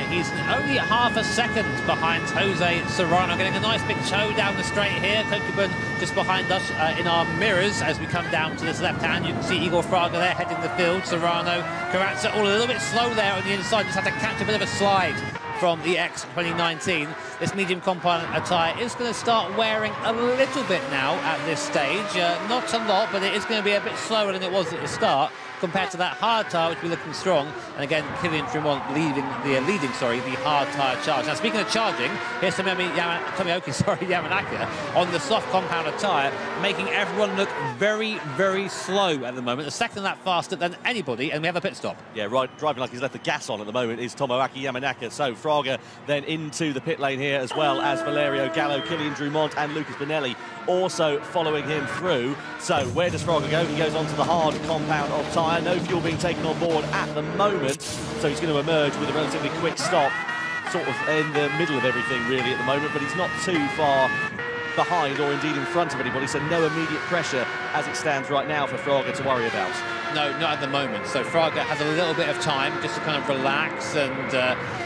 Speaker 2: He's only half a second behind Jose Serrano, getting a nice big show down the straight here. Cockburn just behind us in our mirrors as we come down to this left hand. You can see Igor Fraga there heading the field. Serrano, Karatza all a little bit slow there on the inside, just had to catch a bit of a slide from the X 2019. This medium compound attire is going to start wearing a little bit now at this stage. Not a lot, but it is going to be a bit slower than it was at the start compared to that hard tyre, which will be looking strong. And again, Kylian Drumont leading the hard tyre charge. Now, speaking of charging, here's Tomoaki Yamanaka on the soft compound tyre, making everyone look very, very slow at the moment. A second lap faster than anybody, and we have a pit stop.
Speaker 3: Yeah, right, driving like he's left the gas on at the moment is Tomoaki Yamanaka. So Fraga then into the pit lane here, as well as Valerio Gallo, Kylian Drumont and Lucas Bonelli also following him through. So where does Fraga go? He goes onto the hard compound of tyre. No fuel being taken on board at the moment, so he's going to emerge with a relatively quick stop, sort of in the middle of everything really at the moment, but he's not too far behind or indeed in front of anybody, so no immediate pressure as it stands right now for Fraga to worry about.
Speaker 2: No, not at the moment. So Fraga has a little bit of time just to kind of relax, and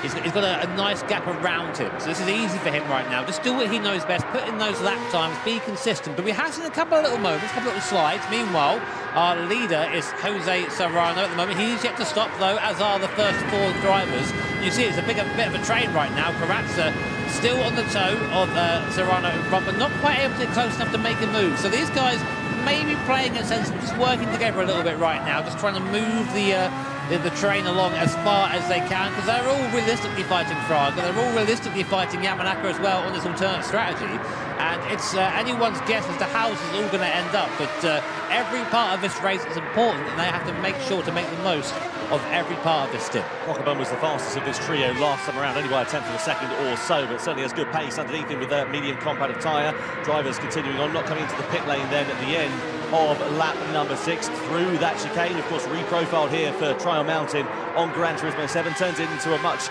Speaker 2: he's got a nice gap around him. So this is easy for him right now. Just do what he knows best, put in those lap times, be consistent. But we have seen a couple of little moments, a couple of little slides. Meanwhile, our leader is Jose Serrano at the moment. He's yet to stop, though, as are the first 4 drivers. You see it's a bit of a train right now. Carrazza still on the toe of Serrano in front, but not quite able to get close enough to make a move. So these guys maybe playing a sense of just working together a little bit right now, just trying to move the train along as far as they can, because they're all realistically fighting Fraga, they're all realistically fighting Yamanaka as well on this alternate strategy, and it's anyone's guess as to how this is all going to end up, but every part of this race is important, and they have to make sure to make the most of every part of this stint.
Speaker 3: Cockburn was the fastest of this trio last time around, only by a tenth of a second or so, but certainly has good pace underneath him with a medium compacted tyre. Drivers continuing on, not coming into the pit lane then at the end of lap number 6 through that chicane. Of course, reprofiled here for Trial Mountain on Gran Turismo 7. Turns it into a much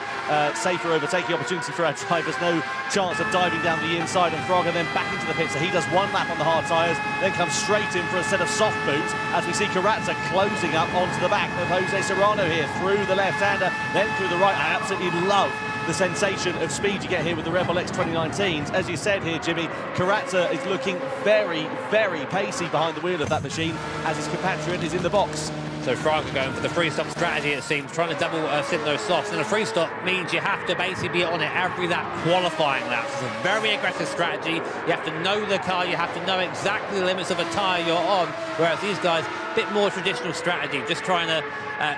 Speaker 3: safer overtaking opportunity for our drivers. No chance of diving down the inside, and Fraga then back into the pit. So he does 1 lap on the hard tyres, then comes straight in for a set of soft boots as we see Carrazza closing up onto the back of Jose Serrano here through the left-hander, then through the right. I absolutely love the sensation of speed you get here with the Rebel X 2019s. As you said here, Jimmy, Carrazza is looking very, very pacey behind the wheel of that machine as his compatriot is in the box.
Speaker 2: So Fraga going for the free stop strategy, it seems, trying to double sit those softs. And a free stop means you have to basically be on it every lap, qualifying laps. It's a very aggressive strategy. You have to know the car, you have to know exactly the limits of a tyre you're on, whereas these guys, a bit more traditional strategy, just trying to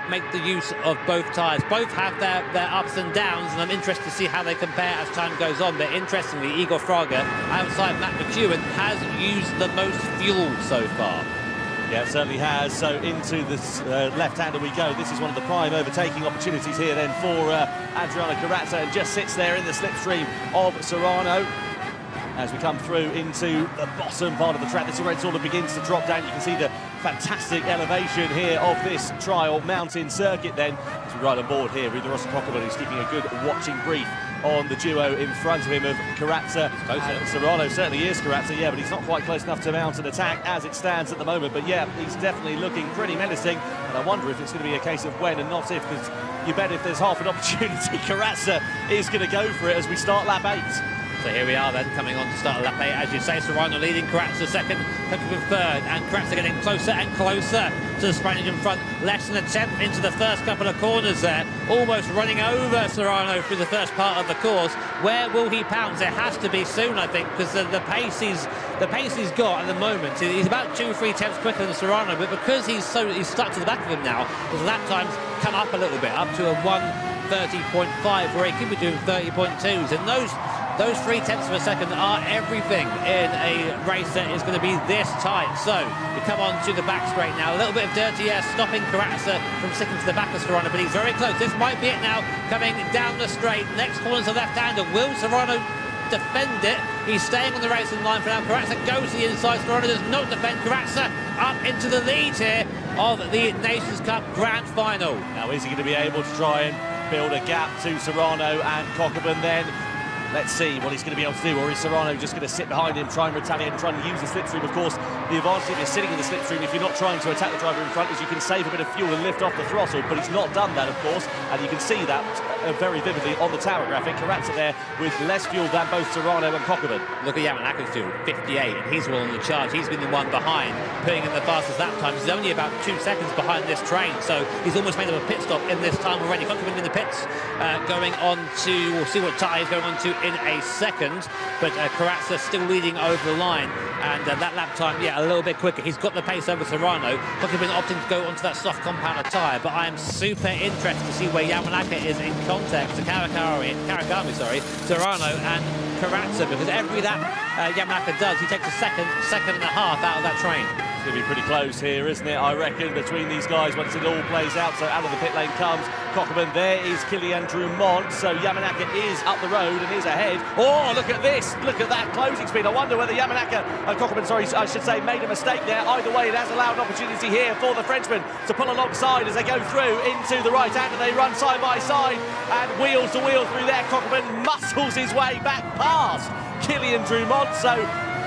Speaker 2: make the use of both tyres. Both have their ups and downs, and I'm interested to see how they compare as time goes on. But interestingly, Igor Fraga, outside Matt McEwen, has used the most fuel so far.
Speaker 3: Yeah, it certainly has. So into this left-hander we go. This is one of the prime overtaking opportunities here then for Adriano Carrazza, and just sits there in the slipstream of Serrano. As we come through into the bottom part of the track, this is where it sort of begins to drop down. You can see the fantastic elevation here of this Trial Mountain circuit then. As we ride on board here, Rita Rossi Cockburn, who's keeping a good watching brief on the duo in front of him of Carrazza. Serrano certainly is Carrazza, yeah, but he's not quite close enough to mount an attack as it stands at the moment. But yeah, he's definitely looking pretty menacing, and I wonder if it's going to be a case of when and not if, because you bet if there's half an opportunity, Carrazza is going to go for it as we start lap 8.
Speaker 2: So here we are then, coming on to start lap 8. As you say, Serrano leading, Carrazza second, Cockburn third, and Carrazza getting closer and closer to the Spanish in front. Less than a tenth into the first couple of corners there, almost running over Serrano through the first part of the course. Where will he pounce? It has to be soon, I think, because the pace he's got at the moment, he's about 2-3 tenths quicker than Serrano, but because he's stuck to the back of him now, his lap times come up a little bit, up to a 1:30.5, where he could be doing 30.2s, and those 3 tenths of a second are everything in a race that is going to be this tight. So we come on to the back straight now. A little bit of dirty air stopping Carrazza from sticking to the back of Serrano, but he's very close. This might be it now. Coming down the straight. Next corner's the left-hander. Will Serrano defend it? He's staying on the racing line for now. Carrazza goes to the inside. Serrano does not defend. Carrazza up into the lead here of the Nations Cup Grand Final.
Speaker 3: Now, is he going to be able to try and build a gap to Serrano and Cockburn then? Let's see what he's going to be able to do, or is Serrano just going to sit behind him, try and retaliate and try and use the slipstream? Of course, the advantage if you're sitting in the slipstream, if you're not trying to attack the driver in front, is you can save a bit of fuel and lift off the throttle, but he's not done that, of course, and you can see that very vividly on the tower graphic. Carrazza there with less fuel than both Serrano and Cockburn.
Speaker 2: Look at Yamanaka's fuel, 58, and he's well on the charge. He's been the one behind, putting in the fastest lap time. He's only about 2 seconds behind this train, so he's almost made up a pit stop in this time already. Cockburn in the pits, going on to, we'll see what tyre he's going on to in a second, but Carrazza still leading over the line, and that lap time, yeah, a little bit quicker. He's got the pace over Serrano. Cockburn opting to go onto that soft compounder tyre, but I am super interested to see where Yamanaka is in context to Karakami, Serrano and Carrazza, because every lap Yamanaka does, he takes a second and a half out of that train.
Speaker 3: It's going to be pretty close here, isn't it, I reckon, between these guys once it all plays out. So out of the pit lane comes Cockburn. There is Kilian Drumont. So Yamanaka is up the road and is ahead. Oh, look at this. Look at that closing speed. I wonder whether Yamanaka, Cockburn, sorry, I should say, made a mistake there. Either way, it has allowed an opportunity here for the Frenchman to pull alongside as they go through into the right-hander. They run side by side and wheels to wheel through there. Cockburn muscles his way back past Kilian Drumont. So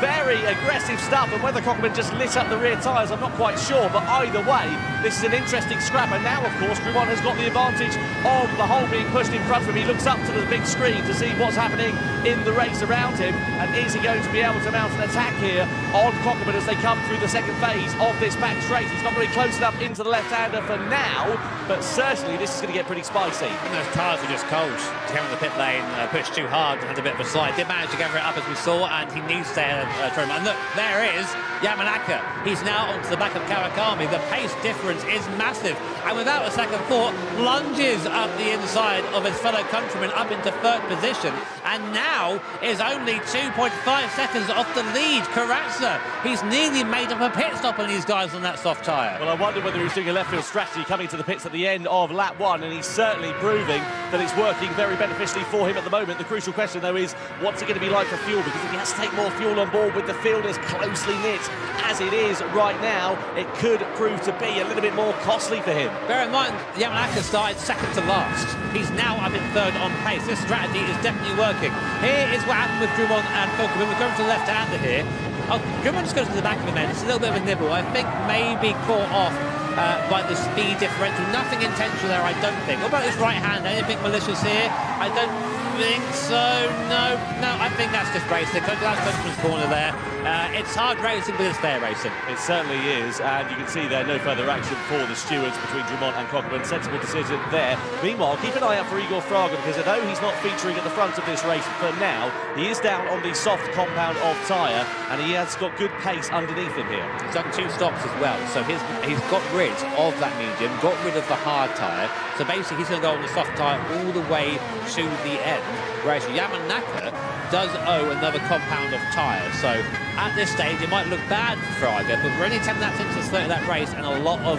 Speaker 3: Very aggressive stuff, and whether Cockman just lit up the rear tyres, I'm not quite sure, but either way, this is an interesting scrap, and now, of course, Gran has got the advantage of the hole being pushed in front of him. He looks up to the big screen to see what's happening in the race around him, and is he going to be able to mount an attack here on Cockman as they come through the second phase of this packed race? He's not very close enough into the left-hander for now, but certainly this is going to get pretty spicy.
Speaker 2: And those tyres were just cold. He came in the pit lane, pushed too hard, had a bit of a slide. Did manage to gather it up as we saw, and he needs to and look, there is Yamanaka. He's now onto the back of Kawakami. The pace difference is massive, and without a second thought, lunges up the inside of his fellow countryman up into third position, and now is only 2.5 seconds off the lead. Karatza, he's nearly made up a pit stop on these guys on that soft tyre.
Speaker 3: Well, I wonder whether he's doing a left field strategy coming to the pits at the end of lap 1, and he's certainly proving that it's working very beneficially for him at the moment. The crucial question, though, is what's it going to be like for fuel? Because if he has to take more fuel on board with the field as closely knit as it is right now, it could prove to be a little bit more costly for him.
Speaker 2: Bear in mind, Yamanaka started second to last. He's now up in third on pace. This strategy is definitely working. Here is what happened with Drummond and Fulkerman. We're going to the left-hander here. Oh, Drummond just goes to the back of him, and it's a little bit of a nibble. I think maybe caught off by the speed differential. Nothing intentional there, I don't think. What about this right hand? Anything malicious here? I don't think so. No, I think that's just racing. That's Coachman's corner there. It's hard racing, but it's fair racing.
Speaker 3: It certainly is, and you can see there no further action for the stewards between Drummond and Cockman. Sensible decision there. Meanwhile, keep an eye out for Igor Fraga, because although he's not featuring at the front of this race for now, he is down on the soft compound of tyre, and he has got good pace underneath him here.
Speaker 2: He's done 2 stops as well, so he's got rid of that medium, got rid of the hard tyre, so basically he's going to go on the soft tyre all the way to the end, whereas Yamanaka does owe another compound of tyre, so at this stage it might look bad for Fraga, but we're only 10 laps into the start of that race, and a lot of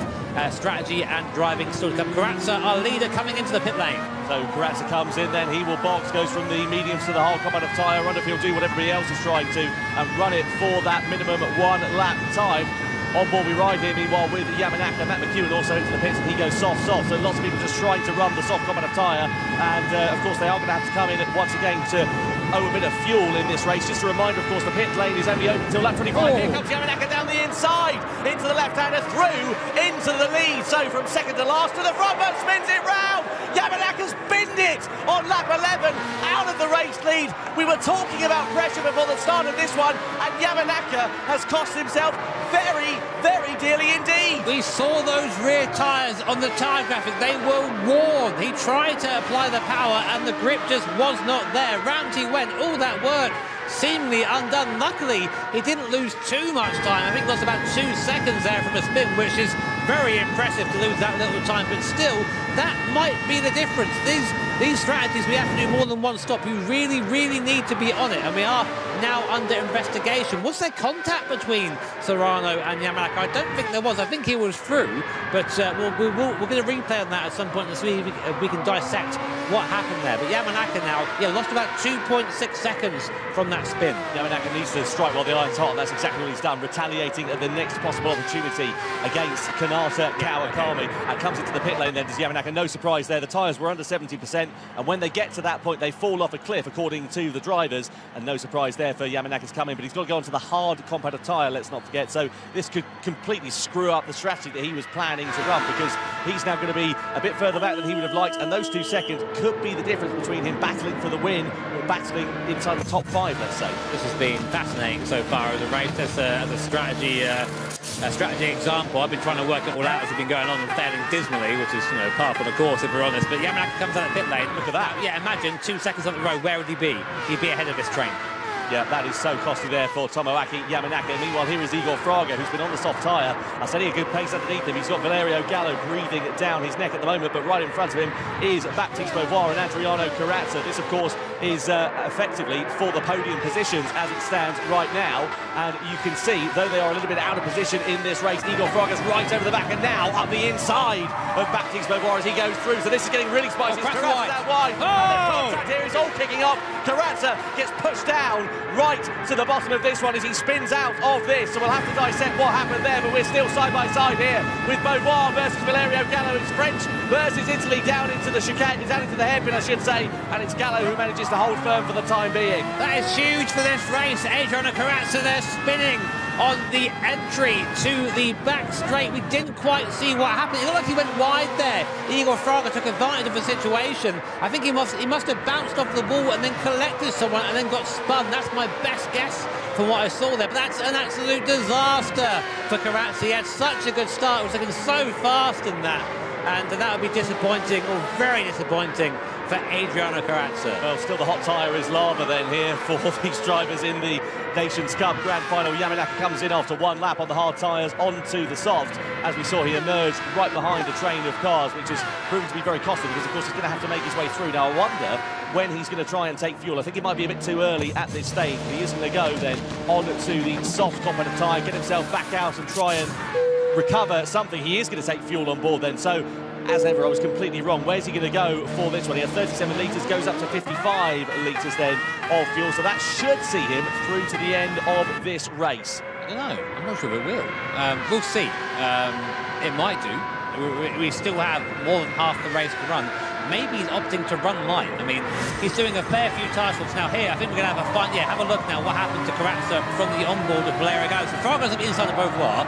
Speaker 2: strategy and driving still to come. Karatza, our leader, coming into the pit lane.
Speaker 3: So Karatza comes in, then he will box, goes from the mediums to the whole compound of tyre. Run if he'll do what everybody else is trying to, and run it for that minimum 1 lap time. On board we ride here, meanwhile, with Yamanaka. Matt McEwen also into the pits, and he goes soft. So lots of people just trying to run the soft compound of tyre, and of course they are going to have to come in once again to owe a bit of fuel in this race. Just a reminder, of course, the pit lane is only open until lap 25. Here comes Yamanaka down the inside, into the left-hander, through, into the lead. So from second to last to the front, but spins it round. Yamanaka's binned it on lap 11, out of the race lead. We were talking about pressure before the start of this one, and Yamanaka has cost himself very, very dearly indeed.
Speaker 2: We saw those rear tyres on the tyre graphic. They were worn. He tried to apply the power, and the grip just was not there. Round he went. All that work seemingly undone. Luckily, he didn't lose too much time. I think lost about 2 seconds there from a spin, which is very impressive to lose that little time, but still, that might be the difference. These strategies, we have to do more than 1 stop. You really, really need to be on it, and we are now under investigation. Was there contact between Serrano and Yamanaka? I don't think there was. I think he was through, but we're going to replay on that at some point and see if we can dissect what happened there. But Yamanaka now, lost about 2.6 seconds from that spin.
Speaker 3: Yamanaka needs to strike while the iron's hot, and that's exactly what he's done, retaliating at the next possible opportunity against Kanata Kawakami. And comes into the pit lane then, does Yamanaka. No surprise there. The tyres were under 70%, and when they get to that point, they fall off a cliff, according to the drivers, and no surprise there for Yamanaka's coming, but he's got to go onto the hard compound of tyre, let's not forget, so this could completely screw up the strategy that he was planning to run, because he's now going to be a bit further back than he would have liked, and those 2 seconds could be the difference between him battling for the win or battling inside the top 5, let's say.
Speaker 2: This has been fascinating so far as a race, as a strategy example. I've been trying to work it all out as it's been going on and failing dismally, which is, par for the course if we're honest, but Yamanaka comes out of the pit lane. Look at that. Yeah, imagine 2 seconds on the road, where would he be? He'd be ahead of this train.
Speaker 3: Yeah, that is so costly there for Tomoaki Yamanaka. Meanwhile, here is Igor Fraga, who's been on the soft tyre. I said he had good pace underneath him. He's got Valerio Gallo breathing down his neck at the moment, but right in front of him is Baptiste Beauvoir and Adriano Karatza. This, of course, is effectively for the podium positions as it stands right now. And you can see, though they are a little bit out of position in this race, Igor Fraga's right over the back and now up the inside of Baptiste Beauvoir as he goes through. So this is getting really spicy. Karatza's out wide. And the contact here is all kicking off. Karatza gets pushed down right to the bottom of this one as he spins out of this. So we'll have to dissect what happened there, but we're still side by side here with Beauvoir versus Valerio Gallo. It's French versus Italy down into the chicane, down into the hairpin, I should say, and it's Gallo who manages to hold firm for the time being.
Speaker 2: That is huge for this race. Adriano Corazza there spinning on the entry to the back straight. We didn't quite see what happened. It looked like he went wide there. Igor Fraga took advantage of the situation. I think he must have bounced off the wall and then collected someone and then got spun. That's my best guess from what I saw there. But that's an absolute disaster for Corazza. He had such a good start. It was looking so fast in that. And that would be disappointing, or very disappointing, for Adriano Corazza.
Speaker 3: Well, still the hot tyre is lava then here for these drivers in the Nations Cup Grand Final. Yamanaka comes in after one lap on the hard tyres onto the soft. As we saw, he emerged right behind a train of cars, which has proven to be very costly because, of course, he's going to have to make his way through. Now, I wonder when he's going to try and take fuel. I think it might be a bit too early at this stage. He is going to go then on to the soft competent tyre, get himself back out and try and recover something. He is going to take fuel on board then. So, as ever, I was completely wrong. Where's he going to go for this one? He had 37 litres, goes up to 55 litres then of fuel. So that should see him through to the end of this race.
Speaker 2: I don't know. I'm not sure if it will. We'll see. It might do. We still have more than half the race to run. Maybe he's opting to run light. I mean, he's doing a fair few tyre swaps now. Here, I think we're going to have a fun. Yeah, have a look now what happened to Corazza from the onboard of Valero Galaxy. Fraga's inside the Beauvoir.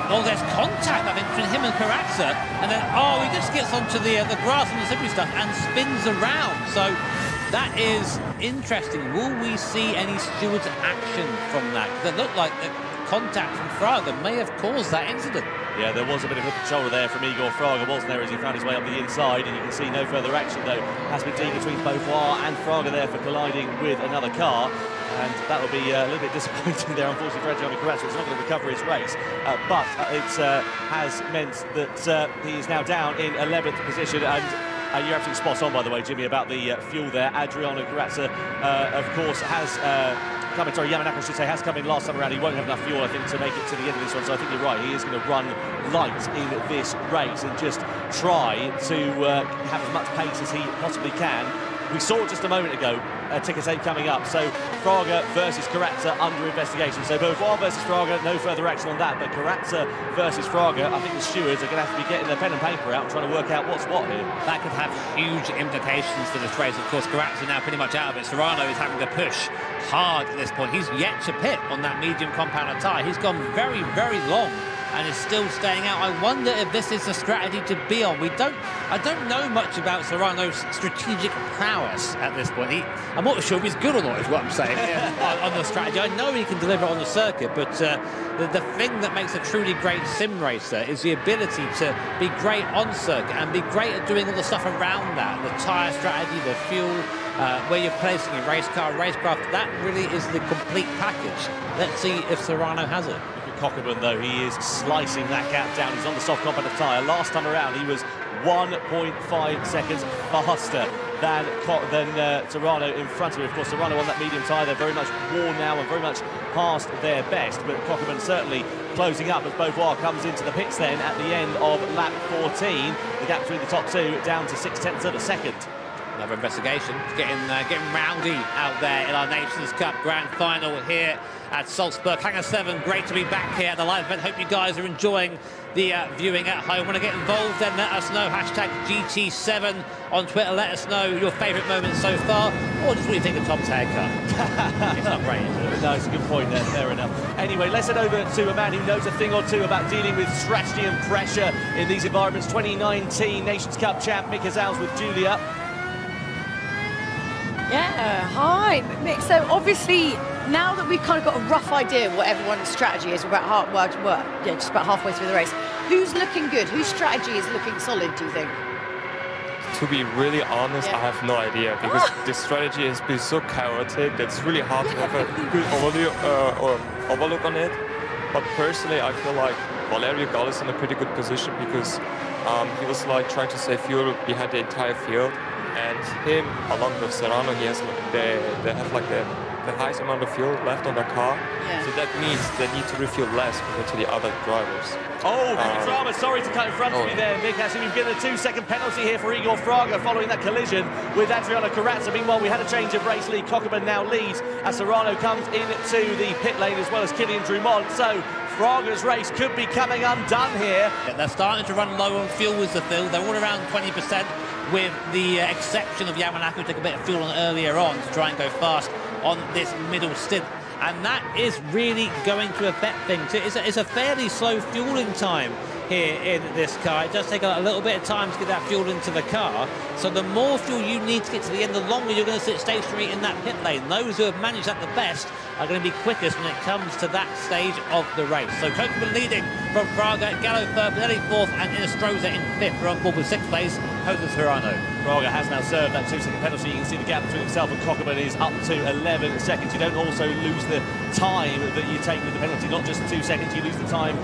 Speaker 2: Oh, there's contact, I think, between him and Corazza. And then, oh, he just gets onto the grass and the slippery stuff and spins around. So that is interesting. Will we see any stewards' action from that? Because it looked like the contact from Fraga may have caused that incident.
Speaker 3: Yeah, there was a bit of hook and shoulder there from Igor Fraga, wasn't there, as he found his way up the inside, and you can see no further action, though, has been taken between Beauvoir and Fraga there for colliding with another car, and that will be a little bit disappointing there, unfortunately, for Adriano Corazza. He's not going to recover his race, but it has meant that he is now down in 11th position, and you're absolutely spot on, by the way, Jimmy, about the fuel there. Adriano Corazza, of course, has... Yamanaka, I should say, has come in last time around. He won't have enough fuel, I think, to make it to the end of this one. So I think you're right. He is going to run light in this race and just try to have as much pace as he possibly can. We saw just a moment ago ticker tape coming up. So Fraga versus Corazza under investigation. So Beauvoir versus Fraga, no further action on that. But Corazza versus Fraga, I think the stewards are going to have to be getting their pen and paper out and trying to work out what's what here.
Speaker 2: That could have huge implications for this race. Of course, Corazza now pretty much out of it. Serrano is having to push hard at this point. He's yet to pit on that medium compounder tyre. He's gone very, very long and is still staying out. I wonder if this is a strategy to be on. I don't know much about Serrano's strategic prowess at this point. I'm not sure if he's good or not, is what I'm saying, on the strategy. I know he can deliver on the circuit, but the thing that makes a truly great sim racer is the ability to be great on circuit and be great at doing all the stuff around that. The tyre strategy, the fuel, where you're placing your race car, racecraft. That really is the complete package. Let's see if Serrano has it.
Speaker 3: Cockburn, though, he is slicing that gap down. He's on the soft compound tyre. Last time around, he was 1.5 seconds faster than Serrano in front of him. Of course, Serrano on that medium tyre, they're very much worn now and very much past their best. But Cockburn certainly closing up as Beauvoir comes into the pits then at the end of lap 14. The gap between the top two down to 0.6 of a second.
Speaker 2: Another investigation. Getting rowdy out there in our Nations Cup Grand Final here at Salzburg. Hangar 7, great to be back here at the live event. Hope you guys are enjoying the viewing at home. Want to get involved, then let us know. Hashtag GT7 on Twitter. Let us know your favourite moments so far, or just what you think of Tom's haircut. It's not great, is it?
Speaker 3: No, it's a good point there. Fair enough. Anyway, let's head over to a man who knows a thing or two about dealing with strategy and pressure in these environments. 2019 Nations Cup champ Mick Hazals with Julia.
Speaker 1: Yeah, hi, Mick. So obviously, now that we've kind of got a rough idea what everyone's strategy is, about just about halfway through the race, who's looking good? Whose strategy is looking solid, do you think?
Speaker 10: To be really honest, I have no idea, because the strategy has been so chaotic that it's really hard to have a good overlook on it. But personally, I feel like Valerio Gall is in a pretty good position, because he was like trying to save fuel behind the entire field. And him, along with Serrano, they have like the highest amount of fuel left on their car. Yeah. So that means they need to refuel less compared to the other drivers.
Speaker 3: Oh, drama, sorry to cut in front of me there, Mick. Actually, we've given a 2-second penalty here for Igor Fraga following that collision with Adriano Corazza. Meanwhile, we had a change of race lead. Cockburn now leads as Serrano comes into the pit lane, as well as Kylian Drumont. So Fraga's race could be coming undone here.
Speaker 2: Yeah, they're starting to run low on fuel as the field. They're all around 20%. with the exception of Yamanaka, who took a bit of fuel on earlier on to try and go fast on this middle stint. And that is really going to affect things. It's a fairly slow fueling time here in this car. It does take a little bit of time to get that fuel into the car. So the more fuel you need to get to the end, the longer you're going to sit stationary in that pit lane. Those who have managed that the best are going to be quickest when it comes to that stage of the race. So Kokeman leading from Fraga, Gallo third, Benelli fourth, and Inestrosa in fifth. We're on board with sixth place, Jose Serrano.
Speaker 3: Fraga has now served that 2-second penalty. You can see the gap between himself and Kokeman is up to 11 seconds. You don't also lose the time that you take with the penalty, not just 2 seconds, you lose the time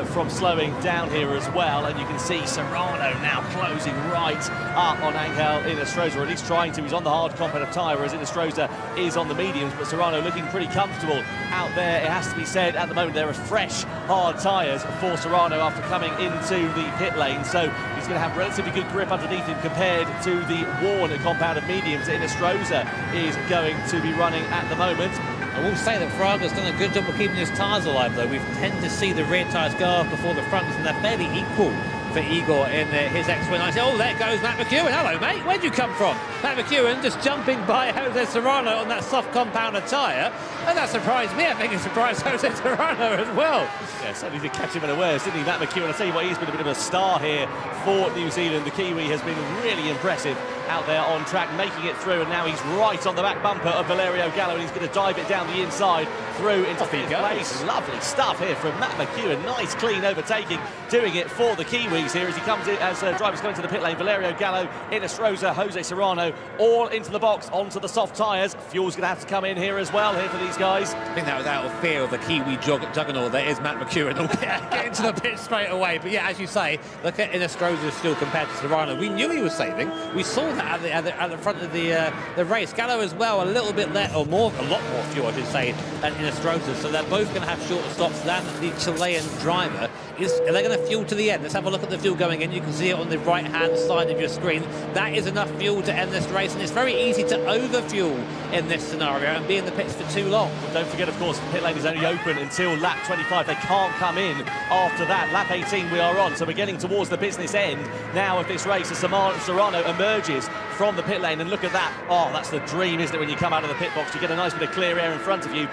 Speaker 3: from slowing down here as well. And you can see Serrano now closing right up on Angel Inestrosa, or at least trying to. He's on the hard competitive tyre, whereas Inestrosa is on the mediums, but Serrano looking pretty comfortable out there. It has to be said, at the moment there are fresh hard tyres for Serrano after coming into the pit lane, so he's going to have relatively good grip underneath him compared to the worn compound of mediums that Inestrosa is going to be running at the moment.
Speaker 2: I will say that Fraga's done a good job of keeping his tyres alive, though. We tend to see the rear tyres go off before the fronts, and they're fairly equal for Igor in his X-Wing. I say, oh, there goes Matt McEwen. Hello, mate. Where'd you come from? Matt McEwen just jumping by Jose Serrano on that soft compounder tyre. And that surprised me. I think it surprised Jose Serrano as well.
Speaker 3: Yeah, certainly did catch him unawares, didn't he, Matt McEwen? I tell you what, he's been a bit of a star here for New Zealand. The Kiwi has been really impressive out there on track, making it through, and now he's right on the back bumper of Valerio Gallo, and he's going to dive it down the inside through into fifth place. Lovely stuff here from Matt McEwen. Nice, clean overtaking, doing it for the Kiwis here as he comes in, as drivers come into the pit lane. Valerio Gallo, Inestrosa, Jose Serrano, all into the box, onto the soft tyres. Fuel's going to have to come in here as well here for these guys.
Speaker 2: I think that was out of fear of the Kiwi juggernaut that is Matt McEwen. Get into the pit straight away. But yeah, as you say, look at Inestrosa's fuel compared to Serrano. We knew he was saving. We saw that at the front of the race. Gallo as well, a little bit less, or more, a lot more fuel, I should say, than Inestrosa. So they're both going to have shorter stops than the Chilean driver. Are they going to fuel to the end? Let's have a look at the fuel going in. You can see it on the right-hand side of your screen. That is enough fuel to end this race, and it's very easy to over-fuel in this scenario and be in the pits for too long.
Speaker 3: Well, don't forget, of course, the pit lane is only open until lap 25. They can't come in after that. Lap 18 we are on, so we're getting towards the business end now of this race as Serrano emerges from the pit lane, and look at that. Oh, that's the dream, isn't it, when you come out of the pit box? You get a nice bit of clear air in front of you.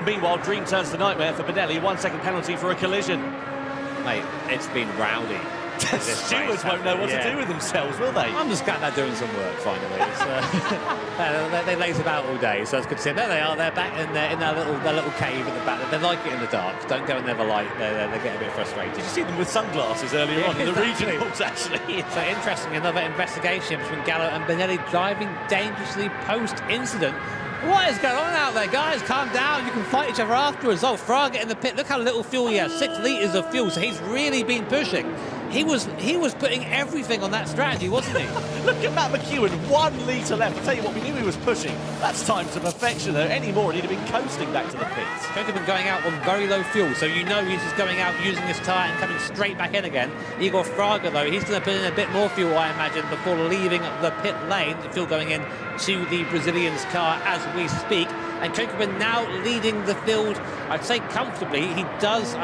Speaker 3: Meanwhile, dream turns to nightmare for Benelli. 1 second penalty for a collision.
Speaker 2: Mate, it's been rowdy.
Speaker 3: Stewards won't know what to do with themselves, will they?
Speaker 2: I'm just glad they're doing some work finally. They laze about all day, so it's good to see them. There they are. They're back in their little cave at the back. They like it in the dark. Don't go in there for light. They get a bit frustrated.
Speaker 3: Did you see them with sunglasses earlier on in the regionals, actually?
Speaker 2: So interesting, another investigation between Gallo and Benelli driving dangerously post-incident. What is going on out there, guys? Calm down. You can fight each other afterwards. Oh, Fraga in the pit. Look how little fuel he has. 6 litres of fuel, so he's really been pushing. He was putting everything on that strategy, wasn't he?
Speaker 3: Look at Matt McEwen, 1 litre left. I'll tell you what, we knew he was pushing. That's time to perfection, though. Any more, he'd have been coasting back to the pits.
Speaker 2: Could have been going out on very low fuel, so you know he's just going out using his tyre and coming straight back in again. Igor Fraga, though, he's going to put in a bit more fuel, I imagine, before leaving the pit lane. The fuel going in to the Brazilian's car as we speak. And Kokeman now leading the field, I'd say comfortably. He does...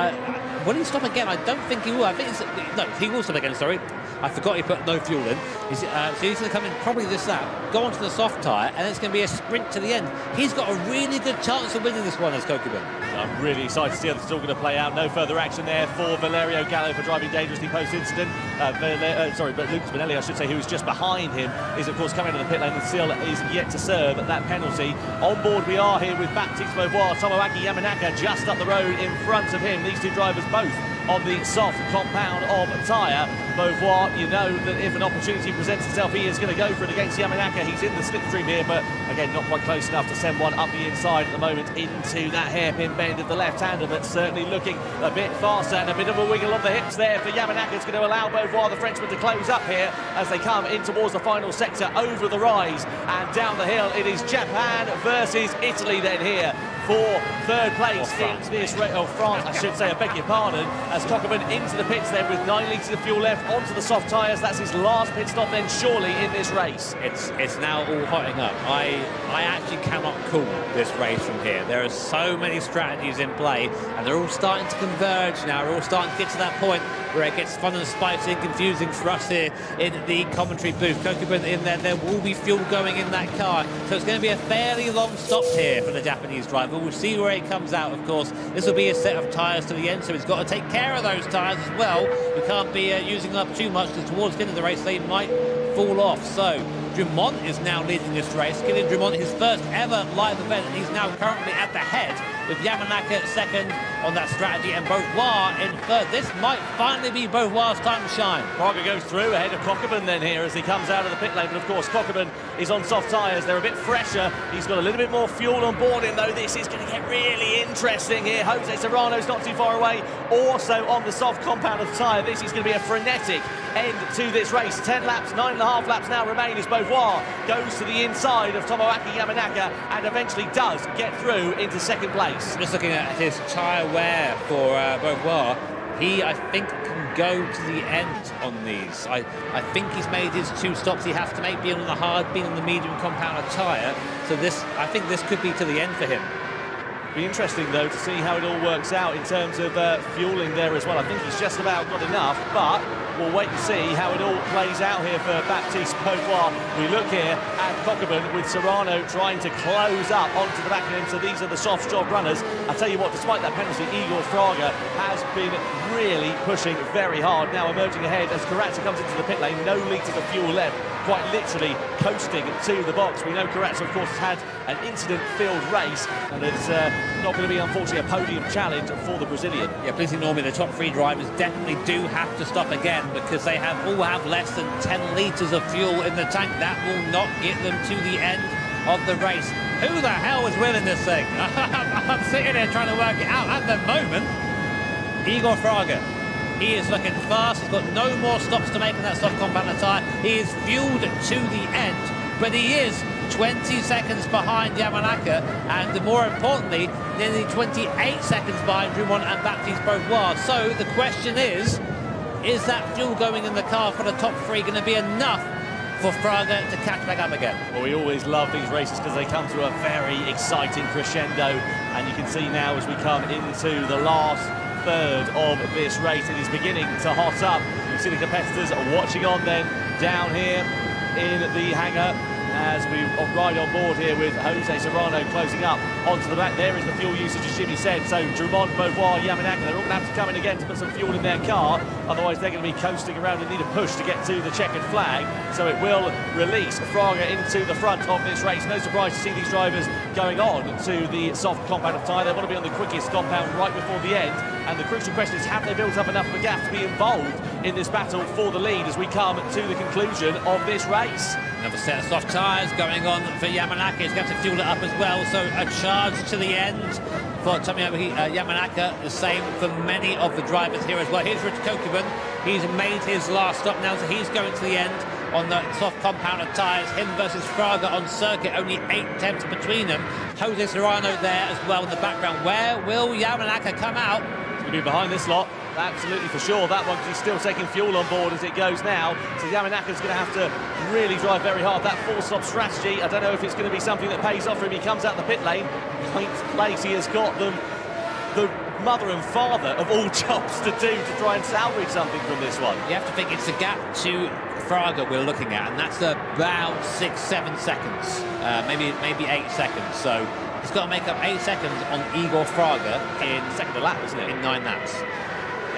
Speaker 2: will he stop again? I don't think he will. I think no, he will stop again, sorry. I forgot he put no fuel in. So he's going to come in probably this lap, go onto the soft tyre, and it's going to be a sprint to the end. He's got a really good chance of winning this one as Kokeman.
Speaker 3: I'm really excited to see how this is all going to play out. No further action there for Valerio Gallo for driving dangerously post-incident. But Lucas Benelli, I should say, who is just behind him, is of course coming out of the pit lane and still is yet to serve that penalty. On board we are here with Baptiste Beauvoir, Tomoaki Yamanaka just up the road in front of him. These two drivers both on the soft compound of tyre. Beauvoir, you know that if an opportunity presents itself, he is going to go for it against Yamanaka. He's in the slipstream here, but again, not quite close enough to send one up the inside at the moment into that hairpin bend of the left-hander, but certainly looking a bit faster, and a bit of a wiggle of the hips there for Yamanaka. It's going to allow Beauvoir, the Frenchman, to close up here as they come in towards the final sector over the rise and down the hill. It is Japan versus Italy then here for third place in this race. Oh, France, I should say, I beg your pardon, as Cockburn into the pits then with 9 litres of fuel left onto the soft tyres. That's his last pit stop then, surely, in this race.
Speaker 2: It's now all hotting up. I actually cannot call this race from here. There are so many strategies in play, and they're all starting to converge now. We're all starting to get to that point where it gets fun and spicy and confusing for us here in the commentary booth. Kokubun in there will be fuel going in that car, so it's going to be a fairly long stop here for the Japanese driver. We'll see where it comes out, of course. This will be a set of tyres to the end, so he's got to take care of those tyres as well. We can't be using up too much, because towards the end of the race they might fall off. So Drummond is now leading this race. Kylian Drummond, his first ever live event, and he's now currently at the head, with Yamanaka second on that strategy and Beauvoir in third. This might finally be Beauvoir's time to shine.
Speaker 3: Praga goes through ahead of Cockburn then here as he comes out of the pit lane, but of course Cockburn is on soft tyres. They're a bit fresher. He's got a little bit more fuel on board him, though. This is going to get really interesting here. Jose Serrano's not too far away, also on the soft compound of tyre. This is going to be a frenetic end to this race. 10 laps, 9.5 laps now remain as Beauvoir goes to the inside of Tomoaki Yamanaka and eventually does get through into second place.
Speaker 2: Just looking at his tyre wear for Beauvoir, he, I think, can go to the end on these. I think he's made his 2 stops he has to make, being on the hard, being on the medium compound tyre. So I think this could be to the end for him.
Speaker 3: Be interesting, though, to see how it all works out in terms of fueling there as well. I think he's just about got enough, but we'll wait and see how it all plays out here for Baptiste Beauvoir. We look here at Cockburn with Serrano trying to close up onto the back of him, so these are the soft job runners. I'll tell you what, despite that penalty, Igor Fraga has been really pushing very hard. Now emerging ahead as Karatsa comes into the pit lane, no litres of fuel left, quite literally coasting to the box. We know Karatsa, of course, has had an incident-filled race, and it's not going to be, unfortunately, a podium challenge for the Brazilian.
Speaker 2: Yeah, please ignore me. The top 3 drivers definitely do have to stop again, because they all have less than 10 litres of fuel in the tank. That will not get them to the end of the race. Who the hell is winning this thing? I'm sitting here trying to work it out. At the moment, Igor Fraga. He is looking fast. He's got no more stops to make in that soft compound tyre. He is fueled to the end, but he is 20 seconds behind Yamanaka, and more importantly, nearly 28 seconds behind Drummond and Baptiste Beauvoir. So the question is that fuel going in the car for the top 3 going to be enough for Fraga to catch back up again?
Speaker 3: Well, we always love these races because they come to a very exciting crescendo, and you can see now as we come into the last third of this race, it is beginning to hot up. You see the competitors watching on then down here in the hangar as we ride on board here with Jose Serrano closing up onto the back. There is the fuel usage, as Jimmy said. So Drummond, Beauvoir, Yamanaka, they're all going to have to come in again to put some fuel in their car. Otherwise, they're going to be coasting around and need a push to get to the checkered flag. So it will release Fraga into the front of this race. No surprise to see these drivers going on to the soft compound of tyre. They want to be on the quickest compound right before the end. And the crucial question is, have they built up enough of a gap to be involved in this battle for the lead as we come to the conclusion of this race?
Speaker 2: Another set of soft tyres going on for Yamanaka. He's going to fuel it up as well, so a charge to the end for Tomoaki Yamanaka. The same for many of the drivers here as well. Here's Rich Kokubun. He's made his last stop now, so he's going to the end on the soft compound of tyres. Him versus Fraga on circuit, only 8 attempts between them. Jose Serrano there as well in the background. Where will Yamanaka come out?
Speaker 3: He's going to be behind this lot. Absolutely for sure, that one, because he's still taking fuel on board as it goes now. So Yamanaka's going to have to really drive very hard. That 4-stop strategy, I don't know if it's going to be something that pays off for him. He comes out the pit lane, ninth place. He has got the mother and father of all jobs to do to try and salvage something from this one.
Speaker 2: You have to think it's the gap to Fraga we're looking at, and that's about 6-7 seconds, maybe 8 seconds. So he's got to make up 8 seconds on Igor Fraga in
Speaker 3: second a lap, isn't it?
Speaker 2: In 9 laps.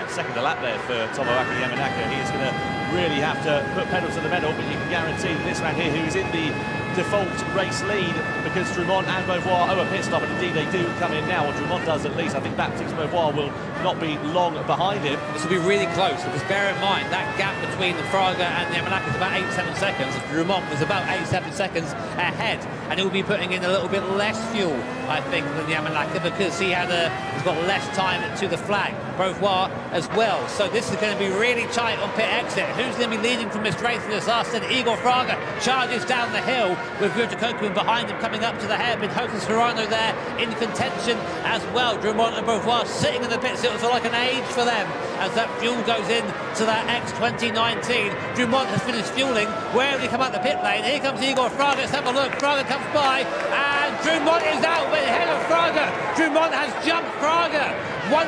Speaker 3: Second a lap there for Tomoaki Yamanaka. He is going to really have to put pedal to the metal, but you can guarantee that this man here, who is in the default race lead, because Drummond and Beauvoir owe a pit stop, and indeed they do come in now, or Drummond does at least. I think Baptiste Beauvoir will not be long behind him.
Speaker 2: This will be really close, because bear in mind that gap between the Fraga and Yamanaka is about 8-7 seconds. Drummond was about 8-7 seconds ahead and he'll be putting in a little bit less fuel, I think, than Yamanaka, because he's got less time to the flag. Beauvoir as well. So this is going to be really tight on pit exit. Who's going to be leading from this race? As I said, Igor Fraga charges down the hill with Ryota Kokuma behind him, coming up to the hairpin. Hosen Serrano there in contention as well. Drumont and Beauvoir sitting in the pits. It was like an age for them as that fuel goes in to that X2019. Drumont has finished fueling. Where did he come out the pit lane? Here comes Igor Fraga. Let's have a look. Fraga comes by, and Drumont is out with ahead of Fraga. Drumont has jumped Fraga. 1.5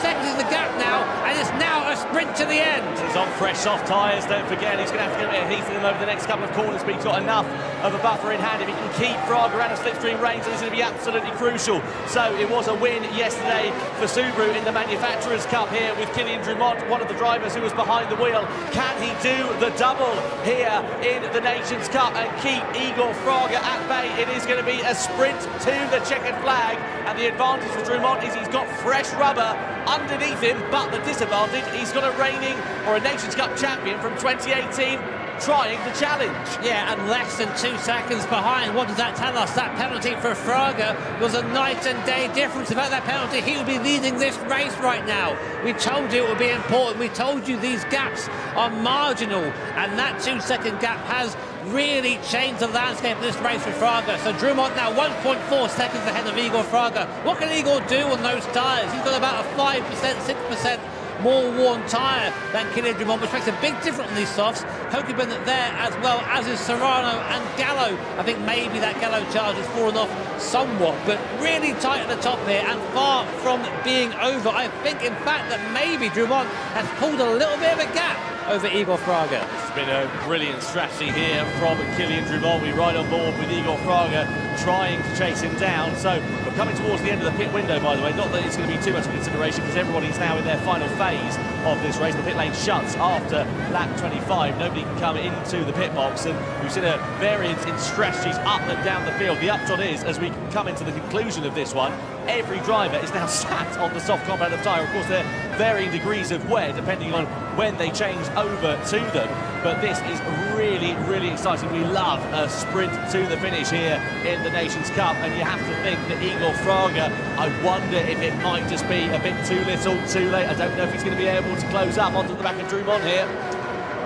Speaker 2: seconds is the gap now, and it's now a sprint to the end.
Speaker 3: He's on fresh soft tyres, don't forget. He's going to have to get a bit of heat in him over the next couple of corners, but he's got enough of a buffer in hand. If he can keep Fraga out of slipstream range, then it's going to be absolutely crucial. So it was a win yesterday for Subaru in the Manufacturers' Cup here with Kylian Drumont, one of the drivers who was behind the wheel. Can he do the double here in the Nations Cup and keep Igor Fraga at bay? It is going to be a sprint to the checkered flag, and the advantage for Drumont is he's got fresh rubber underneath him, but the disadvantage, he's got a reigning or a Nations Cup champion from 2018 trying to challenge.
Speaker 2: Yeah, and less than 2 seconds behind. What does that tell us? That penalty for Fraga was a night and day difference. Without that penalty, he would be leading this race right now. We told you it would be important. We told you these gaps are marginal, and that 2-second gap has really changed the landscape of this race for Fraga. So Drumont now 1.4 seconds ahead of Igor Fraga. What can Igor do on those tyres? He's got about a 5%, 6% more worn tyre than Kylian Drumont, which makes a big difference on these softs. Kokubun there as well, as is Serrano and Gallo. I think maybe that Gallo charge has fallen off somewhat, but really tight at the top here and far from being over. I think, in fact, that maybe Drumont has pulled a little bit of a gap over Igor Fraga.
Speaker 3: It's been a brilliant strategy here from Kylian Drumont. We ride on board with Igor Fraga trying to chase him down. So we're coming towards the end of the pit window, by the way. Not that it's going to be too much of consideration because everybody's now in their final phase of this race. The pit lane shuts after lap 25. Nobody can come into the pit box, and we've seen a variance in strategies up and down the field. The upshot is, as we come into the conclusion of this one, every driver is now sat on the soft compound of the tyre. Of course, there are varying degrees of wear depending on when they change over to them, but this is really, really exciting. We love a sprint to the finish here in the Nations Cup, and you have to think that Igor Fraga, I wonder if it might just be a bit too little, too late. I don't know if he's going to be able to close up onto the back of Drumont here.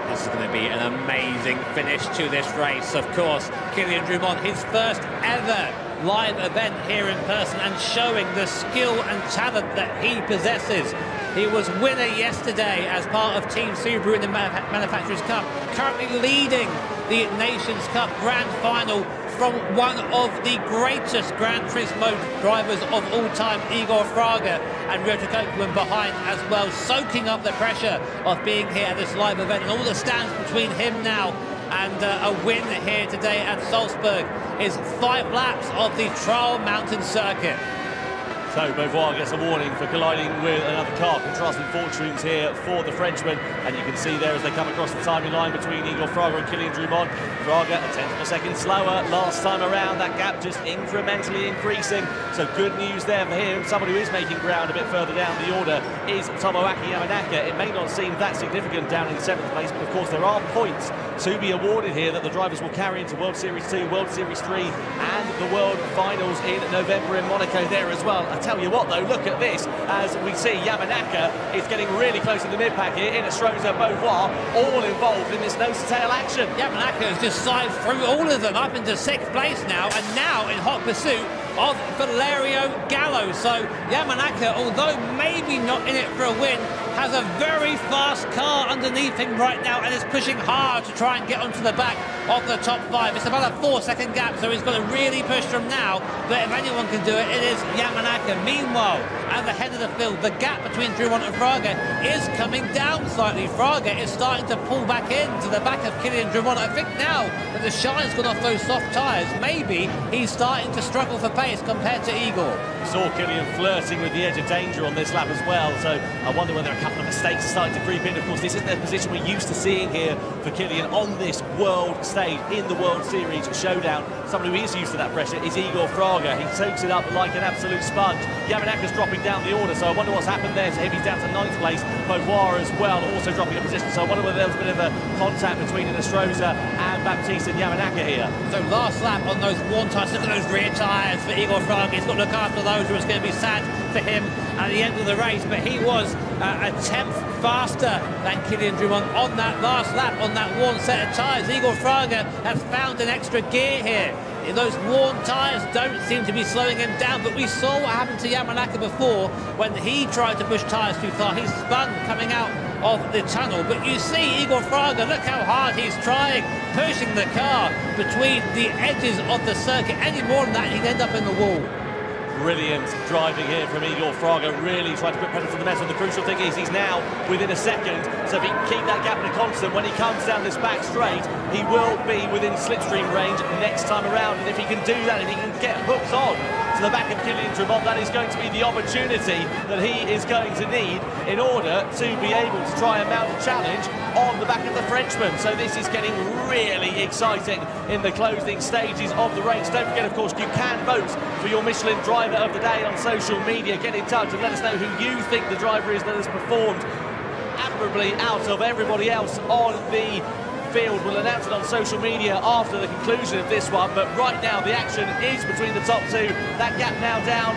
Speaker 2: This is going to be an amazing finish to this race. Of course, Kylian Drumont, his first ever live event here in person, and showing the skill and talent that he possesses. He was winner yesterday as part of Team Subaru in the Manufacturers' Cup, currently leading the Nations Cup Grand Final from one of the greatest Gran Turismo drivers of all time, Igor Fraga, and Ryota Kokuma behind as well, soaking up the pressure of being here at this live event, and all that stands between him now and a win here today at Salzburg is 5 laps of the Trial Mountain Circuit.
Speaker 3: So Beauvoir gets a warning for colliding with another car. Contrasting fortunes here for the Frenchman, and you can see there as they come across the timing line between Igor Fraga and Kylian Drumont. Fraga a tenth of a second slower last time around. That gap just incrementally increasing. So good news there for him. Somebody who is making ground a bit further down the order is Tomoaki Yamanaka. It may not seem that significant down in 7th place, but of course there are points to be awarded here that the drivers will carry into World Series 2, World Series 3 and the World Finals in November in Monaco there as well. I tell you what though, look at this as we see Yamanaka is getting really close to the mid-pack here. Innestrosa, Beauvoir, all involved in this nose-to-tail action.
Speaker 2: Yamanaka has just side through all of them up into 6th place now, and now in hot pursuit of Valerio Gallo. So Yamanaka, although maybe not in it for a win, has a very fast car underneath him right now and is pushing hard to try and get onto the back of the top 5. It's about a 4-second gap, so he's got to really push from now, but if anyone can do it, it is Yamanaka. Meanwhile, at the head of the field, the gap between Drumont and Fraga is coming down slightly. Fraga is starting to pull back into the back of Kylian Drumont. I think now that the shine's gone off those soft tyres, maybe he's starting to struggle for pace compared to Igor.
Speaker 3: Saw Killian flirting with the edge of danger on this lap as well, so I wonder whether a couple of mistakes are starting to creep in. Of course, this isn't a position we're used to seeing here for Killian on this world stage in the World Series Showdown. Someone who is used to that pressure is Igor Fraga. He soaks it up like an absolute sponge. Yamanaka's dropping down the order, so I wonder what's happened there to him. He's down to 9th place. Beauvoir as well, also dropping a position, so I wonder whether there was a bit of a contact between Nostroza and Baptiste and Yamanaka here.
Speaker 2: So last lap on those worn tyres, look at those rear tyres for Igor Fraga. He's got to look after those, or it's going to be sad for him at the end of the race, but he was a tenth faster than Killian Drummond on that last lap on that worn set of tyres. Igor Fraga has found an extra gear here. Those worn tyres don't seem to be slowing him down, but we saw what happened to Yamanaka before when he tried to push tyres too far. He spun coming out of the tunnel, but you see Igor Fraga, look how hard he's trying, pushing the car between the edges of the circuit. Any more than that, he'd end up in the wall.
Speaker 3: Brilliant driving here from Igor Fraga, really trying to put pedal to the metal. The crucial thing is he's now within a second, so if he can keep that gap in a constant, when he comes down this back straight, he will be within slipstream range next time around. And if he can do that, if he can get hooks on to the back of Killian Drummond, that is going to be the opportunity that he is going to need in order to be able to try and mount a challenge on the back of the Frenchman. So this is getting really exciting in the closing stages of the race. Don't forget, of course, you can vote for your Michelin driver of the day on social media. Get in touch and let us know who you think the driver is that has performed admirably out of everybody else on the field. We'll announce it on social media after the conclusion of this one, but right now the action is between the top two. That gap now down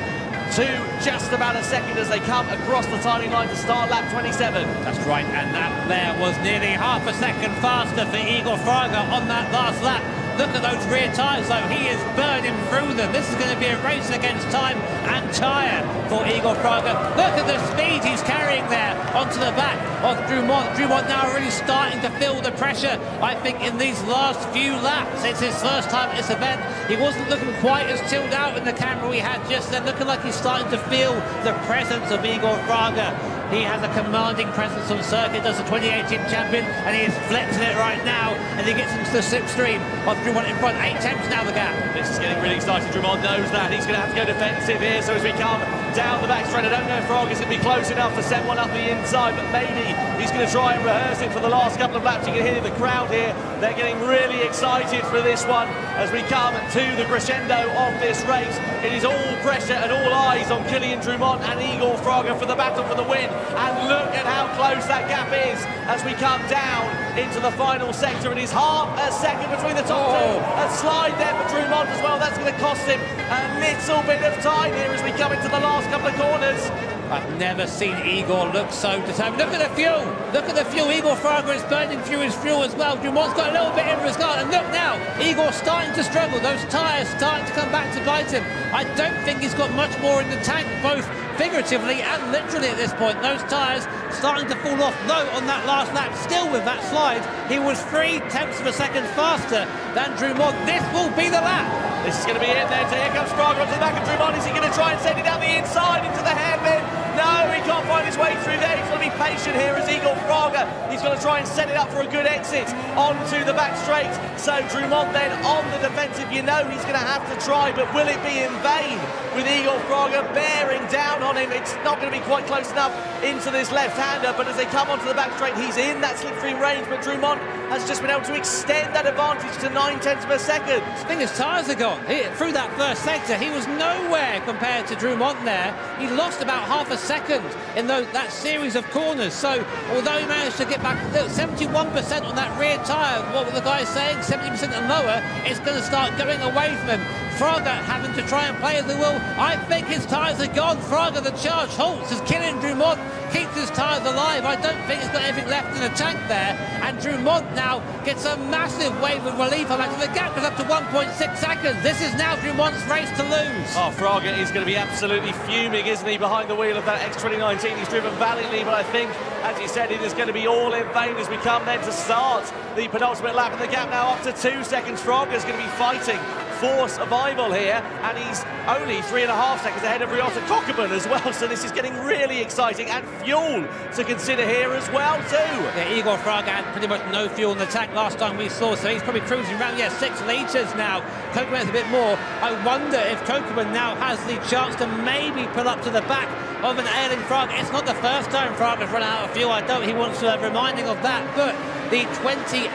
Speaker 3: to just about a second as they come across the timing line to start lap 27.
Speaker 2: That's right, and that there was nearly half a second faster for Igor Fraga on that last lap. Look at those rear tyres though, he is burning through them. This is going to be a race against time and tyre for Igor Fraga. Look at the speed he's carrying there onto the back of Drummond. Drummond now really starting to feel the pressure, I think, in these last few laps. It's his first time at this event. He wasn't looking quite as chilled out in the camera we had just then, looking like he's starting to feel the presence of Igor Fraga. He has a commanding presence on circuit, does the 2018 champion, and he is flexing it right now, and he gets into the slipstream of Drummond in front. 8 tenths now the gap.
Speaker 3: This is getting really exciting. Drummond knows that. He's going to have to go defensive here, so as we come down the back straight, I don't know if Fraga's going to be close enough to set one up the inside, but maybe he's going to try and rehearse it for the last couple of laps. You can hear the crowd here. They're getting really excited for this one as we come to the crescendo of this race. It is all pressure and all eyes on Killian Drummond and Igor Fraga for the battle for the win. And look at how close that gap is as we come down into the final sector. It is half a second between the top two. A slide there for Drummond as well. That's going to cost him a little bit of time here as we come into the last couple of corners.
Speaker 2: I've never seen Igor look so determined. Look at the fuel. Look at the fuel. Igor Fraga is burning through his fuel as well. Drummond's got a little bit in his car. And look now, Igor's starting to struggle. Those tyres starting to come back to bite him. I don't think he's got much more in the tank, both figuratively and literally at this point. Those tyres starting to fall off. Though on that last lap, still with that slide, he was 3 tenths of a second faster than Drummond. This will be the lap.
Speaker 3: This is going to be it then. So here comes Fraga onto the back of Drummond. Is he going to try and send it down the inside into the hairpin? No, he can't find his way through there. He's going to be patient here as Igor Fraga. He's going to try and set it up for a good exit onto the back straight. So Drummond then on the defensive. You know he's going to have to try, but will it be in vain with Igor Fraga bearing down on him? It's not going to be quite close enough into this left-hander, but as they come onto the back straight, he's in that slipstream range, but Drummond has just been able to extend that advantage to 9 tenths of a second.
Speaker 2: I think his tyres are gone. Through that first sector, he was nowhere compared to Drummond there. He lost about half a second in that series of corners. So although he managed to get back 71% on that rear tyre, what were the guys saying? 70% and lower, it's going to start going away from him. Fraga having to try and play as he will. I think his tyres are gone. Fraga, the charge halts as Killian Drummond keeps his tyres alive. I don't think he's got anything left in the tank there. And Drummond now gets a massive wave of relief on that. The gap goes up to 1.6 seconds. This is now Drummond's race to lose.
Speaker 3: Oh, Fraga is going to be absolutely fuming, isn't he, behind the wheel of that X2019. He's driven valiantly, but I think, as you said, it is going to be all in vain as we come then to start the penultimate lap. And the gap now up to 2 seconds. Fraga is going to be fighting for survival here, and he's only 3.5 seconds ahead of Ryota Kokubun as well, so this is getting really exciting, and fuel to consider here as well too.
Speaker 2: Yeah, Igor Fraga had pretty much no fuel in the tank last time we saw, so he's probably cruising around, 6 litres now. Kokubun has a bit more. I wonder if Kokubun now has the chance to maybe pull up to the back of an ailing Fraga. It's not the first time Fraga's run out of fuel. I don't he wants reminding of that, but the 2018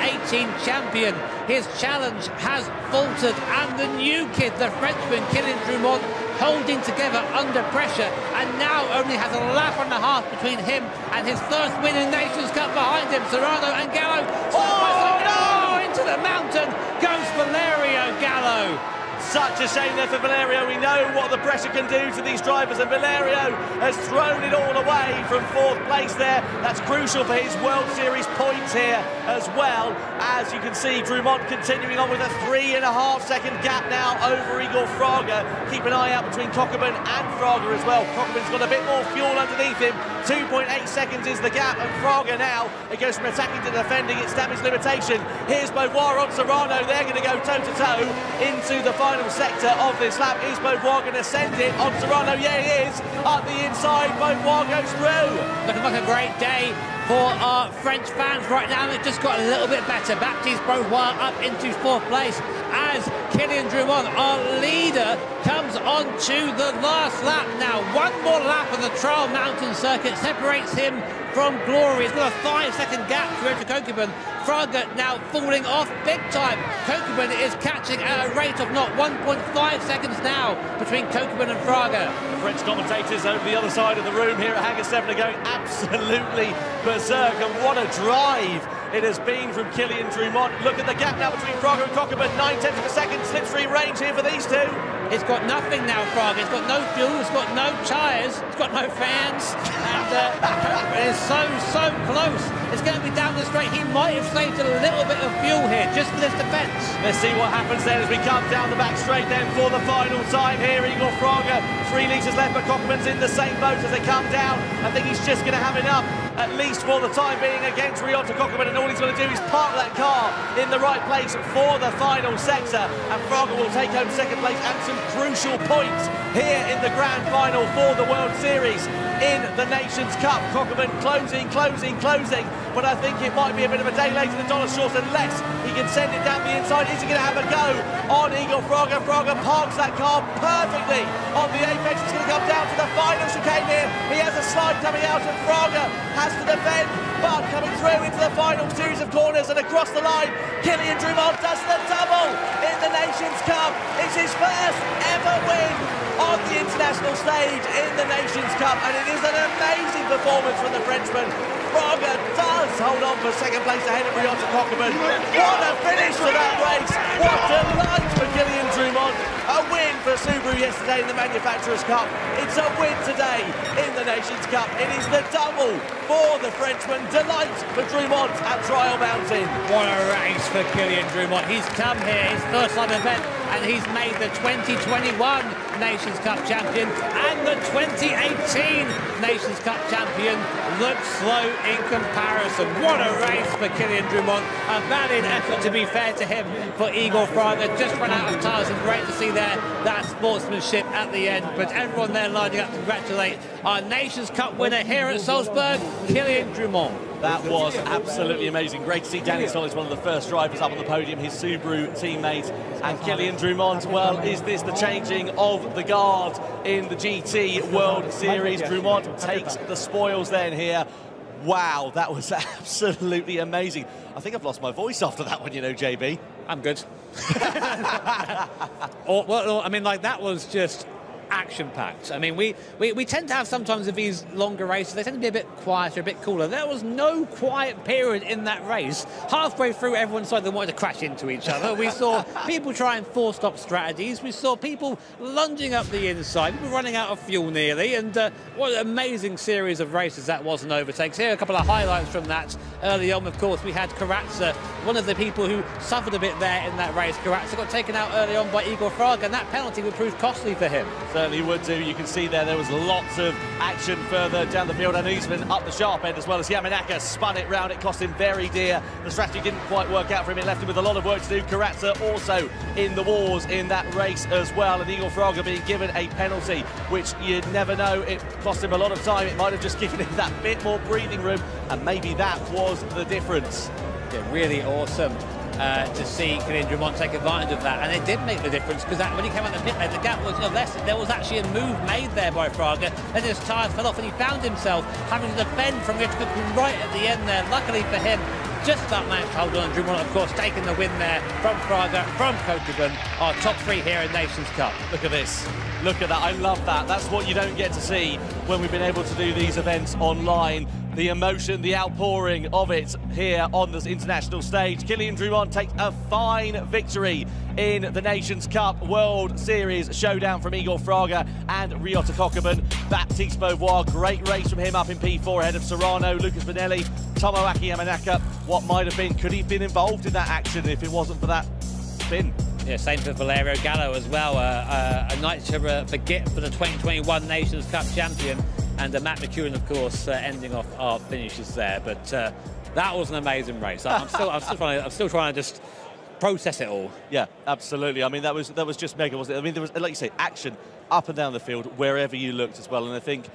Speaker 2: champion, his challenge has faltered, and the new kid, the Frenchman Kylian Drumont, holding together under pressure, and now only has a lap and a half between him and his first win in Nations Cup behind him. Serrano and Gallo. Oh no! Into the mountain goes Valerio Gallo.
Speaker 3: Such a shame there for Valerio. We know what the pressure can do to these drivers, and Valerio has thrown it all away from 4th place there. That's crucial for his World Series points here as well. As you can see, Drumont continuing on with a 3.5 second gap now over Igor Fraga. Keep an eye out between Kokubun and Fraga as well. Kokubun's got a bit more fuel underneath him. 2.8 seconds is the gap, and Fraga now, it goes from attacking to defending. It's damage limitation. Here's Beauvoir on Serrano. They're going to go toe-to-toe into the final sector of this lap. Is Beauvoir going to send it on Serrano? Yeah, he is. Up the inside, Beauvoir goes through.
Speaker 2: Looking like a great day for our French fans right now. It just got a little bit better. Baptiste Beauvoir up into 4th place as Kylian Drumont, our leader, comes on to the last lap now. One more lap of the Trial Mountain Circuit separates him from glory. He's got a 5-second gap to Ryota Kokubun. Fraga now falling off big time. Kokubun is catching at a rate of not 1.5 seconds now between Kokubun and Fraga.
Speaker 3: The French commentators over the other side of the room here at Hangar 7 are going absolutely berserk, and what a drive it has been from Kylian Drumont. Look at the gap now between Fraga and Kokubun. 9/10 of a second slipstream range here for these two.
Speaker 2: It's got nothing now, Fraga. It's got no fuel, it's got no tyres, it's got no fans, and Kokubun is so close. It's going to be down the straight. He might have saved a little bit of fuel here just for this defence.
Speaker 3: Let's see what happens then as we come down the back straight then for the final time here. Igor Fraga, 3 litres left, but Kokubun's in the same boat as they come down. I think he's just going to have enough, at least for the time being, against Ryota Kokubun, and all he's going to do is park that car in the right place for the final sector, and Fraga will take home 2nd place and some crucial points here in the grand final for the World Series in the Nations Cup. Kokubun closing, but I think it might be a bit of a day later than Donald Short unless he can send it down the inside. Is he going to have a go on Igor Fraga? Fraga parks that car perfectly on the apex. It's going to come down to the final chicane here. He has a slide coming out, and Fraga has to defend, but coming through into the final series of corners and across the line, Kylian Drumont does the double in the Nations Cup. It's his first ever win on the international stage in the Nations Cup, and it is an amazing performance from the Frenchman. Fraga does hold on for 2nd place ahead of Ryota Kokubun. What a finish to that race! What delight for Kylian Drumont! A win for Subaru yesterday in the Manufacturers' Cup. It's a win today in the Nations Cup. It is the double for the Frenchman. Delight for Drumont at Trial Mountain.
Speaker 2: What a race for Kylian Drumont. He's come here, his first time event, and he's made the 2021 Nations Cup champion and the 2018 Nations Cup champion look slow in comparison. What a race for Kylian Drumont. A valiant effort, to be fair to him, for Igor Fraga. Just run out of tyres, and great to see there that sportsmanship at the end. But everyone there lining up to congratulate our Nations Cup winner here at Salzburg, Kylian Drumont.
Speaker 3: That was absolutely amazing. Great to see Danny Sollis, one of the first drivers up on the podium, his Subaru teammate, and Kylian Drumont. Well, is this the changing of the guard in the GT World Series? Drumont takes the spoils then here. Wow, that was absolutely amazing. I think I've lost my voice after that one, you know, JB.
Speaker 2: I'm good. Well, I mean, like, that was just action-packed. I mean, we tend to have sometimes of these longer races, they tend to be a bit quieter, a bit cooler. There was no quiet period in that race. Halfway through, everyone decided they wanted to crash into each other. We saw people trying four-stop strategies. We saw people lunging up the inside, people running out of fuel nearly, and what an amazing series of races that was and overtakes. Here are a couple of highlights from that. Early on, of course, we had Karatza, one of the people who suffered a bit there in that race. Karatza got taken out early on by Igor Fraga, and that penalty would prove costly for him.
Speaker 3: Certainly would do. You can see there was lots of action further down the field, and Usman up the sharp end as well as Yamanaka spun it round. It cost him very dear. The strategy didn't quite work out for him. It left him with a lot of work to do. Karatza also in the wars in that race as well, and Igor Fraga being given a penalty, which you'd never know. It cost him a lot of time. It might have just given him that bit more breathing room, and maybe that was the difference.
Speaker 2: Yeah, really awesome. To see Kylian Drummond take advantage of that, and it did make the difference because when he came out the pit lane, the gap was less. There was actually a move made there by Fraga, and his tyres fell off, and he found himself having to defend from Richard right at the end there. Luckily for him, just about managed to hold on. Drummond, of course, taking the win there from Fraga, from Kokugan, our top 3 here in Nations Cup.
Speaker 3: Look at this. Look at that. I love that. That's what you don't get to see when we've been able to do these events online. The emotion, the outpouring of it here on this international stage. Kylian Drummond takes a fine victory in the Nations Cup World Series Showdown from Igor Fraga and Ryota Kokuban. Baptiste Beauvoir, great race from him up in P4 ahead of Serrano, Lucas Benelli, Tomoaki Yamanaka. What might have been, could he have been involved in that action if it wasn't for that spin?
Speaker 2: Yeah, same for Valerio Gallo as well. A night to forget for the 2021 Nations Cup champion. And Matt McEwen, of course, ending off our finishes there. But that was an amazing race. I'm still trying to just process it all.
Speaker 3: Yeah, absolutely. I mean, that was just mega, wasn't it? I mean, there was, like you say, action up and down the field wherever you looked as well. And I think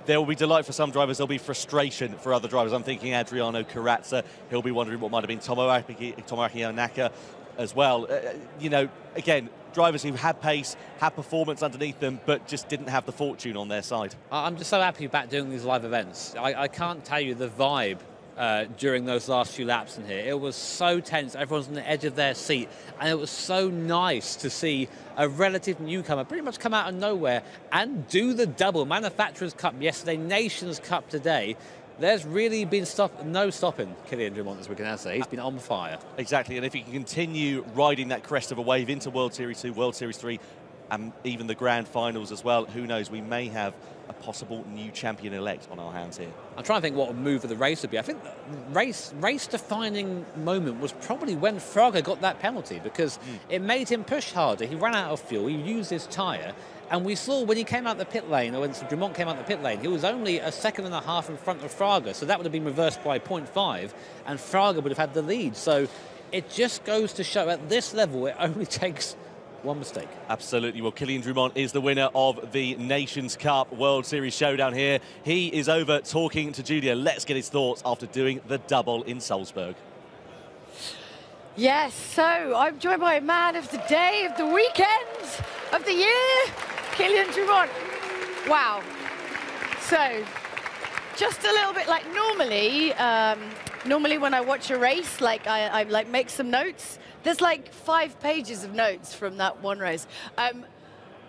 Speaker 3: there will be delight for some drivers. There'll be frustration for other drivers. I'm thinking Adriano Karatza. He'll be wondering what might have been Tomoaki Onaka as well. You know, again, drivers who had pace, had performance underneath them, but just didn't have the fortune on their side.
Speaker 2: I'm just so happy about doing these live events. I can't tell you the vibe during those last few laps in here. It was so tense. Everyone's on the edge of their seat, and it was so nice to see a relative newcomer pretty much come out of nowhere and do the double. Manufacturers' Cup yesterday, Nations Cup today. There's really been no stopping Kylian Drummond this weekend, has there? He's been on fire.
Speaker 3: Exactly, and if he can continue riding that crest of a wave into World Series 2, World Series 3, and even the Grand Finals as well, who knows, we may have a possible new champion-elect on our hands here.
Speaker 2: I'm trying to think what a move of the race would be. I think the race-defining moment was probably when Fraga got that penalty, because it made him push harder. He ran out of fuel, he used his tyre, and we saw when he came out the pit lane, or when Drummond came out the pit lane, he was only a second and a half in front of Fraga, so that would have been reversed by 0.5, and Fraga would have had the lead. So it just goes to show at this level, it only takes one mistake.
Speaker 3: Absolutely. Well, Kylian Drummond is the winner of the Nations Cup World Series Showdown here. He is over talking to Julia. Let's get his thoughts after doing the double in Salzburg.
Speaker 1: Yes, so I'm joined by man of the day, of the weekend, of the year, Kylian Drummond. Wow. So, just a little bit like normally when I watch a race, like I like make some notes. There's like 5 pages of notes from that one race.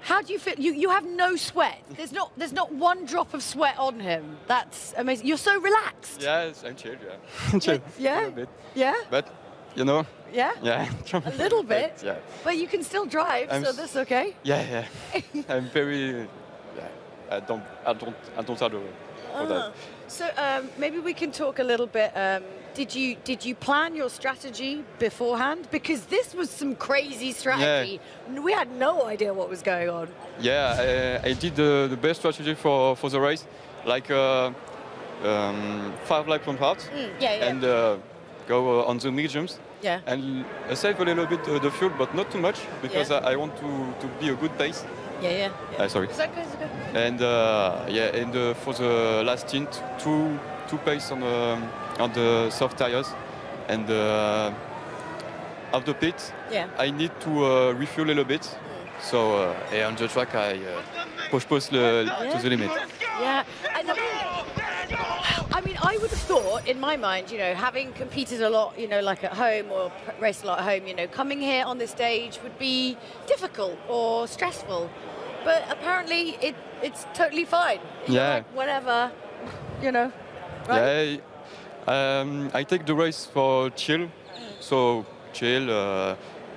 Speaker 1: How do you feel? You have no sweat. There's not one drop of sweat on him. That's amazing. You're so relaxed.
Speaker 15: Yeah, I'm chilled, yeah. Chill.
Speaker 1: Yeah?
Speaker 15: A bit.
Speaker 1: Yeah?
Speaker 15: But, you know.
Speaker 1: Yeah?
Speaker 15: Yeah.
Speaker 1: A little bit?
Speaker 15: But, yeah.
Speaker 1: But you can still drive, so that's okay?
Speaker 15: Yeah, yeah. I'm very, I don't have that.
Speaker 1: So maybe we can talk a little bit. Did you plan your strategy beforehand? Because this was some crazy strategy. Yeah. We had no idea what was going on.
Speaker 15: Yeah, I did the best strategy for the race, like 5 laps on hard, and go on the mediums.
Speaker 1: Yeah.
Speaker 15: And save a little bit the fuel, but not too much, because I want to be a good pace.
Speaker 1: Yeah.
Speaker 15: Sorry.
Speaker 1: Is that good? Is that good?
Speaker 15: And for the last stint, two pace on the soft tires, and of the pit, I need to refuel a little bit. So on the track, I push to the limit.
Speaker 1: Yeah. And I mean, I would have thought, in my mind, you know, having competed a lot, you know, like at home or raced a lot at home, you know, coming here on this stage would be difficult or stressful. But apparently, it's totally fine.
Speaker 15: Yeah.
Speaker 1: Like, whatever, you know. Right?
Speaker 15: Yeah. I take the race for chill. So chill.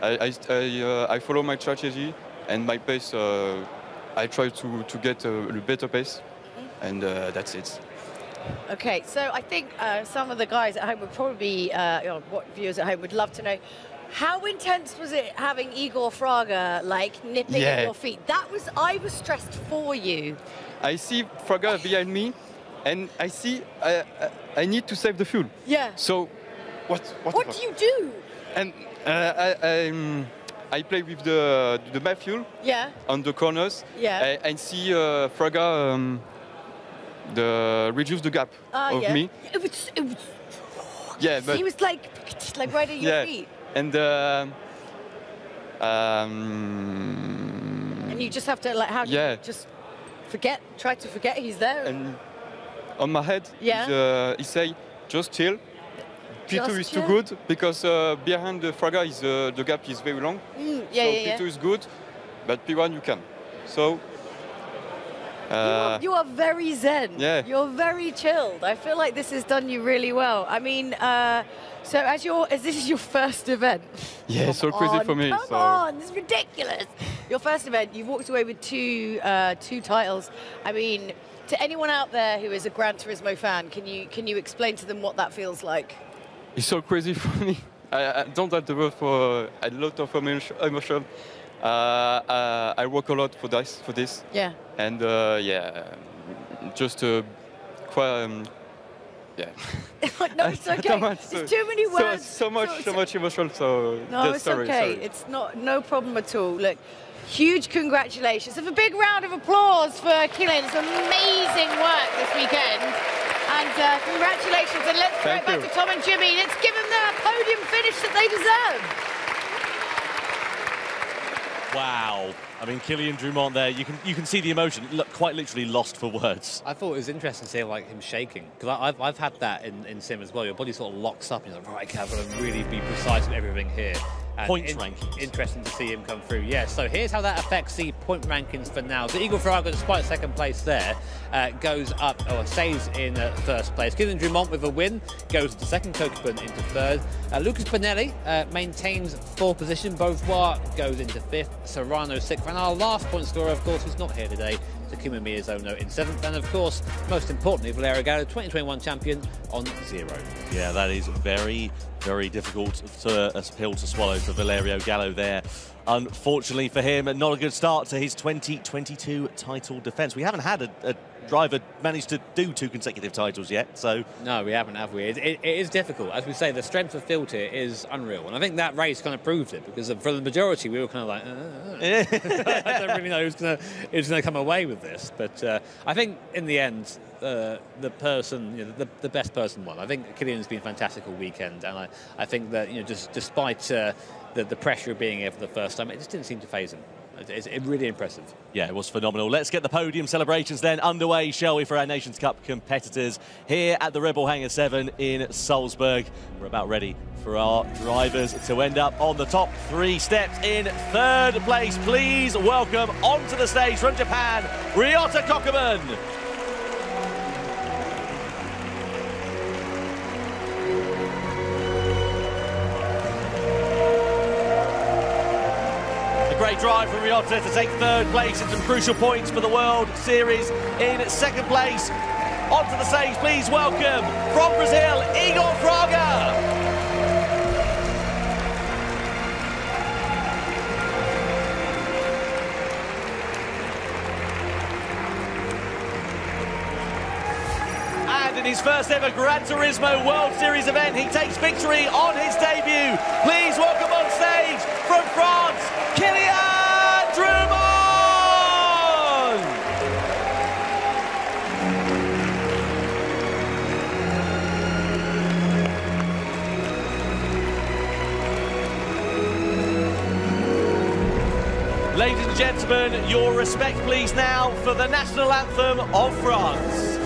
Speaker 15: I follow my strategy and my pace. I try to get a better pace, and that's it.
Speaker 1: Okay, so I think some of the guys at home would probably, what viewers at home would love to know, How intense was it having Igor Fraga like nipping at your feet? I was stressed for you.
Speaker 15: I see Fraga behind me, and I see I need to save the fuel.
Speaker 1: Yeah.
Speaker 15: So, what
Speaker 1: do you do?
Speaker 15: And I play with the map fuel.
Speaker 1: Yeah.
Speaker 15: On the corners.
Speaker 1: Yeah.
Speaker 15: I see Fraga reduce the gap of me.
Speaker 1: It was.
Speaker 15: Yeah, but
Speaker 1: he was like right at your feet.
Speaker 15: And
Speaker 1: and you just have to how do you just try to forget he's there.
Speaker 15: And on my head, he say, just chill. P2 is too good because behind the Fraga the gap is very long. P2 is good, but P1 you can. So
Speaker 1: you are very zen.
Speaker 15: Yeah.
Speaker 1: You're very chilled. I feel like this has done you really well. I mean, so as this is your first event.
Speaker 15: Yeah, it's so crazy for me.
Speaker 1: Come on, this is ridiculous. Your first event, you've walked away with two titles. I mean, to anyone out there who is a Gran Turismo fan, can you explain to them what that feels like?
Speaker 15: It's so crazy for me. I don't have the word for a lot of emotion. I work a lot for this.
Speaker 1: Yeah.
Speaker 15: And just quite. Yeah.
Speaker 1: No, it's okay. There's too many words.
Speaker 15: So much emotion. So
Speaker 1: no, it's
Speaker 15: sorry,
Speaker 1: okay.
Speaker 15: Sorry.
Speaker 1: It's no problem at all. Look, huge congratulations. Have a big round of applause for Kylian. It's amazing work this weekend. And congratulations. And let's throw it back to Tom and Jimmy. Let's give them the podium finish that they deserve.
Speaker 3: Wow. I mean, Kylian Drumont there, you can see the emotion, quite literally lost for words.
Speaker 2: I thought it was interesting to see like him shaking, because I've had that in sim as well. Your body sort of locks up and you're like, right, okay, I've got to really be precise with everything here. And
Speaker 3: points rankings.
Speaker 2: Interesting to see him come through. Yeah, so here's how that affects the point rankings for now. So Igor Fraga, despite second place there, goes up, or stays in first place. Kylian Drumont with a win goes to second, Kokubun into third. Lucas Bonelli maintains fourth position. Beauvoir goes into fifth, Serrano sixth. And our last point scorer, of course, who's not here today, Takuma Miyazono in seventh. And of course, most importantly, Valerio Gallo, 2021 champion, on 0.
Speaker 3: Yeah, that is very, very difficult a pill to swallow for Valerio Gallo there. Unfortunately for him, not a good start to his 2022 title defence. We haven't had a driver manage to do 2 consecutive titles yet, so...
Speaker 2: No, we haven't, have we? It is difficult. As we say, the strength of field here is unreal. And I think that race kind of proved it, because for the majority, we were kind of like, I don't really know who's going to come away with this. But I think, in the end, the person, the best person won. I think Kylian's been fantastic all weekend, and I think that, just despite the pressure of being here for the first time, it just didn't seem to faze him. It's really impressive.
Speaker 3: Yeah, it was phenomenal. Let's get the podium celebrations then underway, shall we, for our Nations Cup competitors here at the Red Bull Hangar 7 in Salzburg. We're about ready for our drivers to end up on the top 3 steps in third place. Please welcome onto the stage from Japan, Ryota Kokubun. Great drive from Ryota to take third place in some crucial points for the World Series. In second place, onto the stage, please welcome from Brazil, Igor Fraga. And in his first ever Gran Turismo World Series event, he takes victory on his debut. Please welcome on stage from France, Kylian Drumont! Ladies and gentlemen, your respect please now for the national anthem of France.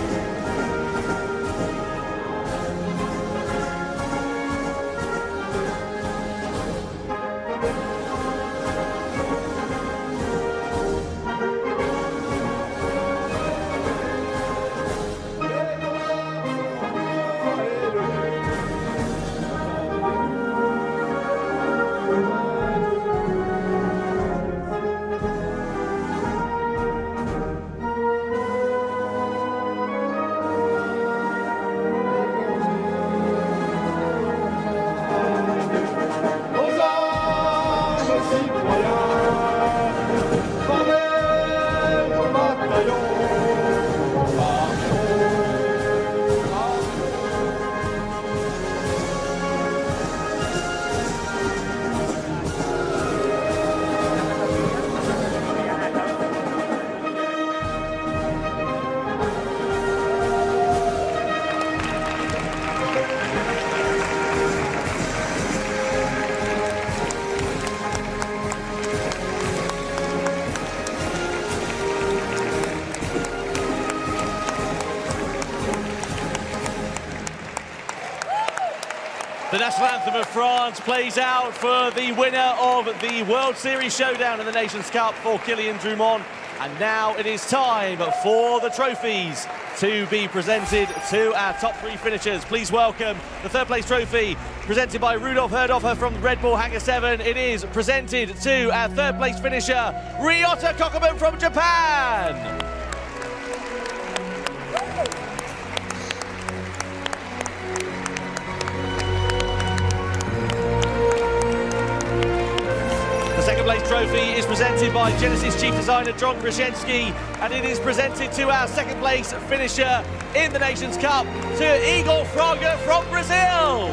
Speaker 3: The national anthem of France plays out for the winner of the World Series Showdown in the Nations Cup for Kylian Drummond. And now it is time for the trophies to be presented to our top 3 finishers. Please welcome the third place trophy presented by Rudolf Herdoffer from Red Bull Hangar 7. It is presented to our third place finisher, Ryota Kokoman from Japan. Second place trophy is presented by Genesis chief designer John Kraszewski, and it is presented to our second place finisher in the Nations Cup, to Igor Fraga from Brazil.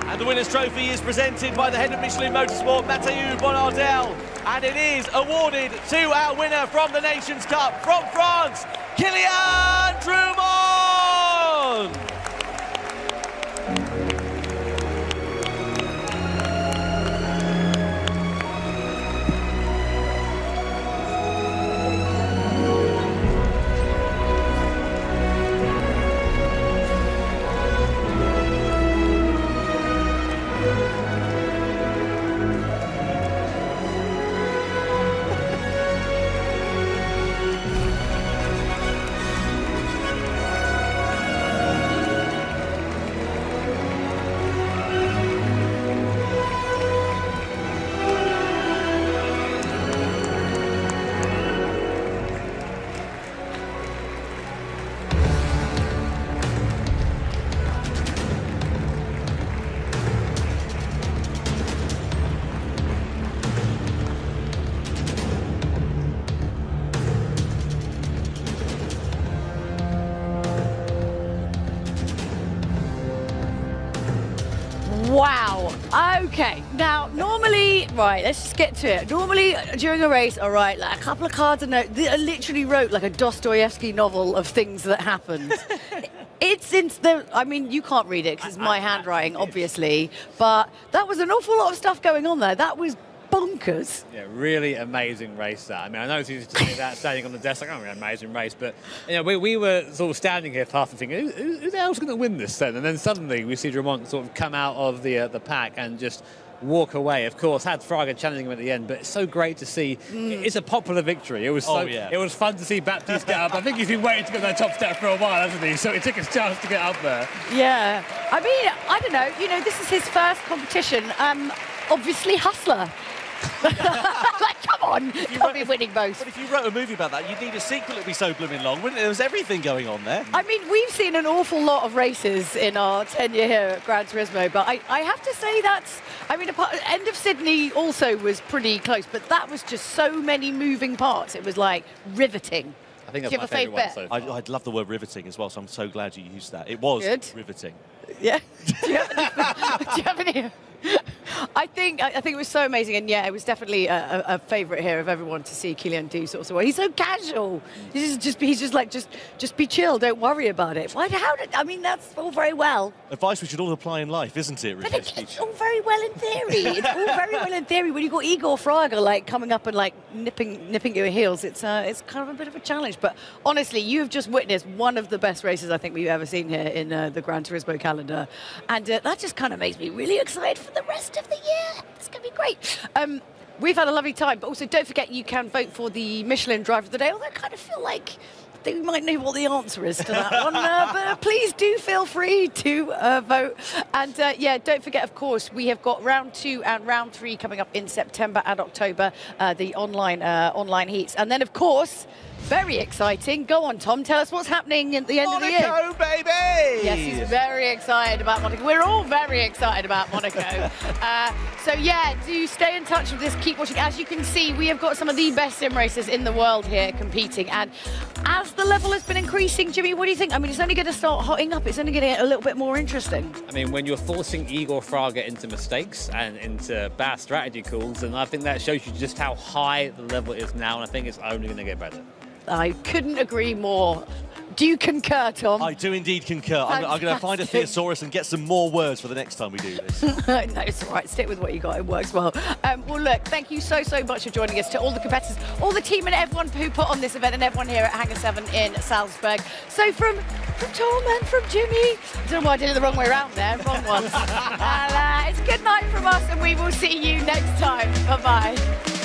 Speaker 3: And the winner's trophy is presented by the head of Michelin Motorsport, Mathieu Bonardel. And it is awarded to our winner from the Nations Cup from France, Kylian Drummond!
Speaker 1: Wow. Okay. Now, normally, right, let's just get to it. Normally, during a race, all right, like a couple of cards of notes. I literally wrote like a Dostoevsky novel of things that happened. I mean, you can't read it because it's my handwriting, obviously, but that was an awful lot of stuff going on there. That was bonkers.
Speaker 2: Yeah, really amazing race that. I mean, I know it's easy to say that standing on the desk, like, oh, an amazing race, but you know, we were sort of standing here half and thinking, who the hell's going to win this then? And then suddenly we see Drummond sort of come out of the pack and just walk away. Of course, had Fraga challenging him at the end, but it's so great to see. It's a popular victory. It was it was fun to see Baptiste get up. I think he's been waiting to get that top step for a while, hasn't he? So it took his chance to get up there.
Speaker 1: Yeah. I mean, I don't know. You know, this is his first competition. Obviously, hustler. Like, come on, you can't be winning both.
Speaker 3: But if you wrote a movie about that, you'd need a sequel that'd be so blooming long, wouldn't it? There was everything going on there.
Speaker 1: I mean, we've seen an awful lot of races in our tenure here at Gran Turismo, but I have to say I mean, End of Sydney also was pretty close, but that was just so many moving parts. It was like riveting.
Speaker 2: I think that's my favourite one so far.
Speaker 3: I'd love the word riveting as well, so I'm so glad you used that. It was riveting.
Speaker 1: Yeah. Do you have any? I think it was so amazing, and yeah, it was definitely a favourite here of everyone to see Kylian do sort of well. He's so casual. He's just like be chill. Don't worry about it. I mean, that's all very well.
Speaker 3: Advice we should all apply in life, isn't it?
Speaker 1: But it's all very well in theory. It's all very well in theory. When you've got Igor Fraga like coming up and like nipping your heels, it's kind of a bit of a challenge. But honestly, you've just witnessed one of the best races I think we've ever seen here in the Gran Turismo calendar, and that just kind of makes me really excited for the rest of the year. It's going to be great. We've had a lovely time, but also don't forget you can vote for the Michelin Driver of the Day, although I kind of feel like I think we might know what the answer is to that one, but please do feel free to vote. And yeah, don't forget, of course, we have got round 2 and round 3 coming up in September and October, the online heats. And then, of course, very exciting. Go on, Tom. Tell us what's happening at the end of the year.
Speaker 3: Monaco, baby!
Speaker 1: Yes, he's very excited about Monaco. We're all very excited about Monaco. So, yeah, do stay in touch with this. Keep watching. As you can see, we have got some of the best sim racers in the world here competing. And as the level has been increasing, Jimmy, what do you think? I mean, it's only going to start hotting up. It's only going to get a little bit more interesting.
Speaker 2: I mean, when you're forcing Igor Fraga into mistakes and into bad strategy calls, and I think that shows you just how high the level is now, and I think it's only going to get better.
Speaker 1: I couldn't agree more. Do you concur, Tom?
Speaker 3: I do indeed concur. I'm going to find a thesaurus and get some more words for the next time we do this.
Speaker 1: No, it's all right. Stick with what you got. It works well. Well, look, thank you so much for joining us, to all the competitors, all the team and everyone who put on this event, and everyone here at Hangar 7 in Salzburg. So from Tom and from Jimmy, I don't know why I did it the wrong way around there. Wrong one. And, it's good night from us, and we will see you next time. Bye-bye.